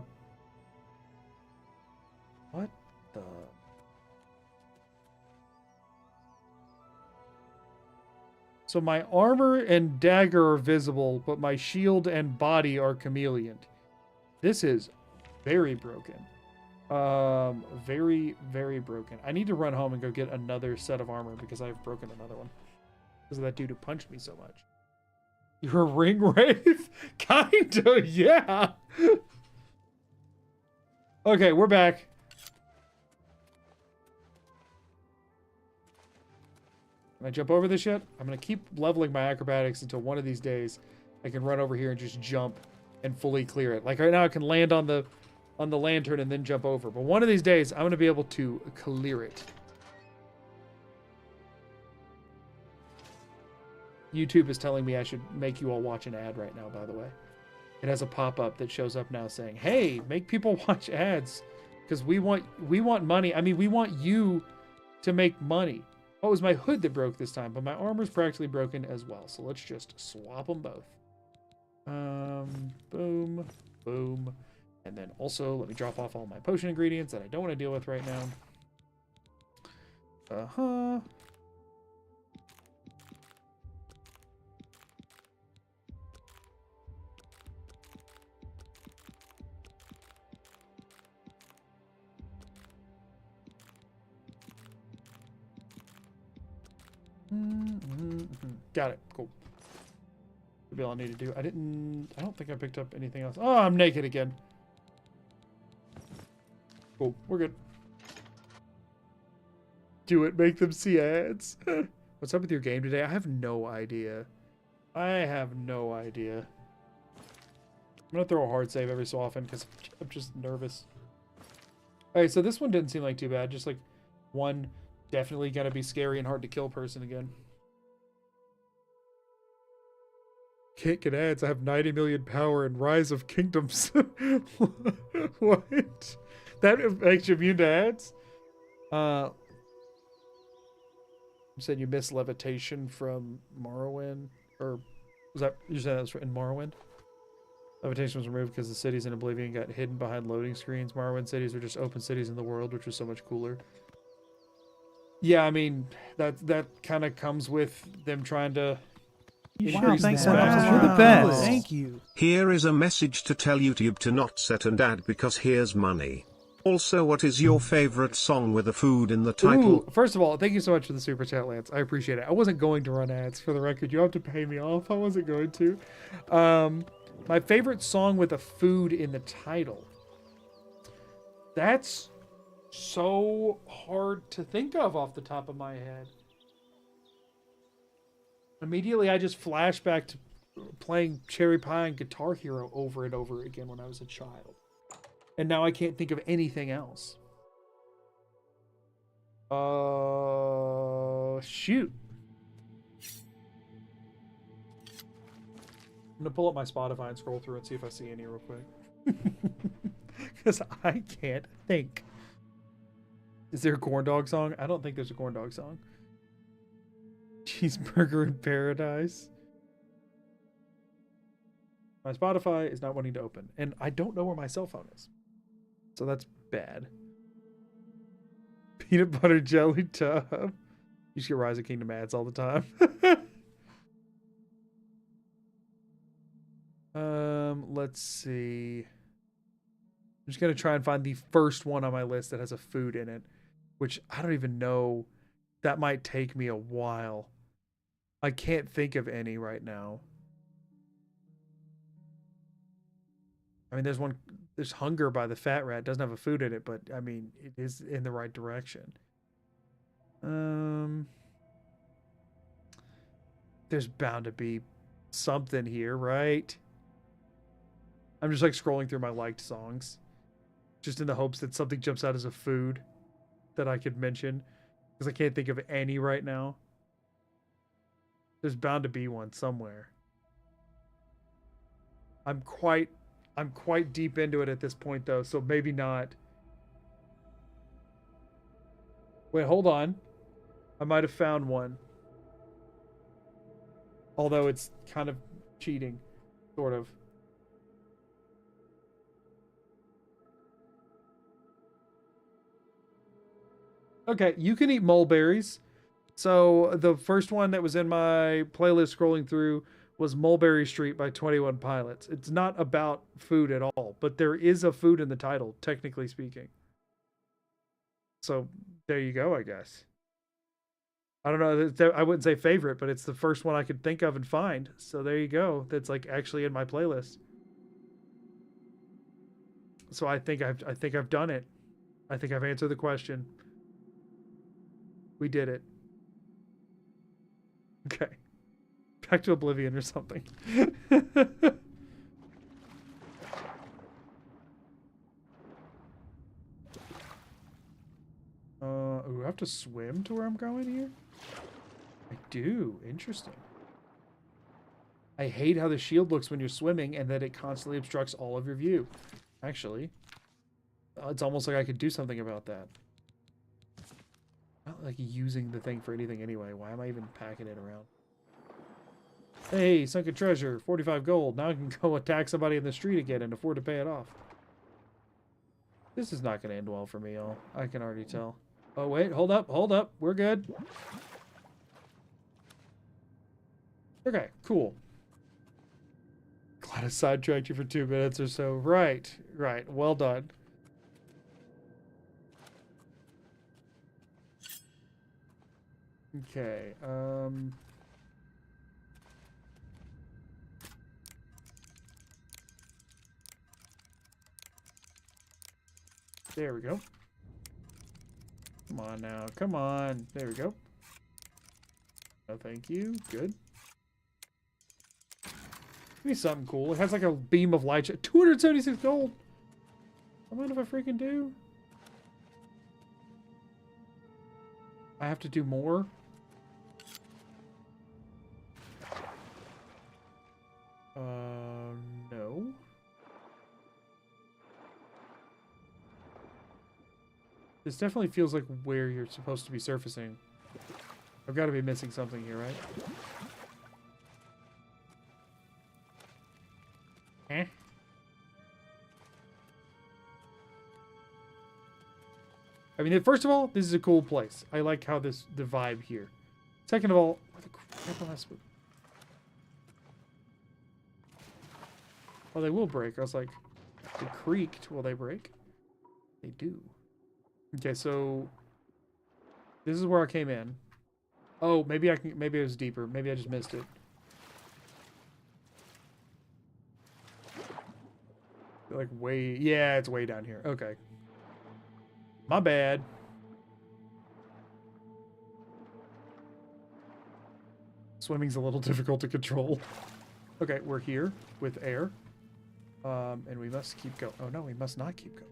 What the... So my armor and dagger are visible, but my shield and body are chameleon. This is very broken. Very, very broken. I need to run home and go get another set of armor because I've broken another one. Because of that dude who punched me so much. You're a ring wraith? Kinda, yeah. Okay, we're back. Can I jump over this yet? I'm going to keep leveling my acrobatics until one of these days I can run over here and just jump and fully clear it. Like right now I can land on the lantern and then jump over. But one of these days I'm going to be able to clear it. YouTube is telling me I should make you all watch an ad right now, by the way. It has a pop-up that shows up now saying, hey, make people watch ads because we want money. I mean, we want you to make money. Oh, it was my hood that broke this time, but my armor's practically broken as well. So let's just swap them both. Boom, boom. And then also, let me drop off all my potion ingredients that I don't want to deal with right now. Uh-huh. Got it. Cool. That'll be all I need to do. I don't think I picked up anything else. Oh, I'm naked again. Cool. We're good. Do it. Make them see ads. What's up with your game today? I have no idea. I have no idea. I'm going to throw a hard save every so often because I'm just nervous. Alright, so this one didn't seem like too bad. Just like one definitely going to be scary and hard to kill person again. Can't get ads. I have 90 million power and Rise of Kingdoms. What? That makes you immune to ads? You said you missed levitation from Morrowind? Or was that, you said that was in Morrowind? Levitation was removed because the cities in Oblivion got hidden behind loading screens. Morrowind cities are just open cities in the world, which was so much cooler. Yeah, I mean, that kind of comes with them trying to increase thanks the so much. maps. You're the best. Thank you. Here is a message to tell YouTube to not set an ad because here's money. Also, what is your favorite song with the food in the title? Ooh, first of all, thank you so much for the super chat, Lance. I appreciate it. I wasn't going to run ads, for the record. You have to pay me off. I wasn't going to. My favorite song with a food in the title. That's so hard to think of off the top of my head. Immediately, I just flash back to playing Cherry Pie and Guitar Hero over and over again when I was a child. And now I can't think of anything else. Shoot. I'm gonna pull up my Spotify and scroll through and see if I see any real quick. Because I can't think. Is there a corn dog song? I don't think there's a corn dog song. Cheeseburger in Paradise. My Spotify is not wanting to open. And I don't know where my cell phone is. So that's bad. Peanut butter jelly tub. You just get Rise of Kingdom ads all the time. Let's see. I'm just going to try and find the first one on my list that has a food in it. Which I don't even know. That might take me a while. I can't think of any right now. I mean, there's Hunger by the Fat Rat. It doesn't have a food in it, but I mean, it is in the right direction. There's bound to be something here, right? I'm just like scrolling through my liked songs, just in the hopes that something jumps out as a food that I could mention, because I can't think of any right now. There's bound to be one somewhere. I'm quite deep into it at this point, though, so maybe not. Wait, hold on. I might have found one. Although it's kind of cheating, sort of. Okay, you can eat mulberries. So the first one that was in my playlist scrolling through was Mulberry Street by 21 Pilots. It's not about food at all, but there is a food in the title, technically speaking. So there you go, I guess. I don't know. I wouldn't say favorite, but it's the first one I could think of and find. So there you go. That's like actually in my playlist. So I think I've done it. I think I've answered the question. We did it. Okay. Back to Oblivion or something. I have to swim to where I'm going here? I do. Interesting. I hate how the shield looks when you're swimming and that it constantly obstructs all of your view. Actually. It's almost like I could do something about that. I'm not like using the thing for anything anyway. Why am I even packing it around? Hey, sunken treasure, 45 gold. Now I can go attack somebody in the street again and afford to pay it off. This is not going to end well for me, y'all. I can already tell. Oh, wait, hold up. We're good. Okay, cool. Glad I sidetracked you for 2 minutes or so. Right. Well done. Okay, There we go. Come on now. Come on. There we go. No, thank you. Good. Give me something cool. It has like a beam of light. 276 gold. How much if I freaking do? I have to do more? No. This definitely feels like where you're supposed to be surfacing. I've got to be missing something here, right? Eh? I mean, first of all, this is a cool place. I like how the vibe here. Second of all, where the crap am I supposed... Oh, they will break. I was like, they creaked. Will they break? They do. Okay, so this is where I came in. Oh, maybe I can. Maybe it was deeper. Maybe I just missed it. Like way. Yeah, it's way down here. Okay. My bad. Swimming's a little difficult to control. Okay, we're here with air. And we must keep going. Oh no, we must not keep going.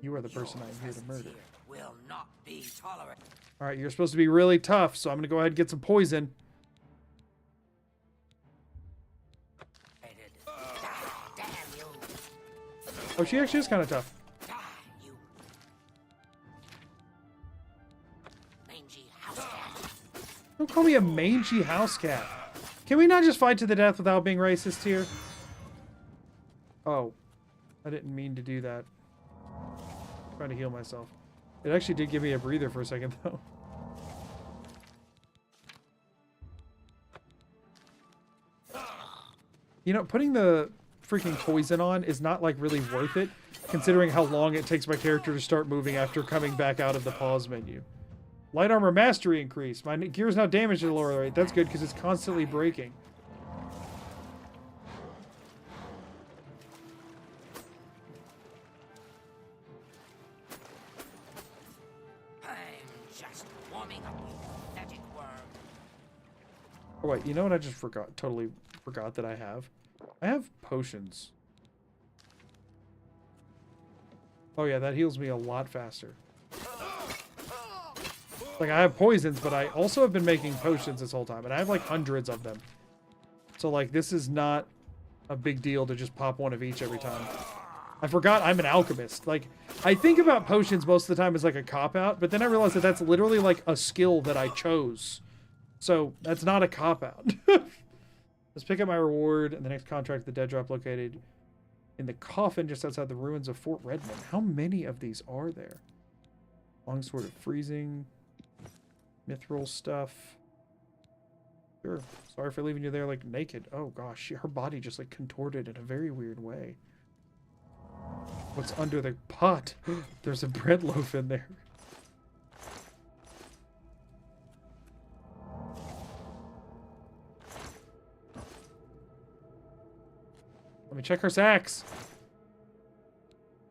You are the person I'm here to murder. Will not be tolerated. All right, you're supposed to be really tough, so I'm gonna go ahead and get some poison. Oh, she actually is kind of tough. Don't call me a mangy house cat. Can we not just fight to the death without being racist here? Oh, I didn't mean to do that. I'm trying to heal myself. It actually did give me a breather for a second, though. You know, putting the freaking poison on is not, like, really worth it, considering how long it takes my character to start moving after coming back out of the pause menu. Light armor mastery increase. My gear is now damaged at a lower rate. That's good, because it's constantly breaking. Oh wait, you know what I just forgot? Totally forgot that I have? I have potions. Oh yeah, that heals me a lot faster. Like, I have poisons, but I also have been making potions this whole time, and I have like hundreds of them. So like, this is not a big deal to just pop one of each every time. I forgot I'm an alchemist. Like, I think about potions most of the time as like a cop-out, but then I realized that that's literally like a skill that I chose. So, that's not a cop-out. Let's pick up my reward and the next contract, the dead drop located in the coffin just outside the ruins of Fort Redmond. How many of these are there? Longsword of freezing. Mithril stuff. Sure. Sorry for leaving you there, like, naked. Oh, gosh. Her body just, like, contorted in a very weird way. What's under the pot? There's a bread loaf in there. Let me check her sacks.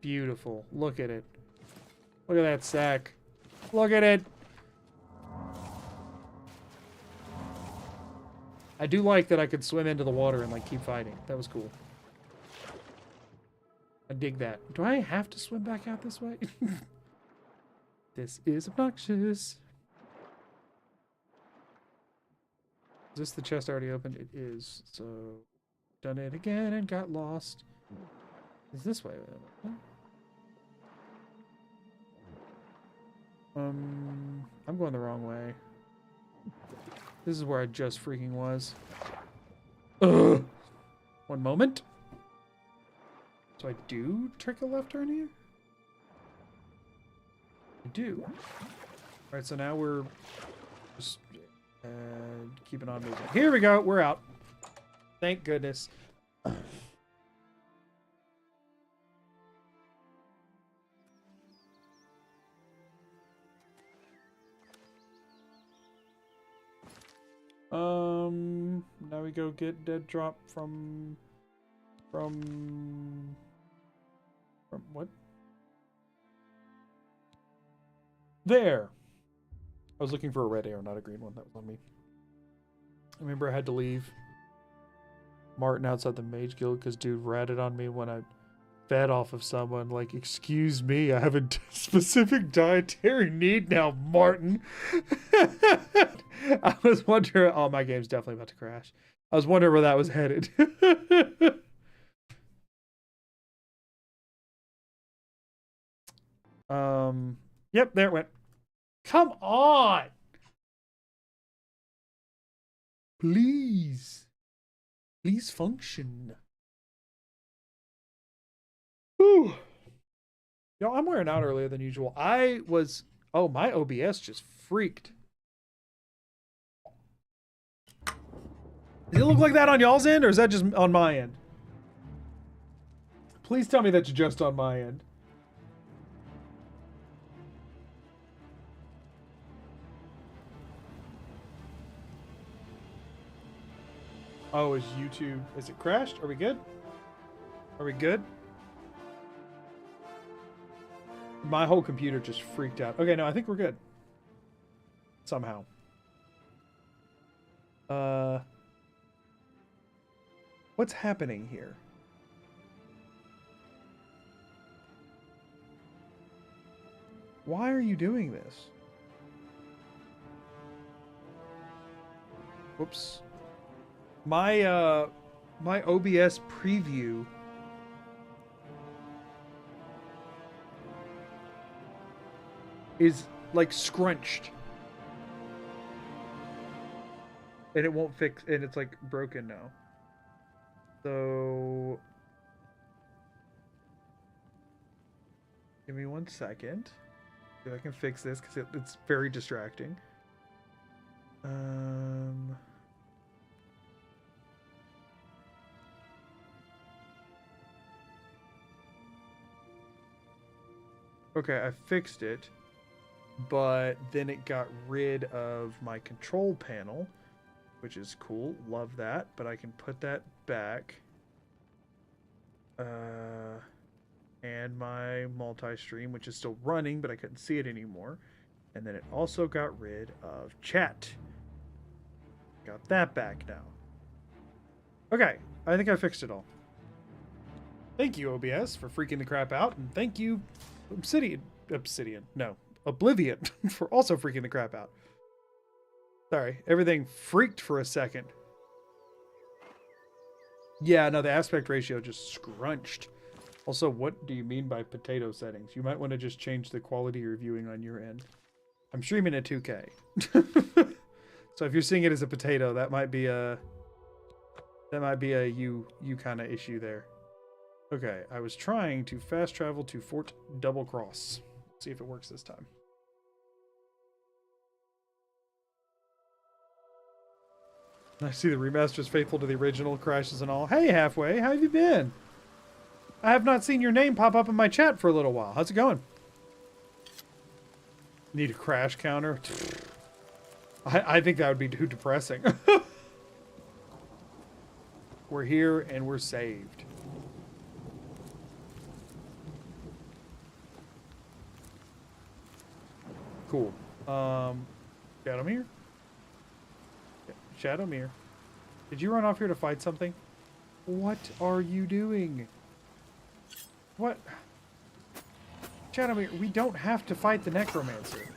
Beautiful. Look at it. Look at that sack. Look at it. I do like that I could swim into the water and like keep fighting. That was cool. I dig that. Do I have to swim back out this way? This is obnoxious. Is this the chest I already opened? It is. So, done it again and got lost. Is this way? I'm going the wrong way. This is where I just freaking was. Ugh. One moment. So I do trick a left turn here? I do. Alright, so now we're just keeping on moving. Here we go. We're out. Thank goodness. Now we go get dead drop from what? There. I was looking for a red arrow, not a green one. That was on me. I remember I had to leave Martin outside the Mage Guild because dude ratted on me when I fed off of someone. Like, excuse me, I have a specific dietary need now, Martin. I was wondering, oh, my game's definitely about to crash. I was wondering where that was headed. Yep, there it went. Come on! Please. Please function. Whew. Yo, I'm wearing out earlier than usual. Oh, my OBS just freaked. Does it look like that on y'all's end, or is that just on my end? Please tell me that's just on my end. Oh, is YouTube... Is it crashed? Are we good? Are we good? My whole computer just freaked out. Okay, no, I think we're good. Somehow. What's happening here? Why are you doing this? Whoops. My my OBS preview is like scrunched. And it won't fix, and it's like broken now. So give me 1 second. See if I can fix this because it's very distracting. Okay, I fixed it, but then it got rid of my control panel, which is cool. Love that, but I can put that back. And my multi-stream, which is still running, but I couldn't see it anymore. And then it also got rid of chat. Got that back now. Okay, I think I fixed it all. Thank you, OBS, for freaking the crap out, and thank you, Oblivion, for also freaking the crap out. Sorry, everything freaked for a second. Yeah, no, the aspect ratio just scrunched. Also, what do you mean by potato settings? You might want to just change the quality you're viewing on your end. I'm streaming at 2K. So if you're seeing it as a potato, that might be a you kind of issue there. Okay, I was trying to fast travel to Fort Double Cross. See if it works this time. I see the remaster is faithful to the original, crashes and all. Hey, Halfway, how have you been? I have not seen your name pop up in my chat for a little while. How's it going? Need a crash counter? I think that would be too depressing. We're here and we're saved. Cool. Shadowmere? Shadowmere. Did you run off here to fight something? What are you doing? What? Shadowmere, we don't have to fight the Necromancer.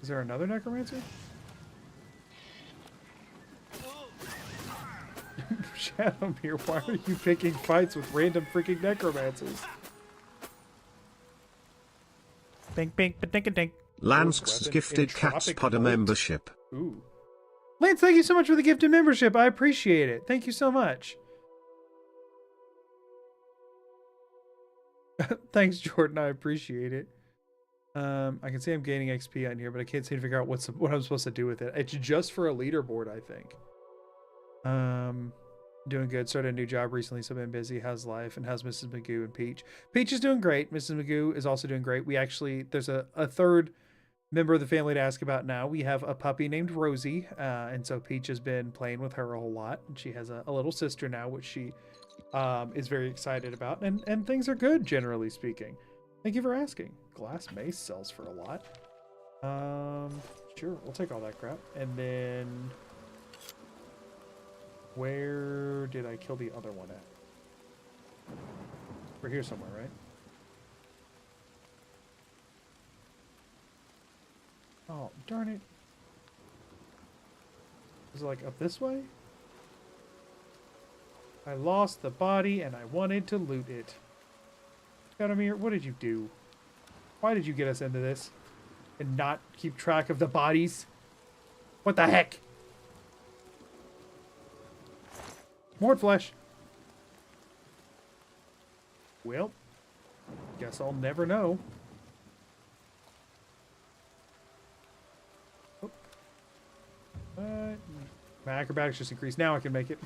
Is there another Necromancer? Shadowmere, why are you picking fights with random freaking Necromancers? Bink, bink, ba-dink, dink. Lansk's gifted Cat's Podder membership. Ooh. Lance, thank you so much for the gifted membership. I appreciate it. Thank you so much. Thanks, Jordan. I appreciate it. I can see I'm gaining XP on here, but I can't seem to figure out what I'm supposed to do with it. It's just for a leaderboard, I think. Doing good. Started a new job recently, so I've been busy. How's life? And how's Mrs. Magoo and Peach? Peach is doing great. Mrs. Magoo is also doing great. We actually, there's a third member of the family to ask about now. We have a puppy named Rosie, and so Peach has been playing with her a whole lot. And she has a little sister now, which she is very excited about, and things are good, generally speaking. Thank you for asking. Glass mace sells for a lot. Sure, we'll take all that crap. And then... where did I kill the other one at? We're here somewhere, right? Oh, darn it. Is it like up this way? I lost the body and I wanted to loot it. Skyrim, what did you do? Why did you get us into this? And not keep track of the bodies? What the heck? More flesh. Well, guess I'll never know. My acrobatics just increased. Now I can make it.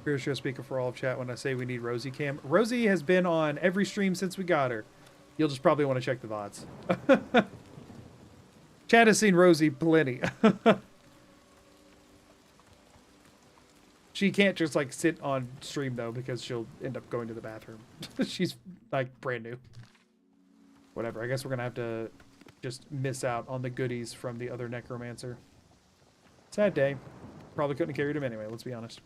Here's your speaker for all of chat when I say we need Rosie Cam. Rosie has been on every stream since we got her. You'll just probably want to check the VODs. Chat has seen Rosie plenty. She can't just like sit on stream though because she'll end up going to the bathroom. She's like brand new. Whatever. I guess we're gonna have to just miss out on the goodies from the other necromancer. Sad day. Probably couldn't have carried him anyway, let's be honest.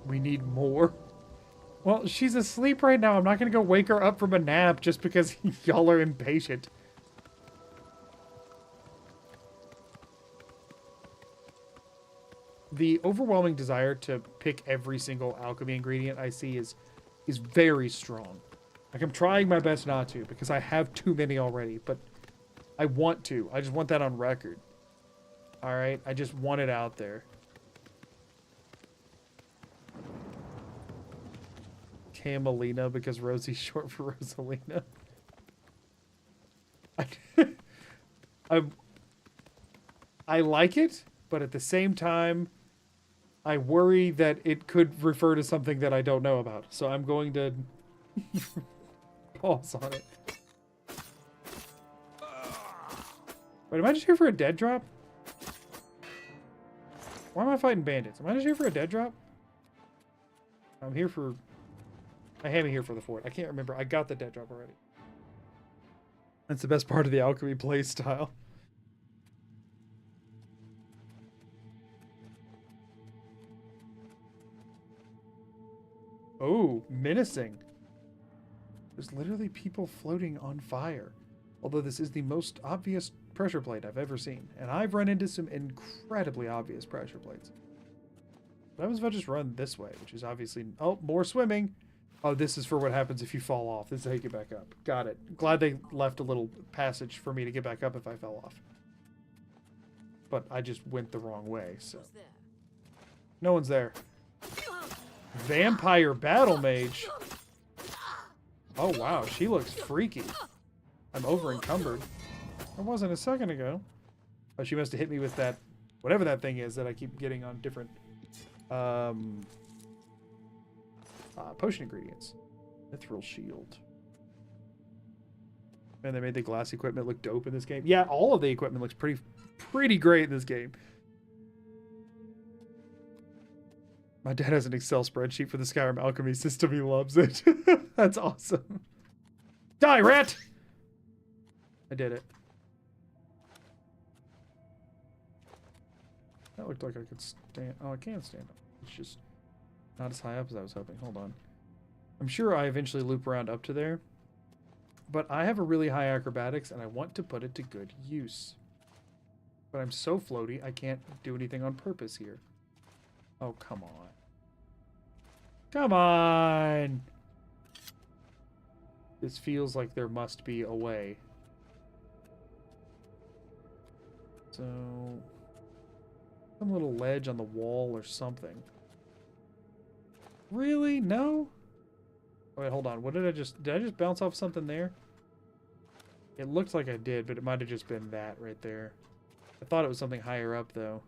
We need more. Well, she's asleep right now. I'm not going to go wake her up from a nap just because y'all are impatient. The overwhelming desire to pick every single alchemy ingredient I see is very strong. Like, I'm trying my best not to because I have too many already, but I want to. I just want that on record. All right? I just want it out there. Camelina because Rosie's short for Rosalina. I like it, but at the same time, I worry that it could refer to something that I don't know about. So I'm going to pause on it. Wait, am I just here for a dead drop? Why am I fighting bandits? Am I just here for a dead drop? I'm here for... I am here for the fort. I can't remember. I got the dead drop already. That's the best part of the alchemy play style. Oh, menacing. There's literally people floating on fire. Although this is the most obvious pressure plate I've ever seen. And I've run into some incredibly obvious pressure plates. What happens if I just run this way? Which is obviously... Oh, more swimming. Oh, this is for what happens if you fall off. This is how you get back up. Got it. Glad they left a little passage for me to get back up if I fell off. But I just went the wrong way, so... No one's there. Vampire Battle Mage. Oh, wow. She looks freaky. I'm over encumbered. I wasn't a second ago. Oh, she must have hit me with that... whatever that thing is that I keep getting on different... potion ingredients. Mithril shield. Man, they made the glass equipment look dope in this game. Yeah, all of the equipment looks pretty great in this game. My dad has an Excel spreadsheet for the Skyrim alchemy system. He loves it. That's awesome. Die, rat! I did it. That looked like I could stand... Oh, I can stand up. It's just not as high up as I was hoping. Hold on. I'm sure I eventually loop around up to there. But I have a really high acrobatics, and I want to put it to good use. But I'm so floaty, I can't do anything on purpose here. Oh, come on. Come on! This feels like there must be a way. So... some little ledge on the wall or something. Really? No? Oh, wait, hold on. What did I just... did I just bounce off something there? It looked like I did, but it might have just been that right there. I thought it was something higher up, though.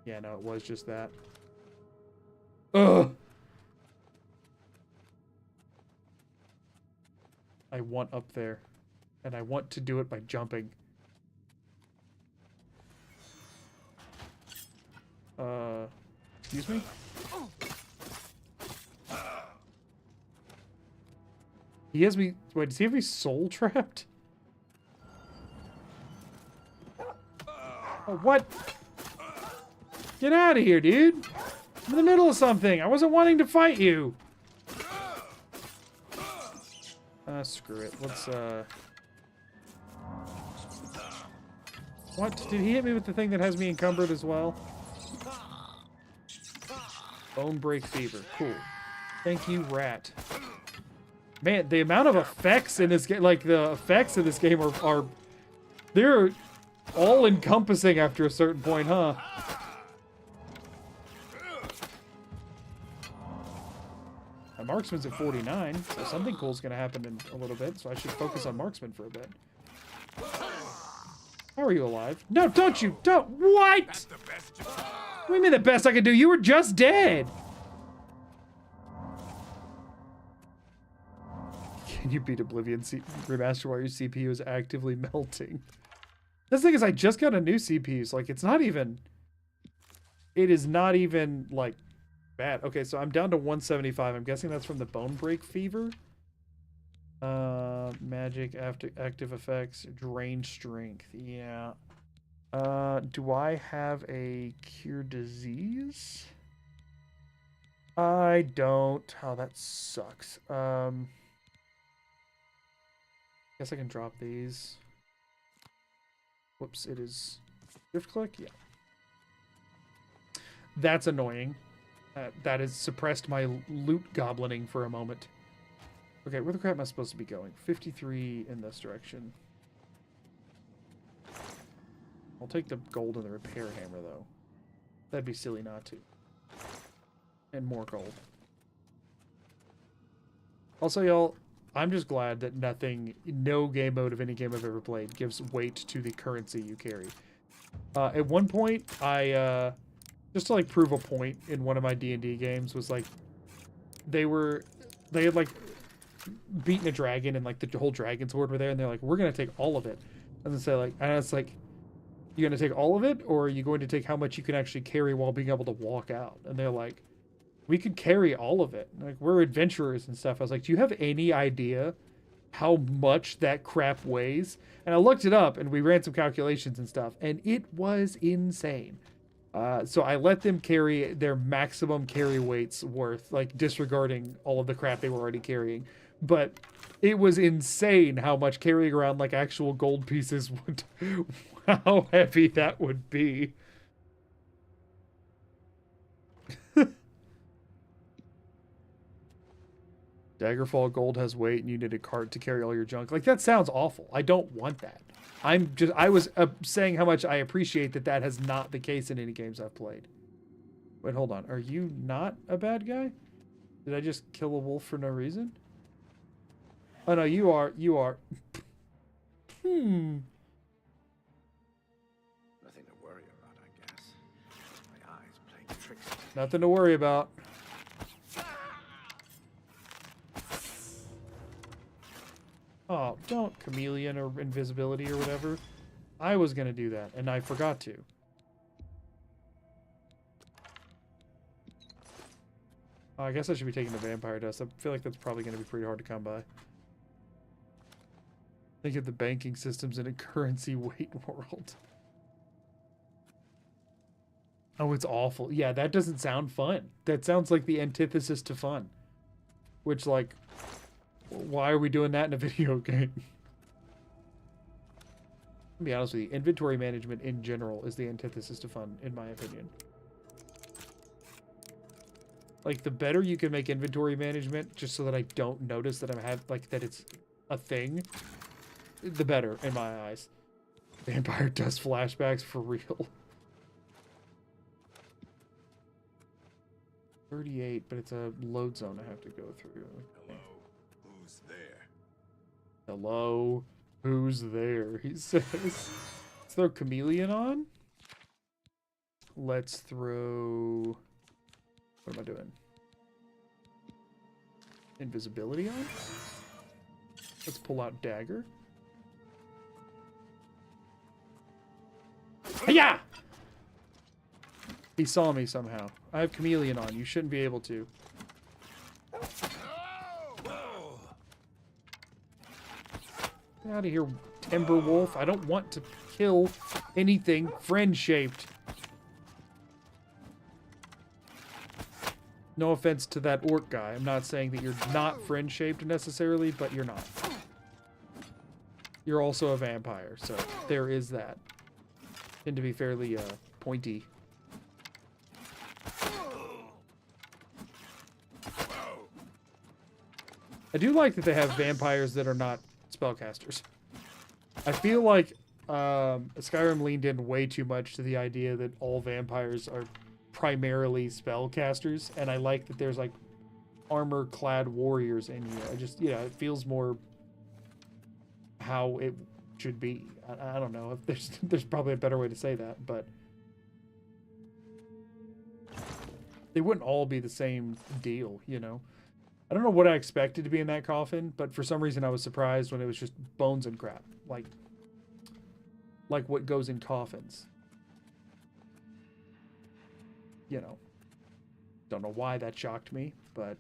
Yeah, no, it was just that. Ugh! I want up there. And I want to do it by jumping. Excuse me? He has me... Wait, does he have me soul trapped? Oh, what? Get out of here, dude! I'm in the middle of something! I wasn't wanting to fight you! Screw it. Let's, What? Did he hit me with the thing that has me encumbered as well? Bone break fever. Cool. Thank you, rat. Man, the amount of effects in this game, like, the effects in this game are they're all-encompassing after a certain point, huh? My marksman's at 49, so something cool's gonna happen in a little bit, so I should focus on marksman for a bit. How are you alive? No, don't you! Don't! What? What do you mean the best I could do? You were just dead! Can you beat Oblivion Remastered while your CPU is actively melting? The thing is, I just got a new CPU, so, like, it's not even... It is not even, like, bad. Okay, so I'm down to 175. I'm guessing that's from the Bone Break Fever. Magic, active effects, drain strength. Yeah. Do I have a cure disease? I don't. Oh, that sucks. Guess I can drop these. Whoops, it is shift click? Yeah. That's annoying. That has suppressed my loot goblining for a moment. Okay, where the crap am I supposed to be going? 53 in this direction. I'll take the gold and the repair hammer, though. That'd be silly not to. And more gold. Also, y'all, I'm just glad that no game mode of any game I've ever played gives weight to the currency you carry. At one point, I, just to, like, prove a point in one of my D&D games was, like, they had, like, beaten a dragon and, like, the whole dragon's horde were there, and they're like, we're gonna take all of it. And then say, like, and it's like, you're gonna take all of it, or are you going to take how much you can actually carry while being able to walk out? And they're like, we could carry all of it. Like, we're adventurers and stuff. I was like, do you have any idea how much that crap weighs? And I looked it up, and we ran some calculations and stuff, and it was insane. So I let them carry their maximum carry weights worth, like, disregarding all of the crap they were already carrying. But it was insane how much carrying around, like, actual gold pieces would... how heavy that would be. Daggerfall gold has weight and you need a cart to carry all your junk. Like, that sounds awful. I don't want that. I was saying how much I appreciate that that has not the case in any games I've played. Wait, hold on. Are you not a bad guy? Did I just kill a wolf for no reason? Oh, no, you are. You are. Nothing to worry about, I guess. My eyes playing tricks. Nothing to worry about. Oh, don't chameleon or invisibility or whatever. I was gonna do that, and I forgot to. Oh, I guess I should be taking the vampire dust. I feel like that's probably gonna be pretty hard to come by. Think of the banking systems in a currency weight world. Oh, it's awful. Yeah, that doesn't sound fun. That sounds like the antithesis to fun. Which, like, why are we doing that in a video game? To be honest with you, inventory management in general is the antithesis to fun, in my opinion. Like, the better you can make inventory management, just so that I don't notice that that it's a thing, the better, in my eyes. Vampire dust flashbacks for real. 38, but it's a load zone I have to go through. Hello, who's there? Hello? Who's there? He says. Let's throw Chameleon on. Let's throw... What am I doing? Invisibility on? Let's pull out Dagger. Yeah! He saw me somehow. I have Chameleon on. You shouldn't be able to. Get out of here, Timberwolf. I don't want to kill anything friend-shaped. No offense to that orc guy. I'm not saying that you're not friend-shaped necessarily, but you're not. You're also a vampire, so there is that. Tend to be fairly pointy. I do like that they have vampires that are not spellcasters. I feel like Skyrim leaned in way too much to the idea that all vampires are primarily spellcasters, and I like that there's like armor-clad warriors in here. I just, yeah, it feels more how it should be. I don't know if there's probably a better way to say that, but they wouldn't all be the same deal, you know. I don't know what I expected to be in that coffin, but for some reason I was surprised when it was just bones and crap, like what goes in coffins. You know, don't know why that shocked me, but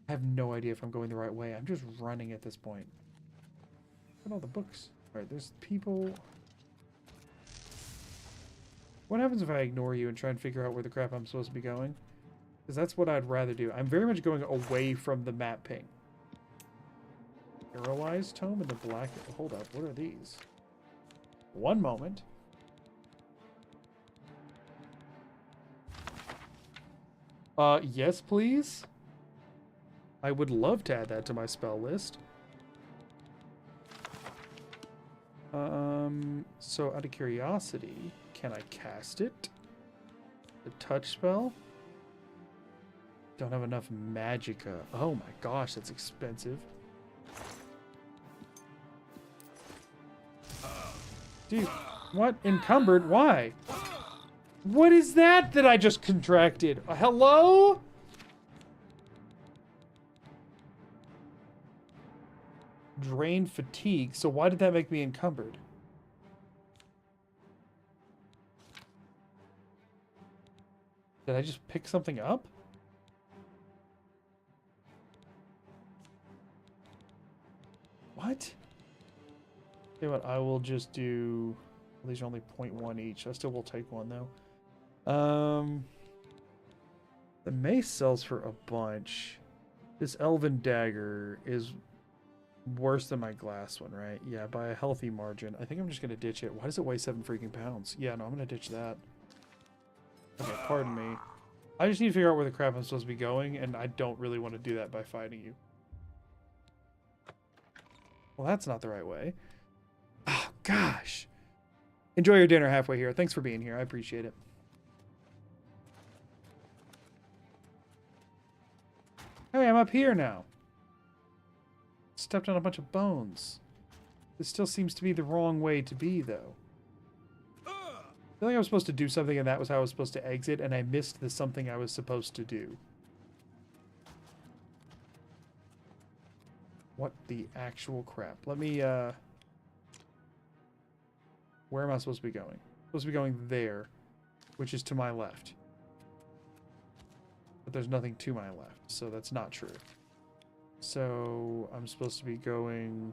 I have no idea if I'm going the right way. I'm just running at this point. Look at all the books. All right, there's people. What happens if I ignore you and try and figure out where the crap I'm supposed to be going? Because that's what I'd rather do. I'm very much going away from the map ping. Paralyzed tome in the black. Hold up, what are these? One moment. Yes, please. I would love to add that to my spell list. So out of curiosity, can I cast it? The touch spell? Don't have enough magicka. Oh my gosh, that's expensive. Dude, what? Encumbered? Why? What is that I just contracted? Hello? Drain fatigue. So why did that make me encumbered? Did I just pick something up? What? Okay, what? I will just do... Well, these are only 0.1 each. I still will take one, though. The mace sells for a bunch. This elven dagger is worse than my glass one, right? Yeah, by a healthy margin. I think I'm just going to ditch it. Why does it weigh 7 freaking pounds? Yeah, no, I'm going to ditch that. Okay, pardon me. I just need to figure out where the crap I'm supposed to be going, and I don't really want to do that by fighting you. Well, that's not the right way. Oh, gosh. Enjoy your dinner halfway here. Thanks for being here. I appreciate it. Hey, I'm up here now. Stepped on a bunch of bones. This still seems to be the wrong way to be, though. I feel like I was supposed to do something, and that was how I was supposed to exit, and I missed the something I was supposed to do. What the actual crap? Let me, where am I supposed to be going? I'm supposed to be going there, which is to my left. But there's nothing to my left, so that's not true. So I'm supposed to be going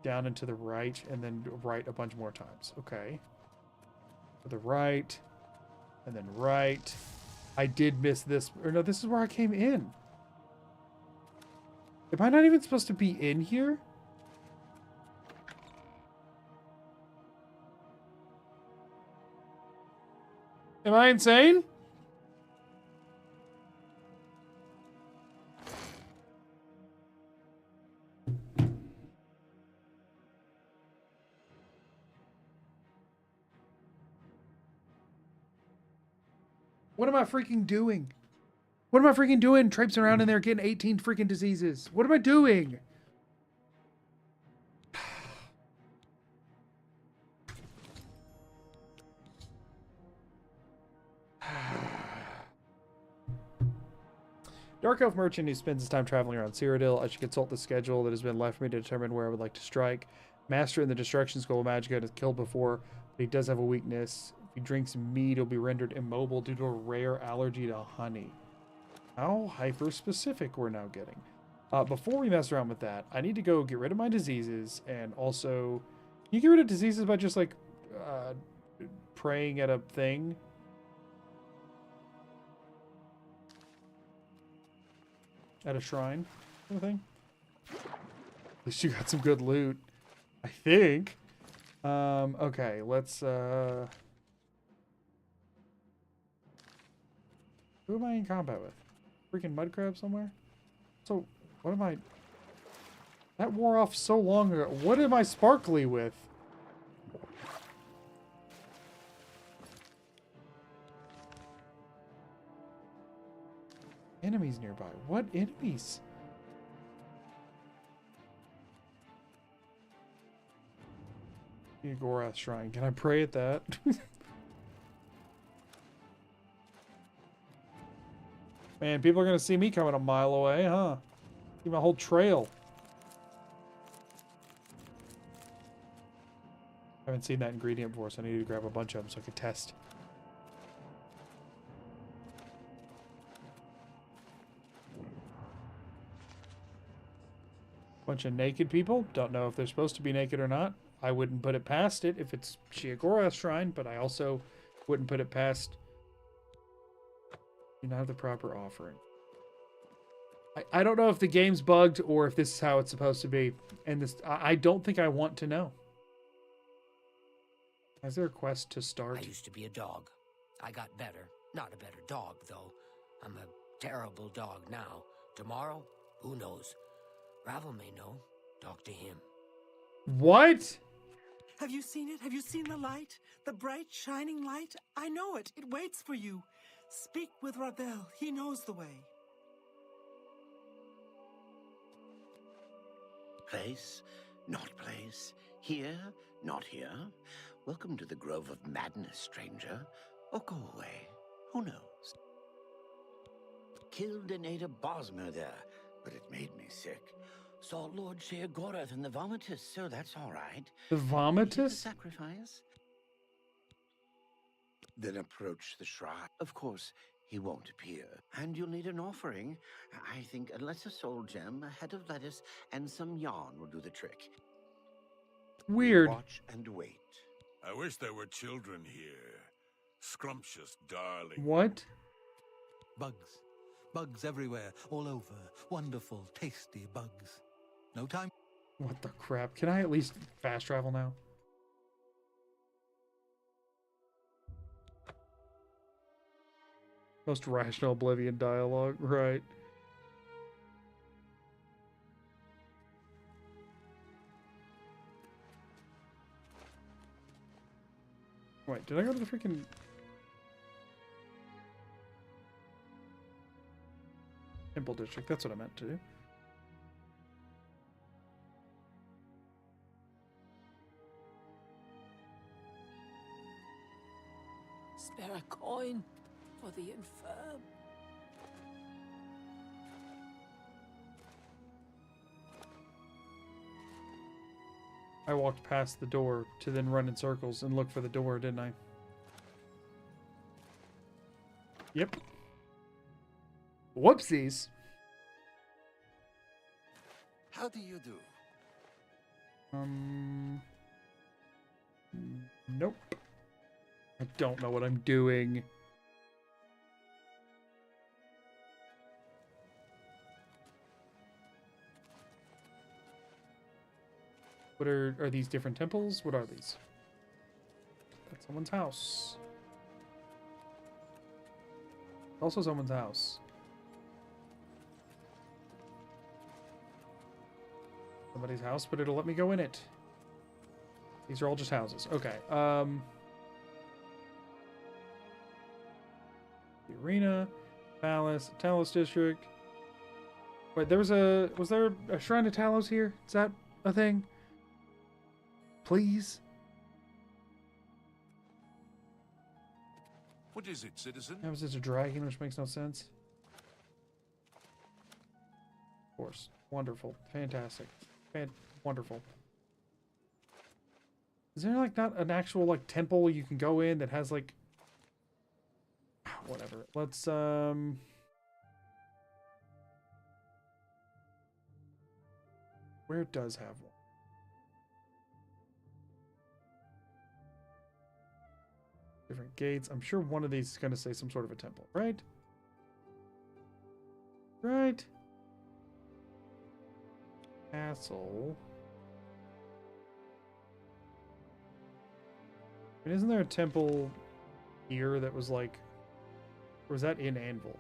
down and to the right, and then right a bunch more times. Okay. To the right, and then right. I did miss this. Or no, this is where I came in. Am I not even supposed to be in here? Am I insane? What am I freaking doing? What am I freaking doing? Traipsing around in there getting 18 freaking diseases. What am I doing? Dark Elf Merchant who spends his time traveling around Cyrodiil. I should consult the schedule that has been left for me to determine where I would like to strike. Master in the Destruction School of Magicka is killed before, but he does have a weakness. If he drinks mead, he'll be rendered immobile due to a rare allergy to honey. How hyper-specific we're now getting. Before we mess around with that, I need to go get rid of my diseases, and also... Can you get rid of diseases by just, like, praying at a thing? At a shrine? Kind of thing? At least you got some good loot. I think. Okay, let's, Who am I in combat with? Freaking mud crab somewhere? So, what am I... That wore off so long ago. What am I sparkly with? Enemies nearby. What enemies? Gorath Shrine. Can I pray at that? Man, people are going to see me coming a mile away, huh? See my whole trail. I haven't seen that ingredient before, so I need to grab a bunch of them so I can test. Bunch of naked people. Don't know if they're supposed to be naked or not. I wouldn't put it past it if it's Sheogorath's shrine, but I also wouldn't put it past you not have the proper offering. I don't know if the game's bugged or if this is how it's supposed to be. And this I don't think I want to know. Is there a quest to start? I used to be a dog. I got better. Not a better dog, though. I'm a terrible dog now. Tomorrow, who knows? Ravel may know. Talk to him. What? Have you seen it? Have you seen the light? The bright, shining light? I know it. It waits for you. Speak with Ravel. He knows the way. Place, not place. Here, not here. Welcome to the Grove of Madness, stranger. Or go away. Who knows? Killed a native Bosmer there, but it made me sick. Saw Lord Sheogorath and the Vomitus, so that's all right. The Vomitus? Sacrifice? Then approach the shrine. Of course, he won't appear. And you'll need an offering. I think a lesser soul gem, a head of lettuce, and some yarn will do the trick. Weird. Watch and wait. I wish there were children here. Scrumptious darling. What? Bugs. Bugs everywhere, all over. Wonderful, tasty bugs. No time. What the crap? Can I at least fast travel now? Most rational Oblivion dialogue, right? Wait, did I go to the freaking... Temple District? That's what I meant to do. Spare a coin for the infirm. I walked past the door to then run in circles and look for the door, didn't I? Yep. Whoopsies. How do you do? Nope. I don't know what I'm doing. What are these different temples? What are these? That's someone's house. Also someone's house. Somebody's house, but it'll let me go in it. These are all just houses. Okay. The arena, palace, Talos district. Wait, was there a shrine to Talos here? Is that a thing? Please. What is it, citizen? That was just a dragon, which makes no sense. Of course. Wonderful. Fantastic. Wonderful. Is there like not an actual like temple you can go in that has like whatever. Let's where it does have one. Different gates. I'm sure one of these is going to say some sort of a temple, right? Right. Castle. I mean, isn't there a temple here that was like, or was that in Anvil?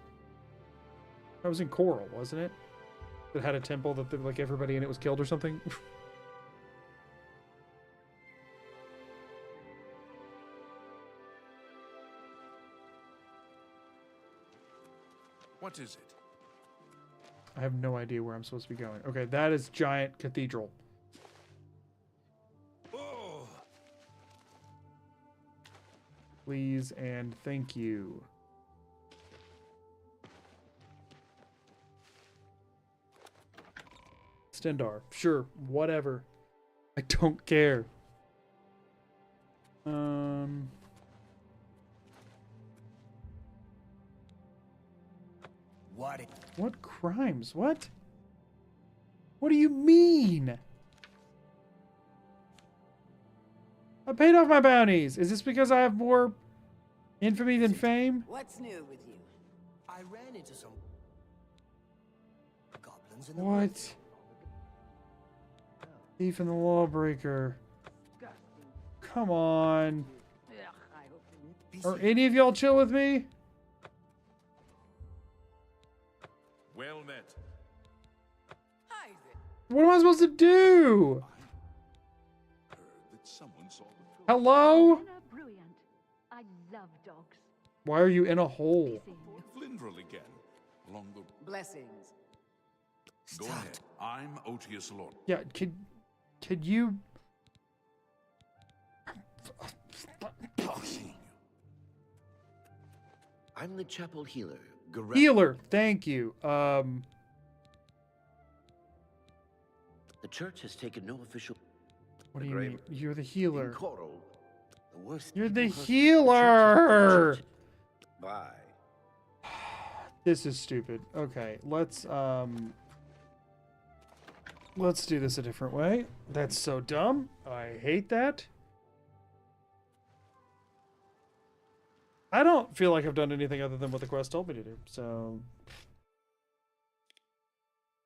That was in Coral, wasn't it? That had a temple that like everybody in it was killed or something. What is it? I have no idea where I'm supposed to be going. Okay, that is giant cathedral. Oh. Please and thank you. Stendar. Sure, whatever. I don't care. What crimes? What? What do you mean? I paid off my bounties. Is this because I have more infamy than fame? What's new with you? I ran into some goblins in the What? Thief and the Lawbreaker. Come on. Are any of y'all chill with me? Well met. What am I supposed to do? Heard that someone saw the Hello? Brilliant. I love dogs. Why are you in a hole? Flindrel again. Along the blessings. Go ahead. I'm Otius Lord. Yeah, could you? I'm the chapel healer. Healer, thank you. The church has taken no official. What do you mean? You're the healer. In Coral, the worst You're the people healer. Bye. This is stupid. Okay, let's do this a different way. That's so dumb. I hate that. I don't feel like I've done anything other than what the quest told me to do, so...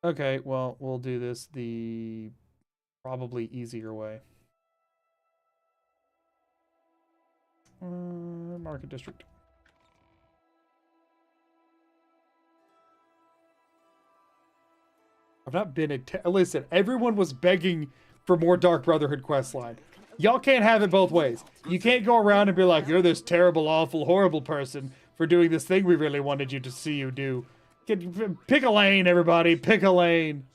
Okay, well, we'll do this the probably easier way. Market District. I've not been listen, everyone was begging for more Dark Brotherhood questline. Y'all can't have it both ways. You can't go around and be like, you're this terrible, awful, horrible person for doing this thing we really wanted you to see you do. Pick a lane, everybody. Pick a lane.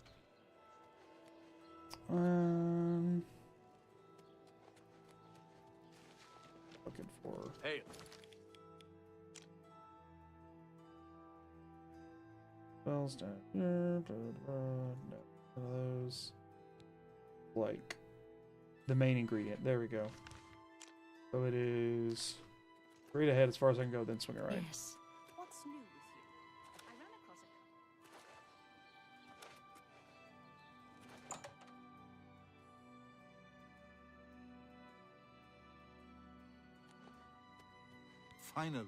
Looking for... Hey. Spells down here. No, those. Like the main ingredient. There we go. So it is straight ahead as far as I can go, then swing it right. Yes. What's new with you? I ran across Final.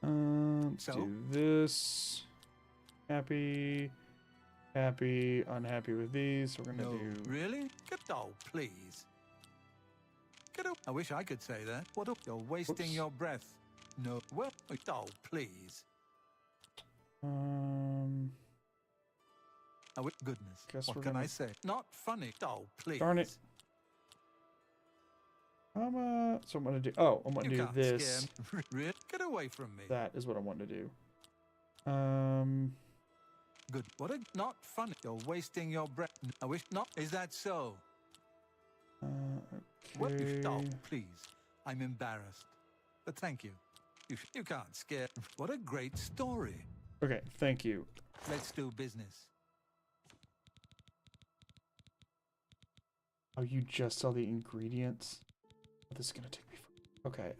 Let's do this. Happy, happy, unhappy with these. We're gonna do. Really? Get please. Get up. I wish I could say that. What up? You're wasting your breath. No. Well, please. Oh, goodness. Guess What we're can gonna... I say? Not funny. Please. Darn it. So I'm gonna do. Oh, I'm gonna do this. Get away from me. That is what I want to do. Good. What a not funny. You're wasting your breath. I wish not. Is that so? Okay. What if please? I'm embarrassed. But thank you. You can't scare. What a great story. Okay, thank you. Let's do business. Oh, you just saw the ingredients? This is gonna take me. Okay.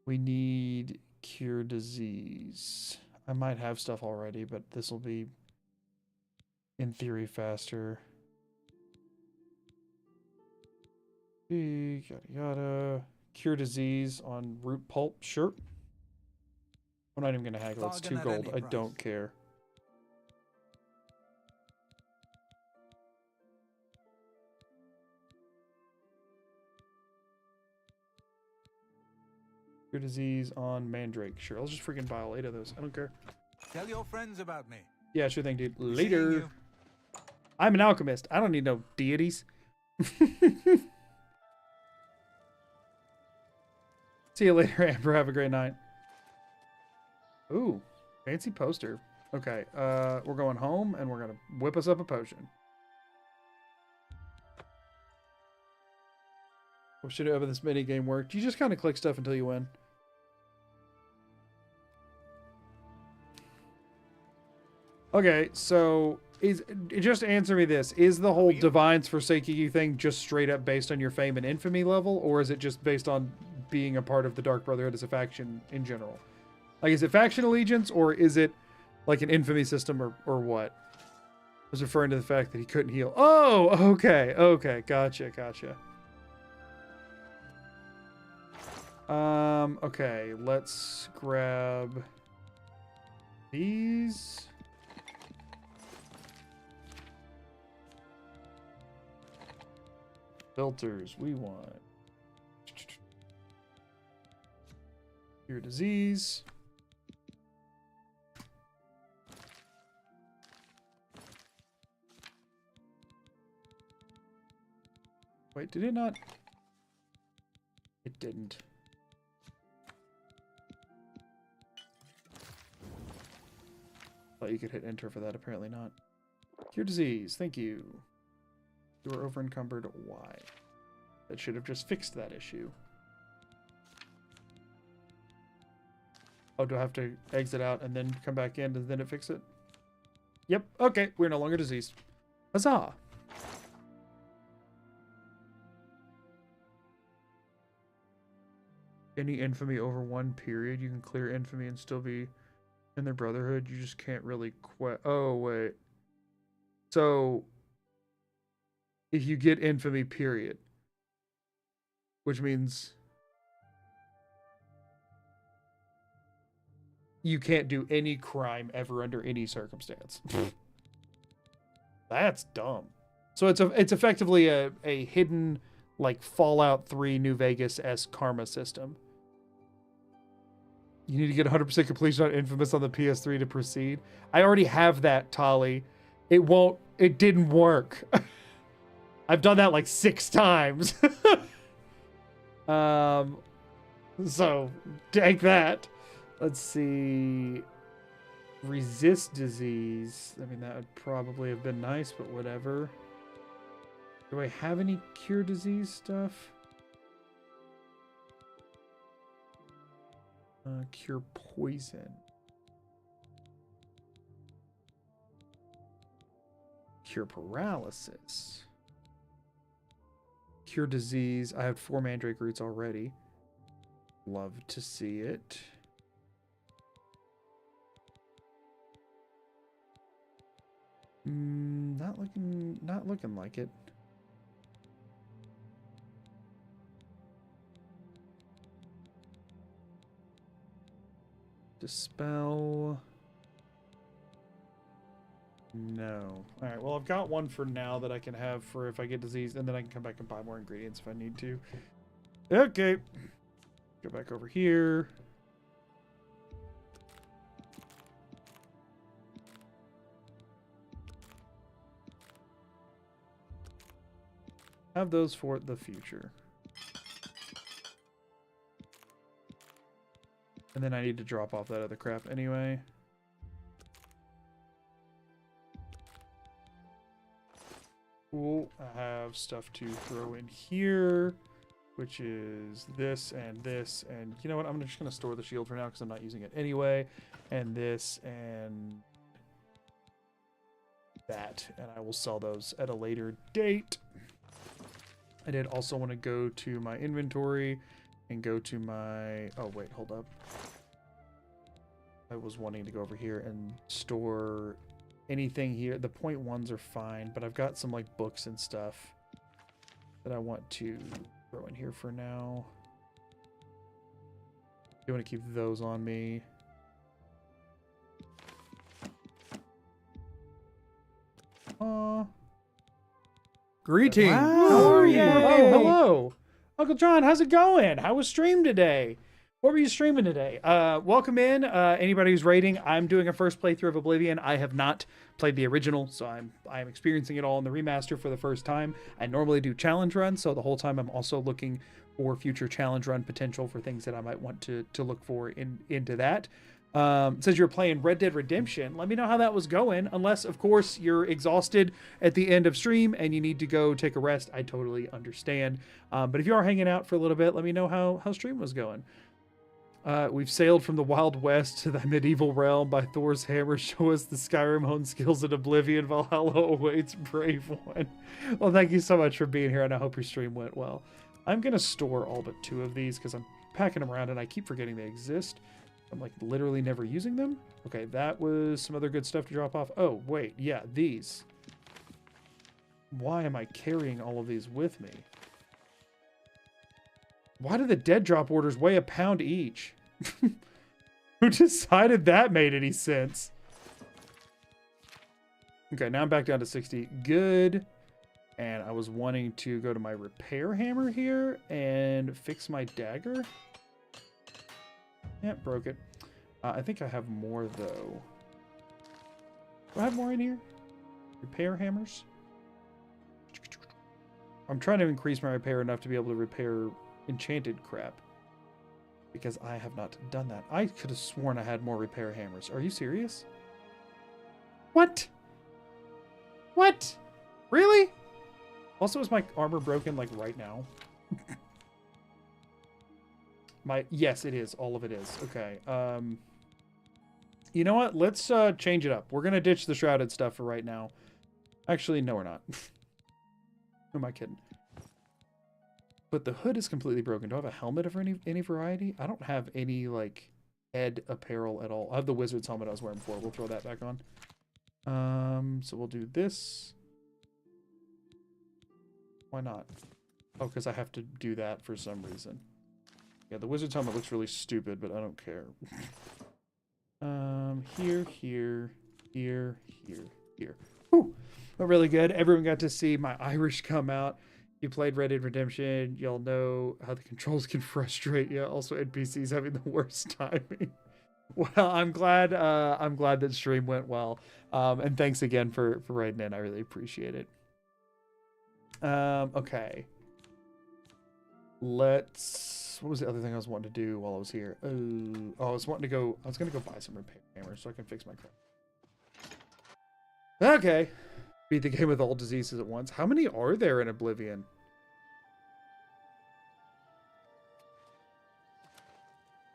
We need cure disease. I might have stuff already, but this will be, in theory, faster. Yada yada. Cure disease on root pulp. Sure. I'm not even gonna haggle. It's 2 gold. I don't care. Cure disease on mandrake. Sure. I'll just freaking buy all 8 of those. I don't care. Tell your friends about me. Yeah, sure thing, dude. Later. I'm an alchemist. I don't need no deities. See you later, Amber. Have a great night. Ooh, fancy poster. Okay, we're going home, and we're gonna whip us up a potion. What should have this mini game worked? You just kind of click stuff until you win. Okay, so just answer me this: is the whole Divines forsaking you thing just straight up based on your fame and infamy level, or is it just based on being a part of the Dark Brotherhood as a faction in general? Like, is it faction allegiance, or is it like an infamy system, or what? I was referring to the fact that he couldn't heal. Oh, okay, okay, gotcha. Okay, let's grab these. Filters, we want cure disease. Wait, did it not? It didn't. Thought you could hit enter for that, apparently not. Cure disease, thank you. You are over encumbered. Why? That should have just fixed that issue. Oh, do I have to exit out and then come back in and then it fix it? Yep. Okay, we're no longer diseased. Huzzah! Any infamy over 1 period, you can clear infamy and still be in their brotherhood. You just can't really quit. Oh, wait. So, if you get infamy, period, which means you can't do any crime ever under any circumstance. That's dumb. So it's effectively a hidden, like, Fallout 3 New Vegas-esque karma system. You need to get 100% completion on Infamous on the PS3 to proceed. I already have that, Tali. It didn't work. I've done that like 6 times. So take that. Let's see. Resist disease. I mean, that would probably have been nice, but whatever. Do I have any cure disease stuff? Cure poison. Cure paralysis. Cure disease. I have 4 mandrake roots already. Love to see it. Not looking like it. Dispel. No. All right, well, I've got one for now that I can have for if I get disease, and then I can come back and buy more ingredients if I need to. Okay. Go back over here. Have those for the future. And then I need to drop off that other crap anyway. Cool. I have stuff to throw in here, which is this and this. And you know what? I'm just going to store the shield for now because I'm not using it anyway. And this and that, and I will sell those at a later date. I did also want to go to my inventory and go to my... Oh, wait, hold up. I was wanting to go over here and store anything here. The .1s are fine, but I've got some like books and stuff that I want to throw in here for now. You want to keep those on me. Greetings. Wow. How are you? Yay. Oh, hello. Uncle John, how's it going? How was stream today? What were you streaming today? Welcome in. Anybody who's raiding, I'm doing a first playthrough of Oblivion. I have not played the original, so I'm experiencing it all in the remaster for the first time. I normally do challenge runs, so the whole time I'm also looking for future challenge run potential for things that I might want to look for into that. It says you're playing Red Dead Redemption. Let me know how that was going. Unless, of course, you're exhausted at the end of stream and you need to go take a rest. I totally understand. But if you are hanging out for a little bit, let me know how stream was going. We've sailed from the Wild West to the medieval realm by Thor's hammer. Show us the Skyrim honed skills in Oblivion. Valhalla awaits, brave one. Well, thank you so much for being here, and I hope your stream went well. I'm going to store all but 2 of these because I'm packing them around and I keep forgetting they exist. I'm like literally never using them. Okay, that was some other good stuff to drop off. Oh, wait, yeah, these. Why am I carrying all of these with me? Why do the dead drop orders weigh a pound each? Who decided that made any sense? Okay, now I'm back down to 60. Good. And I was wanting to go to my repair hammer here and fix my dagger. Yeah, broke it. I think I have more, though. Do I have more in here? Repair hammers? I'm trying to increase my repair enough to be able to repair enchanted crap. Because I have not done that. I could have sworn I had more repair hammers. Are you serious? What? What? Really? Also, is my armor broken, like, right now? Yes, it is. All of it is. Okay. You know what? Let's change it up. We're going to ditch the shrouded stuff for right now. Actually, no, we're not. Who am I kidding? But the hood is completely broken. Do I have a helmet of any variety? I don't have any, like, head apparel at all. I have the wizard's helmet I was wearing before. We'll throw that back on. So we'll do this. Why not? Oh, because I have to do that for some reason. Yeah, the wizard's helmet looks really stupid, but I don't care. Here. Whew. But really good. Everyone got to see my Irish come out. You played Red Dead Redemption. Y'all know how the controls can frustrate you. Also, NPCs having the worst timing. Well, I'm glad that stream went well. And thanks again for writing in. I really appreciate it. Okay. What was the other thing I was wanting to do while I was here? I was going to go buy some repair hammers so I can fix my crap. Okay. Beat the game with all diseases at once. How many are there in Oblivion?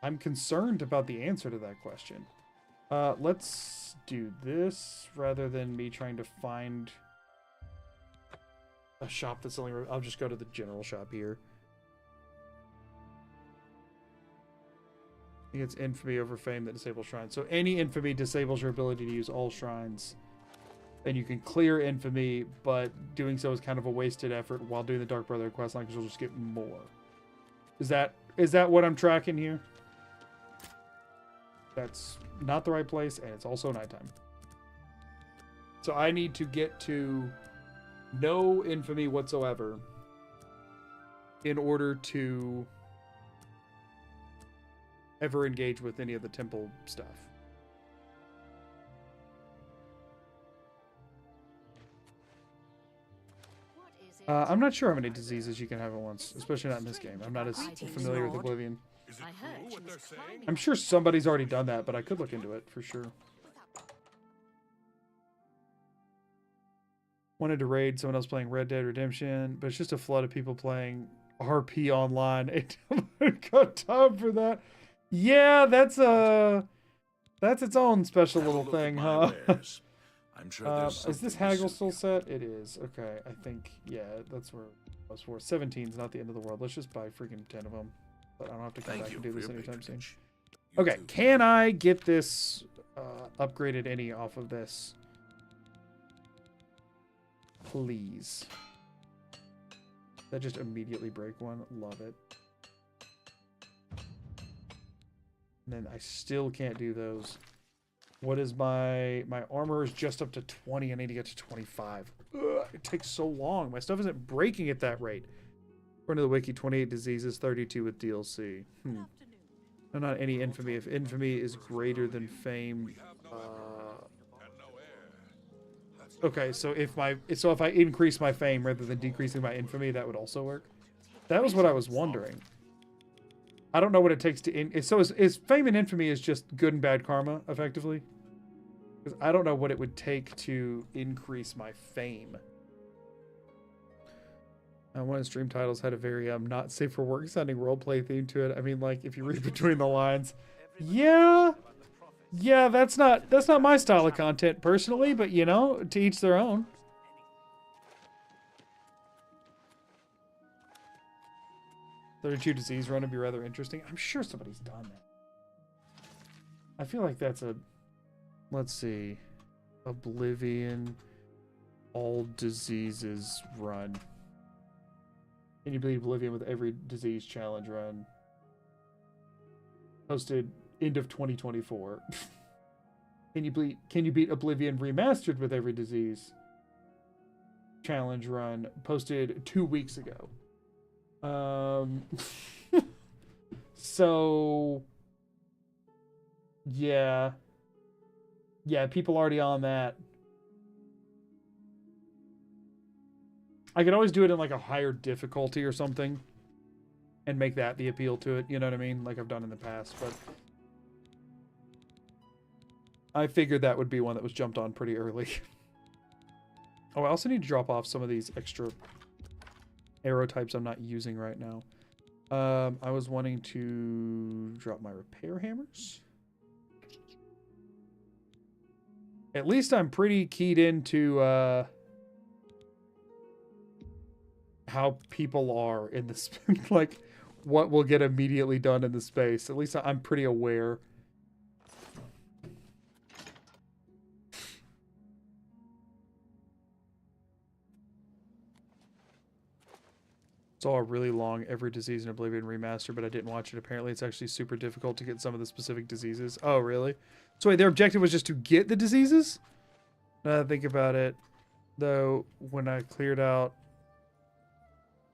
I'm concerned about the answer to that question. Let's do this rather than me trying to find a shop that's selling. I'll just go to the general shop here. I think it's infamy over fame that disables shrines. So any infamy disables your ability to use all shrines. And you can clear infamy, but doing so is kind of a wasted effort while doing the Dark Brother questline because you'll just get more. Is that what I'm tracking here? That's not the right place, and it's also nighttime. So I need to get to no infamy whatsoever in order to ever engage with any of the temple stuff. I'm not sure how many diseases you can have at once, especially not in this game. I'm not as familiar with Oblivion. I'm sure somebody's already done that, but I could look into it for sure. Wanted to raid someone else playing Red Dead Redemption, but it's just a flood of people playing RP online. I haven't got time for that. Yeah, that's its own special little thing, huh? I'm sure there's Is this something haggle to still suit set? It is. Okay, I think, yeah, that's where I was for. 17's not the end of the world. Let's just buy freaking 10 of them. But I don't have to come Thank back you and do for this your anytime soon. patronage. You Okay, too. can I get this upgraded any off of this? Please. That just immediately break one. Love it. And then I still can't do those. What is my armor is just up to 20. I need to get to 25. Ugh, it takes so long. My stuff isn't breaking at that rate. According to the wiki, 28 diseases, 32 with DLC. No, not any infamy. If infamy is greater than fame, okay, so if I increase my fame rather than decreasing my infamy, that would also work. That was what I was wondering. I don't know what it takes to so is fame and infamy is just good and bad karma, effectively? Because I don't know what it would take to increase my fame. One of the stream titles had a very not safe for work sounding roleplay theme to it. I mean, like, if you read between the lines, yeah, that's not my style of content personally, but you know, to each their own. "32 disease run would be rather interesting." I'm sure somebody's done that. I feel like that's a, let's see, Oblivion all diseases run. Can you beat Oblivion with every disease challenge run? Posted end of 2024. Can you beat Oblivion Remastered with every disease challenge run? Posted 2 weeks ago. So yeah, people already on that. I could always do it in like a higher difficulty or something and make that the appeal to it, you know what I mean? Like I've done in the past, but I figured that would be one that was jumped on pretty early. Oh, I also need to drop off some of these extra arrow types I'm not using right now. I was wanting to drop my repair hammers. At least I'm pretty keyed into how people are in this, like what will get immediately done in the space. At least I'm pretty aware. Saw a really long Every Disease in Oblivion Remastered, but I didn't watch it. Apparently it's actually super difficult to get some of the specific diseases. Oh, really? So wait, their objective was just to get the diseases? Now that I think about it, though, when I cleared out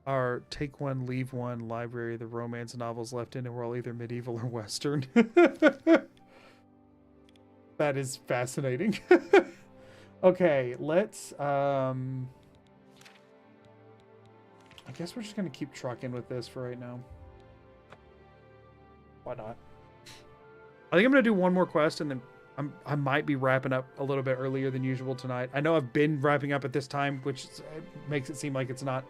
our take one, leave one library, the romance novels left in it were all either medieval or Western. That is fascinating. Okay, let's, I guess we're just going to keep trucking with this for right now. Why not? I think I'm going to do one more quest and then I might be wrapping up a little bit earlier than usual tonight. I know I've been wrapping up at this time, which makes it seem like it's not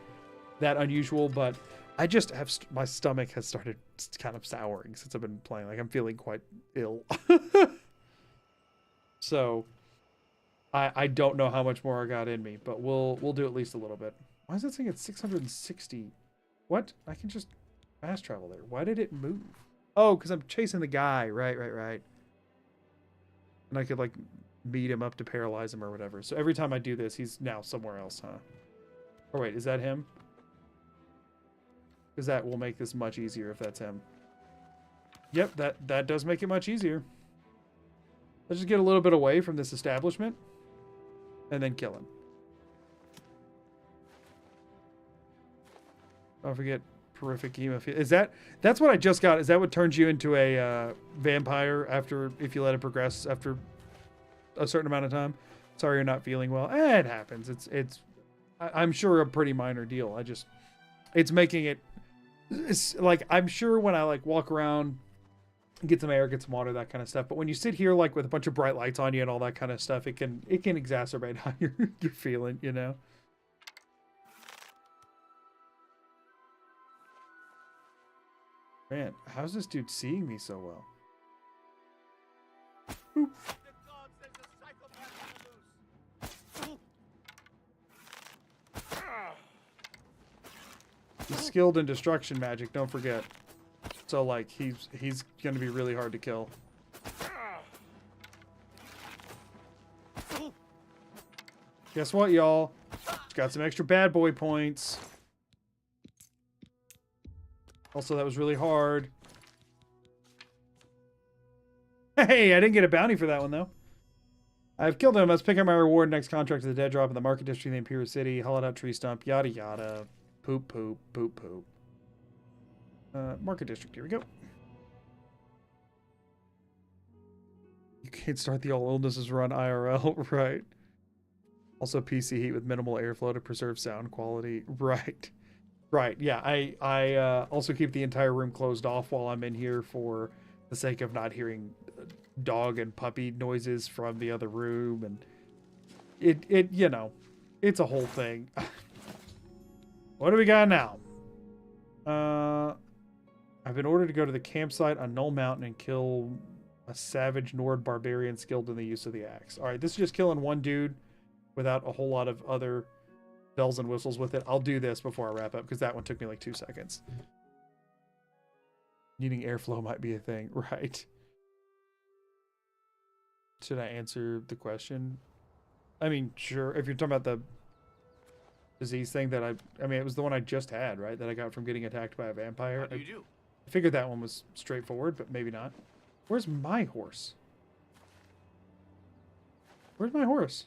that unusual, but I just have my stomach has started kind of souring since I've been playing. Like I'm feeling quite ill. So I don't know how much more I got in me, but we'll do at least a little bit. Why is that saying it's 660? What? I can just fast travel there. Why did it move? Oh, because I'm chasing the guy. Right. And I could like beat him up to paralyze him or whatever. So every time I do this, he's now somewhere else, huh? Oh wait, is that him? Because that will make this much easier if that's him. Yep, that does make it much easier. Let's just get a little bit away from this establishment and then kill him. Don't forget horrific hemophilia. Is that's what I just got? Is that what turns you into a vampire after, if you let it progress after a certain amount of time? Sorry you're not feeling well. It happens. I'm sure a pretty minor deal. It's making it, it's like, I'm sure when I like walk around, get some air, get some water, that kind of stuff. But when you sit here like with a bunch of bright lights on you and all that kind of stuff, it can exacerbate how you're feeling, you know? Man, how's this dude seeing me so well? Boop. He's skilled in destruction magic, don't forget. So, like, he's gonna be really hard to kill. Guess what, y'all? Got some extra bad boy points. Also, that was really hard. Hey, I didn't get a bounty for that one, though. I've killed him. I must pick up my reward. Next contract to the dead drop in the market district in the Imperial City. Hollowed out tree stump. Yada, yada. Poop, poop, poop, poop. Market district. Here we go. You can't start the all illnesses run IRL. Right. Also PC heat with minimal airflow to preserve sound quality. Right. Right. Yeah. I also keep the entire room closed off while I'm in here for the sake of not hearing dog and puppy noises from the other room, and it you know, it's a whole thing. What do we got now? I've been ordered to go to the campsite on Knoll Mountain and kill a savage Nord barbarian skilled in the use of the axe. All right, this is just killing one dude without a whole lot of other bells and whistles with it. I'll do this before I wrap up because that one took me like 2 seconds. Needing airflow might be a thing, right? Should I answer the question? I mean, sure. If you're talking about the disease thing that I mean, it was the one I just had, right? That I got from getting attacked by a vampire. How do you do? I figured that one was straightforward, but maybe not. Where's my horse? Where's my horse?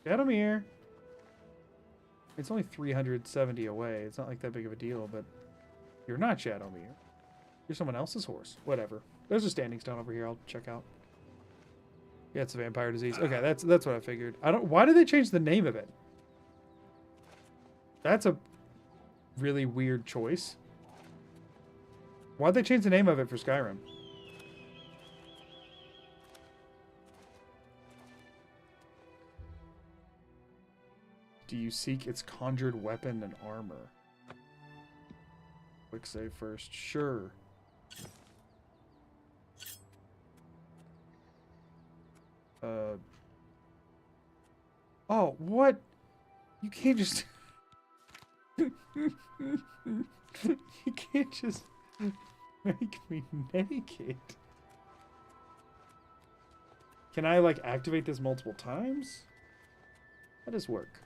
Shadowmere. It's only 370 away. It's not like that big of a deal, but you're not Shadowmere. You're someone else's horse. Whatever. There's a standing stone over here. I'll check out. Yeah, it's a vampire disease. Okay, that's what I figured. Why did they change the name of it? That's a really weird choice. Why'd they change the name of it for Skyrim? Do you seek its conjured weapon and armor? Quick save first. Sure. Oh, what? You can't just... You can't just make me naked. Can I, like, activate this multiple times? How does work?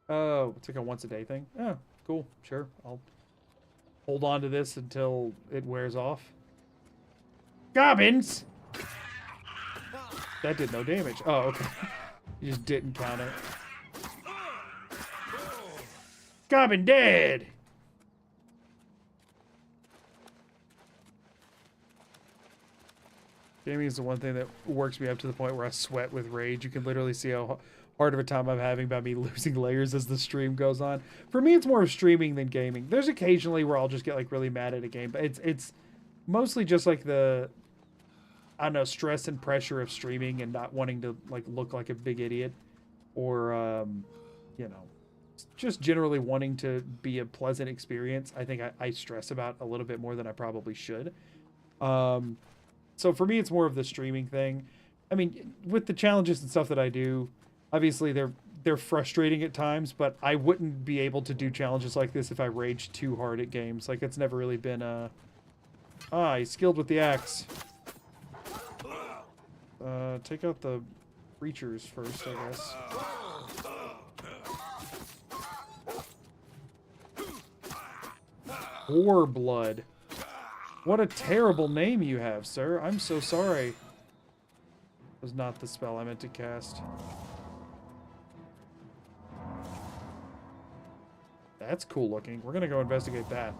Oh, it's like a once a day thing? Oh, cool. Sure. I'll hold on to this until it wears off. Goblins! That did no damage. Oh, okay. You just didn't count it. Goblin dead! Gaming is the one thing that works me up to the point where I sweat with rage. You can literally see how hard of a time I'm having by me losing layers as the stream goes on. For me, it's more of streaming than gaming. There's occasionally where I'll just get like really mad at a game, but it's mostly just like the, I don't know, stress and pressure of streaming and not wanting to like look like a big idiot, or you know, just generally wanting to be a pleasant experience. I think I stress about a little bit more than I probably should. So for me, it's more of the streaming thing. I mean, with the challenges and stuff that I do, obviously they're frustrating at times, but I wouldn't be able to do challenges like this if I raged too hard at games. Like, it's never really been he's skilled with the axe. Take out the creatures first, I guess. Warblood. What a terrible name you have, sir. I'm so sorry. Was not the spell I meant to cast. That's cool looking. We're gonna go investigate that.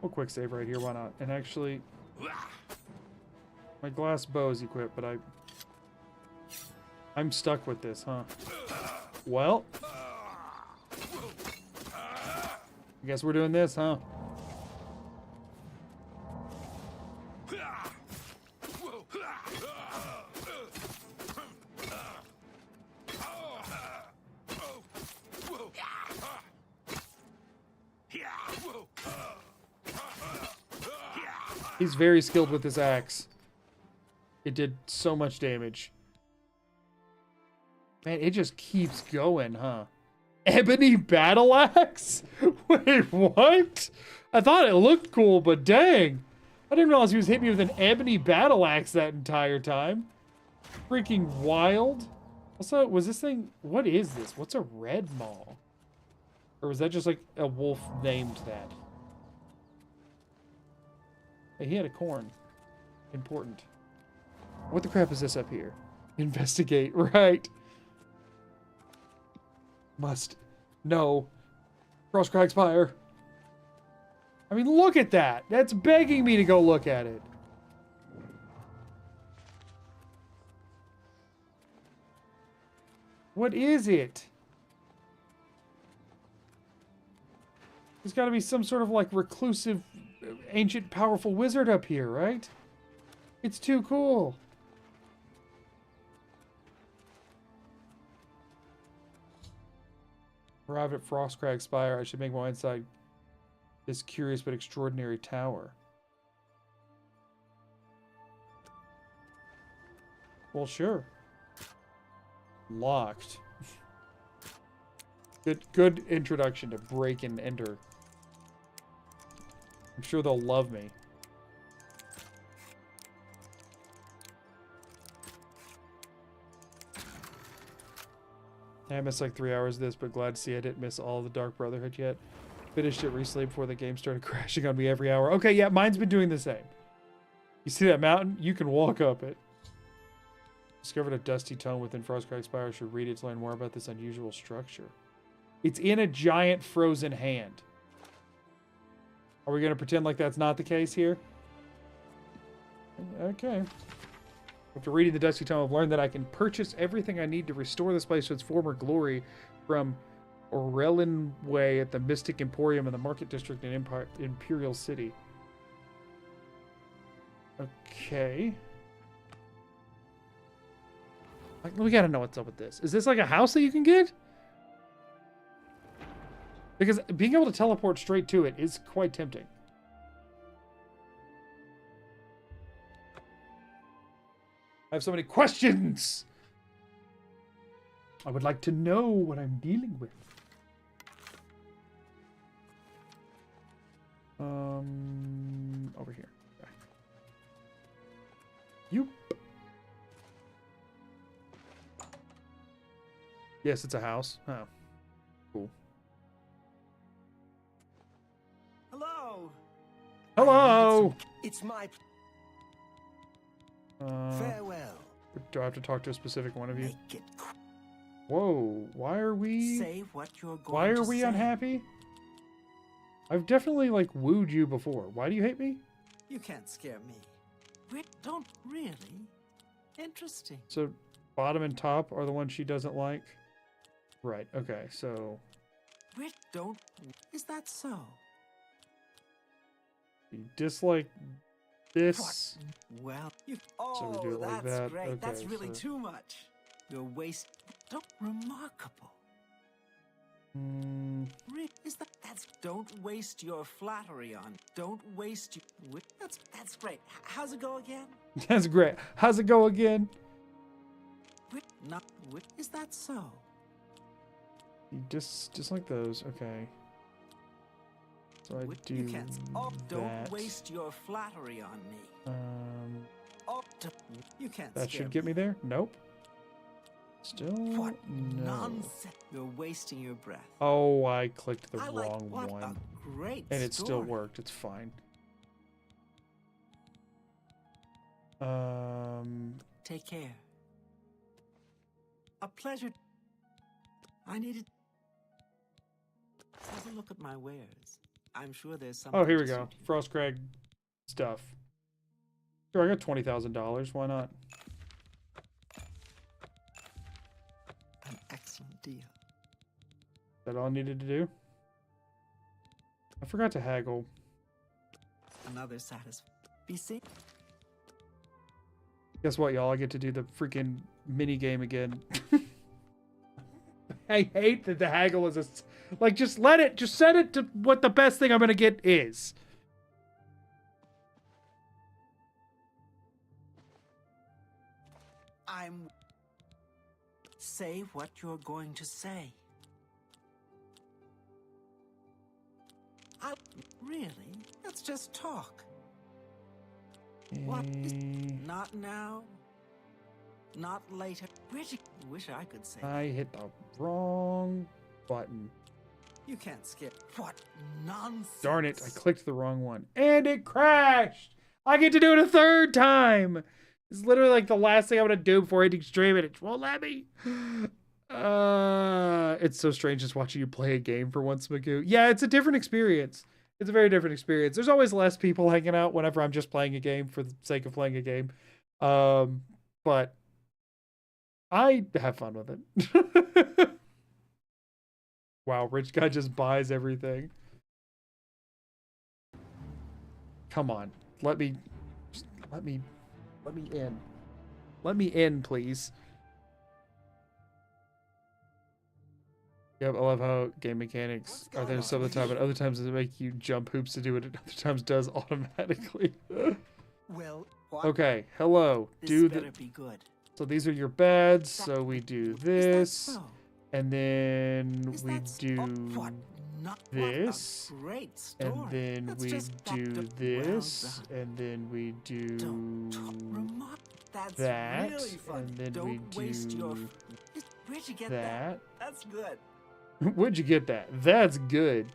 We'll quick save right here, why not? And actually, my glass bow is equipped, but I'm stuck with this, huh? Well, I guess we're doing this, huh? He's very skilled with his axe. It did so much damage. Man, it just keeps going, huh? Ebony battle axe? Wait, what? I thought it looked cool, but dang. I didn't realize he was hitting me with an ebony battle axe that entire time. Freaking wild. Also, was this thing... What is this? What's a red maw? Or was that just like a wolf named that? Hey, he had a corn. Important. What the crap is this up here? Investigate, right. Must. No. Frostcrag's Spire. I mean, look at that. That's begging me to go look at it. What is it? There's got to be some sort of like reclusive, ancient, powerful wizard up here, right? It's too cool. Arrived at Frostcrag Spire. I should make my way inside this curious but extraordinary tower. Well, sure. Locked. Good introduction to break and enter. I'm sure they'll love me. I missed like 3 hours of this, but glad to see I didn't miss all of the Dark Brotherhood yet. Finished it recently before the game started crashing on me every hour. Okay, yeah, mine's been doing the same. You see that mountain? You can walk up it. Discovered a dusty tome within Frostcrag Spire. I should read it to learn more about this unusual structure. It's in a giant frozen hand. Are we going to pretend like that's not the case here? Okay. After reading the Dusty Tome, I've learned that I can purchase everything I need to restore this place to its former glory from Orelin Way at the Mystic Emporium in the Market District in Imperial City. Okay. We gotta know what's up with this. Is this like a house that you can get? Because being able to teleport straight to it is quite tempting. I have so many questions. I would like to know what I'm dealing with. Over here. Okay. You. Yes, it's a house. Oh, cool. Hello. Hello. It's my farewell. Do I have to talk to a specific one of you? Whoa! Why are we? Say what you're going why are to we say. Unhappy? I've definitely like wooed you before. Why do you hate me? You can't scare me. Don't really. Interesting. So, bottom and top are the ones she doesn't like. Right. Okay. So. Don't. Is that so? You dislike this. Well, so we do it like that's that. great. Okay, That's really so... too much. You're wasting. Remarkable. Is that's don't waste your flattery on. Don't waste you. That's great. How's it go again? That's great. How's it go again? Not. Is that so? You just like those. Okay. So I do you can't. Don't that. waste your flattery on me. You can't. That should get me there. Nope. Still what no. Nonsense! You're wasting your breath. Oh, I clicked the I wrong what one. A great and it story. still worked. It's fine. Take care. A pleasure. I needed. Have a look at my wares. I'm sure there's something. Oh, here we go. Frostcrag stuff. Sure, I got $20,000. Why not? An excellent deal. Is that all I needed to do? I forgot to haggle. Another satisfying. Be seen. Guess what, y'all? I get to do the freaking mini game again. I hate that the haggle is a... Like, just let it... Just set it to what the best thing I'm gonna get is. Say what you're going to say. Really? Let's just talk. What is... Not now. Not later. Where'd you... Wish I could say. I hit the wrong button. You can't skip. What nonsense. Darn it, I clicked the wrong one. And it crashed! I get to do it a third time! It's literally like the last thing I want to do before hitting stream and it won't let me. It's so strange just watching you play a game for once, Magoo. Yeah, it's a different experience. It's a very different experience. There's always less people hanging out whenever I'm just playing a game for the sake of playing a game. But I have fun with it. Wow, rich guy just buys everything. Come on. Let me in. Let me in, please. Yep, I love how game mechanics are there some of the time, and other times they make you jump hoops to do it, and other times does automatically. Well, okay, hello. This better be good. So these are your beds, so we do this, so? and then we do this, and then we do this, and then we do that, and then we do Where'd you get that. That's good. Where'd you get that? That's good.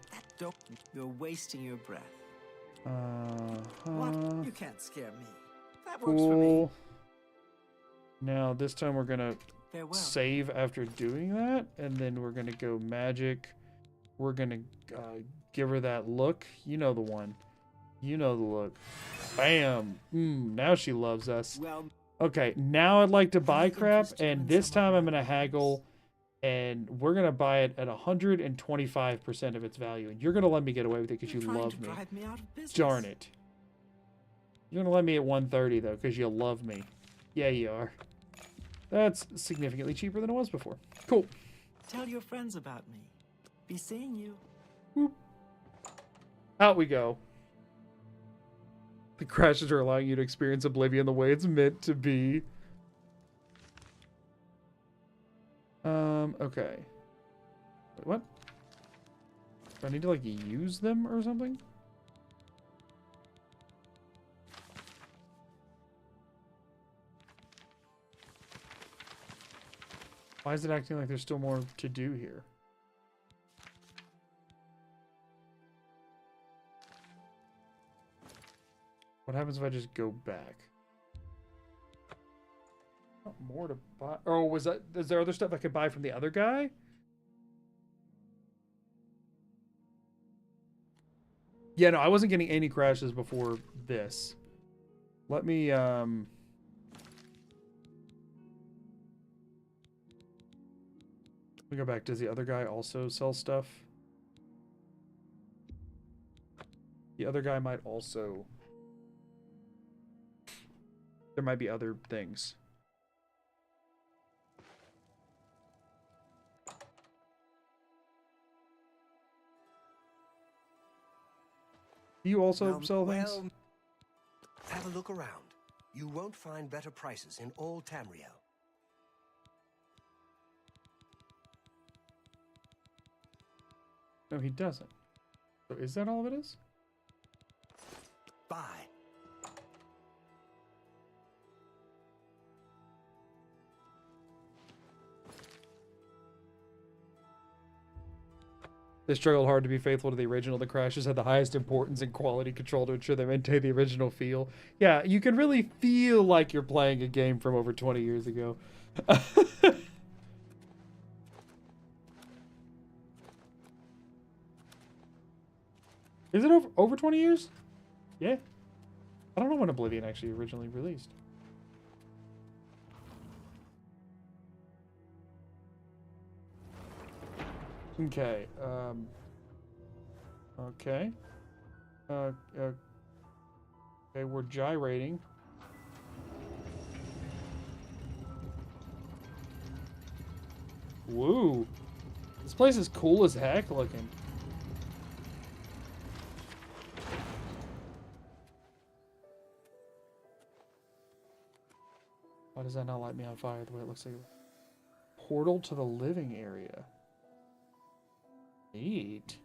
You're wasting your breath. What? You can't scare me. That works Cool. for me. Now this time we're gonna save after doing that, and then we're gonna go magic. We're gonna give her that look. You know the one. You know the look. Bam. Now she loves us. Well, okay, now I'd like to buy crap, and this time I'm gonna haggle, and we're gonna buy it at 125% of its value, and you're gonna let me get away with it because you love me. Darn it. You're gonna let me at 130 though, because you love me. Yeah, you are. That's significantly cheaper than it was before. Cool. Tell your friends about me. Be seeing you. Whoop. Out we go. The crashes are allowing you to experience Oblivion the way it's meant to be. Okay. Wait, what? Do I need to, like, use them or something? Why is it acting like there's still more to do here? What happens if I just go back? Not more to buy. Oh, was that? Is there other stuff I could buy from the other guy? Yeah, no, I wasn't getting any crashes before this. Let me go back. Does the other guy also sell stuff? The other guy might also. There might be other things. Do you also sell things? Well, have a look around. You won't find better prices in all Tamriel. No, he doesn't. So is that all of it is? Buy. They struggled hard to be faithful to the original. The crashes had the highest importance and quality control to ensure they maintain the original feel. Yeah, you can really feel like you're playing a game from over 20 years ago. Is it over 20 years? Yeah. I don't know when Oblivion actually originally released. Okay, okay. Okay, we're gyrating. Woo! This place is cool as heck looking. Why does that not light me on fire the way it looks like? Portal to the living area. Neat.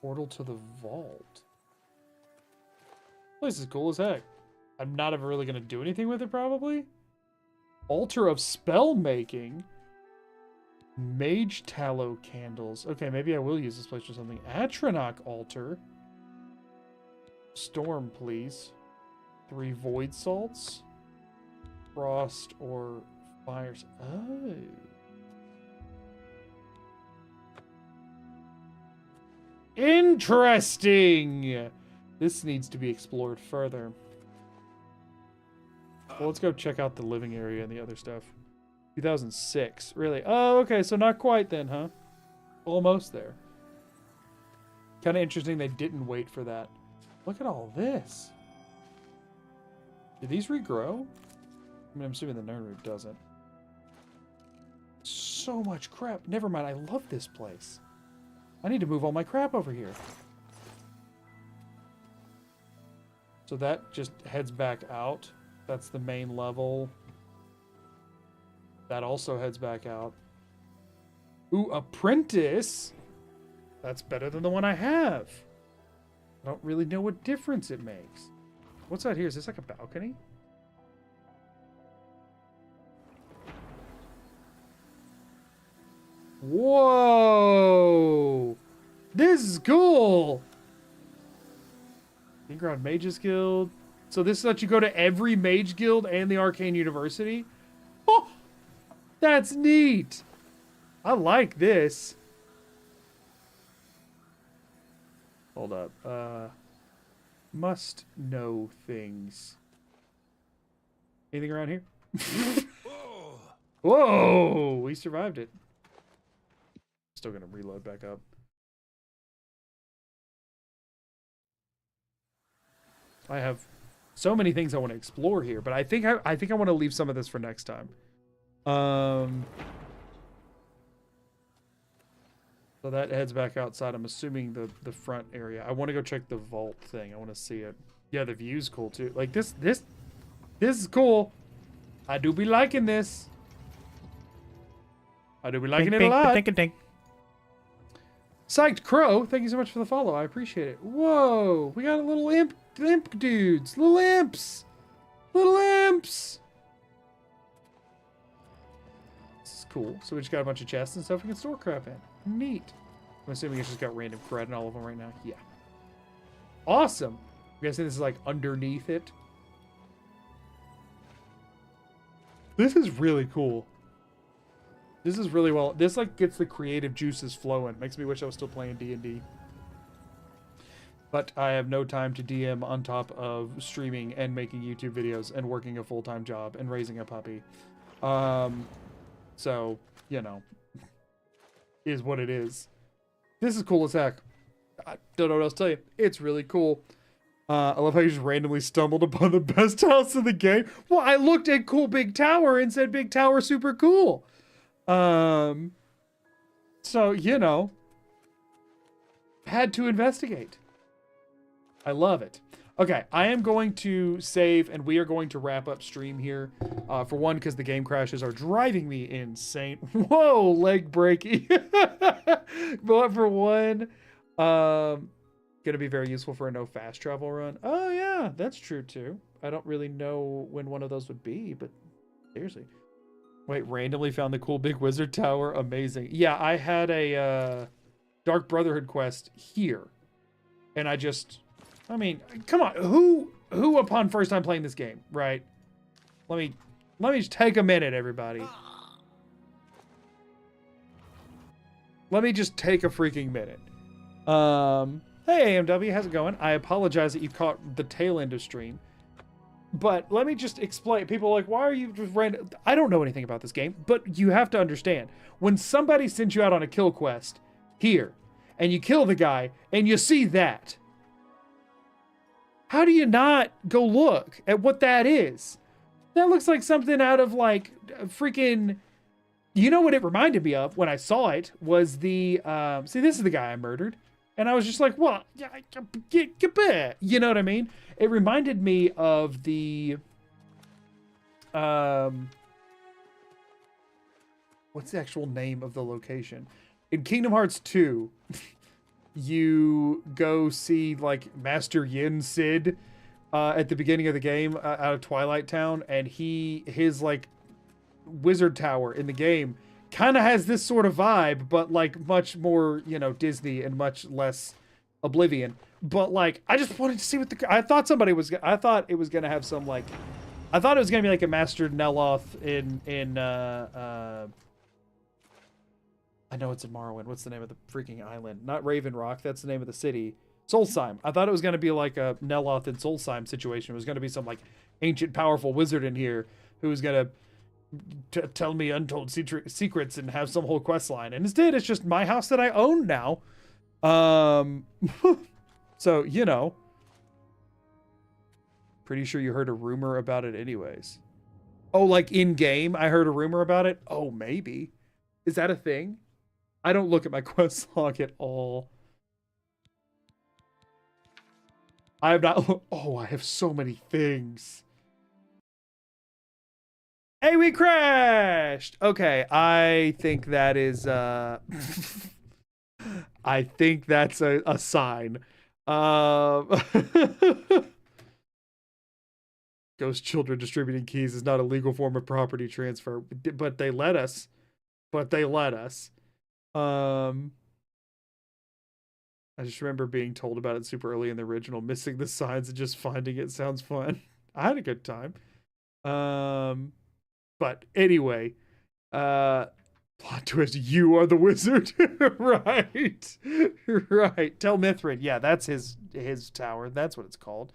Portal to the vault. Place is cool as heck. I'm not ever really going to do anything with it, probably. Altar of spell making. Mage tallow candles. Okay, maybe I will use this place for something. Atronach altar. Storm, please. 3 void salts. Frost or fires. Oh. Interesting! This needs to be explored further. Well, let's go check out the living area and the other stuff. 2006. Really? Oh, okay. So not quite then, huh? Almost there. Kind of interesting they didn't wait for that. Look at all this. Did these regrow? I mean, I'm assuming the Nernroot doesn't. So much crap. Never mind. I love this place. I need to move all my crap over here. So that just heads back out. That's the main level. That also heads back out. Ooh, apprentice. That's better than the one I have. I don't really know what difference it makes. What's out here? Is this like a balcony? Whoa! This is cool! Inground Mages Guild. So this lets you go to every Mage Guild and the Arcane University? Oh! That's neat! I like this. Hold up. Must know things. Anything around here? Whoa! We survived it. Still gonna reload back up. I have so many things I want to explore here, but I think I want to leave some of this for next time. So that heads back outside. I'm assuming the front area. I want to go check the vault thing. I want to see it. Yeah, the view's cool too. Like this is cool. I do be liking this. I do be liking it a lot. Dink. Psyched Crow, thank you so much for the follow. I appreciate it. Whoa, we got a little imp dudes. Little imps. Little imps. This is cool. So we just got a bunch of chests and stuff we can store crap in. Neat. I'm assuming it's just got random cred in all of them right now. Yeah. Awesome. You guys think this is like underneath it? This is really cool. This is really well. This like gets the creative juices flowing. Makes me wish I was still playing D&D. But I have no time to DM on top of streaming and making YouTube videos and working a full-time job and raising a puppy. So, you know, is what it is. This is cool as heck. I don't know what else to tell you. It's really cool. I love how you just randomly stumbled upon the best house in the game. Well, I looked at Cool Big Tower and said Big Tower super cool. So, you know, had to investigate. I love it. Okay, I am going to save and we are going to wrap up stream here. For one, because the game crashes are driving me insane. Whoa, leg breaky. But for one, gonna be very useful for a no fast travel run. Oh yeah, that's true too. I don't really know when one of those would be, but seriously. Wait, randomly found the cool big wizard tower. Amazing. Yeah, I had a Dark Brotherhood quest here. And I mean, come on. Who upon first time playing this game, right? Let me just take a minute, everybody. Let me just take a freaking minute. Hey AMW, how's it going? I apologize that you caught the tail end of stream. But let me just explain. People are like, why are you just random? I don't know anything about this game, but you have to understand. When somebody sends you out on a kill quest here, and you kill the guy, and you see that, how do you not go look at what that is? That looks like something out of like freaking... You know what it reminded me of when I saw it was the... see, this is the guy I murdered. And I was just like, well, you know what I mean? It reminded me of the What's the actual name of the location? In Kingdom Hearts 2, you go see like Master Yin Sid at the beginning of the game out of Twilight Town, and his like wizard tower in the game kind of has this sort of vibe, but like much more, you know, Disney and much less Oblivion. But like, I just wanted to see what I thought it was gonna have some like, I thought it was gonna be like a Master Neloth in I know it's in Morrowind. What's the name of the freaking island? Not Raven Rock. That's the name of the city. Solstheim. I thought it was going to be like a Neloth and Solstheim situation. It was going to be some like ancient powerful wizard in here who was going to tell me untold secrets and have some whole quest line. And instead, it's just my house that I own now. So, you know. Pretty sure you heard a rumor about it anyways. Oh, like in game, I heard a rumor about it? Oh, maybe. Is that a thing? I don't look at my quest log at all. I have not. Oh, I have so many things. Hey, we crashed. Okay, I think that is. I think that's a sign. Ghost children distributing keys is not a legal form of property transfer, but they let us. I just remember being told about it super early in the original, missing the signs and just finding it sounds fun. I had a good time. But anyway, plot twist, you are the wizard. Right. Right. Tell Mithrin. Yeah, that's his tower. That's what it's called.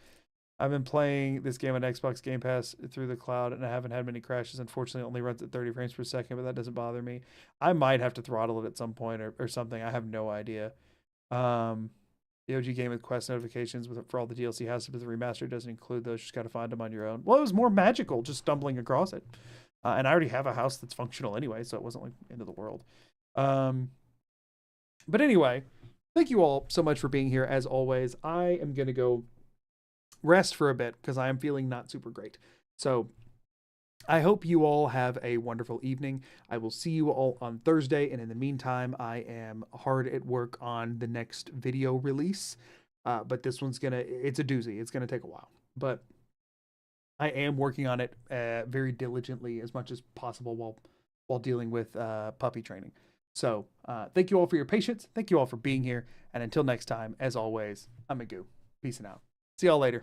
I've been playing this game on Xbox Game Pass through the cloud, and I haven't had many crashes. Unfortunately, it only runs at 30 frames per second, but that doesn't bother me. I might have to throttle it at some point or something. I have no idea. The OG game with quest notifications for all the DLC has to, but the remaster doesn't include those. Just got to find them on your own. Well, it was more magical just stumbling across it. And I already have a house that's functional anyway, so it wasn't like end of the world. But anyway, thank you all so much for being here. As always, I am going to go rest for a bit because I am feeling not super great. So I hope you all have a wonderful evening. I will see you all on Thursday. And in the meantime, I am hard at work on the next video release. But this one's it's a doozy. It's going to take a while, but I am working on it very diligently as much as possible while dealing with puppy training. So thank you all for your patience. Thank you all for being here. And until next time, as always, I'm Magoo. Peace and out. See y'all later.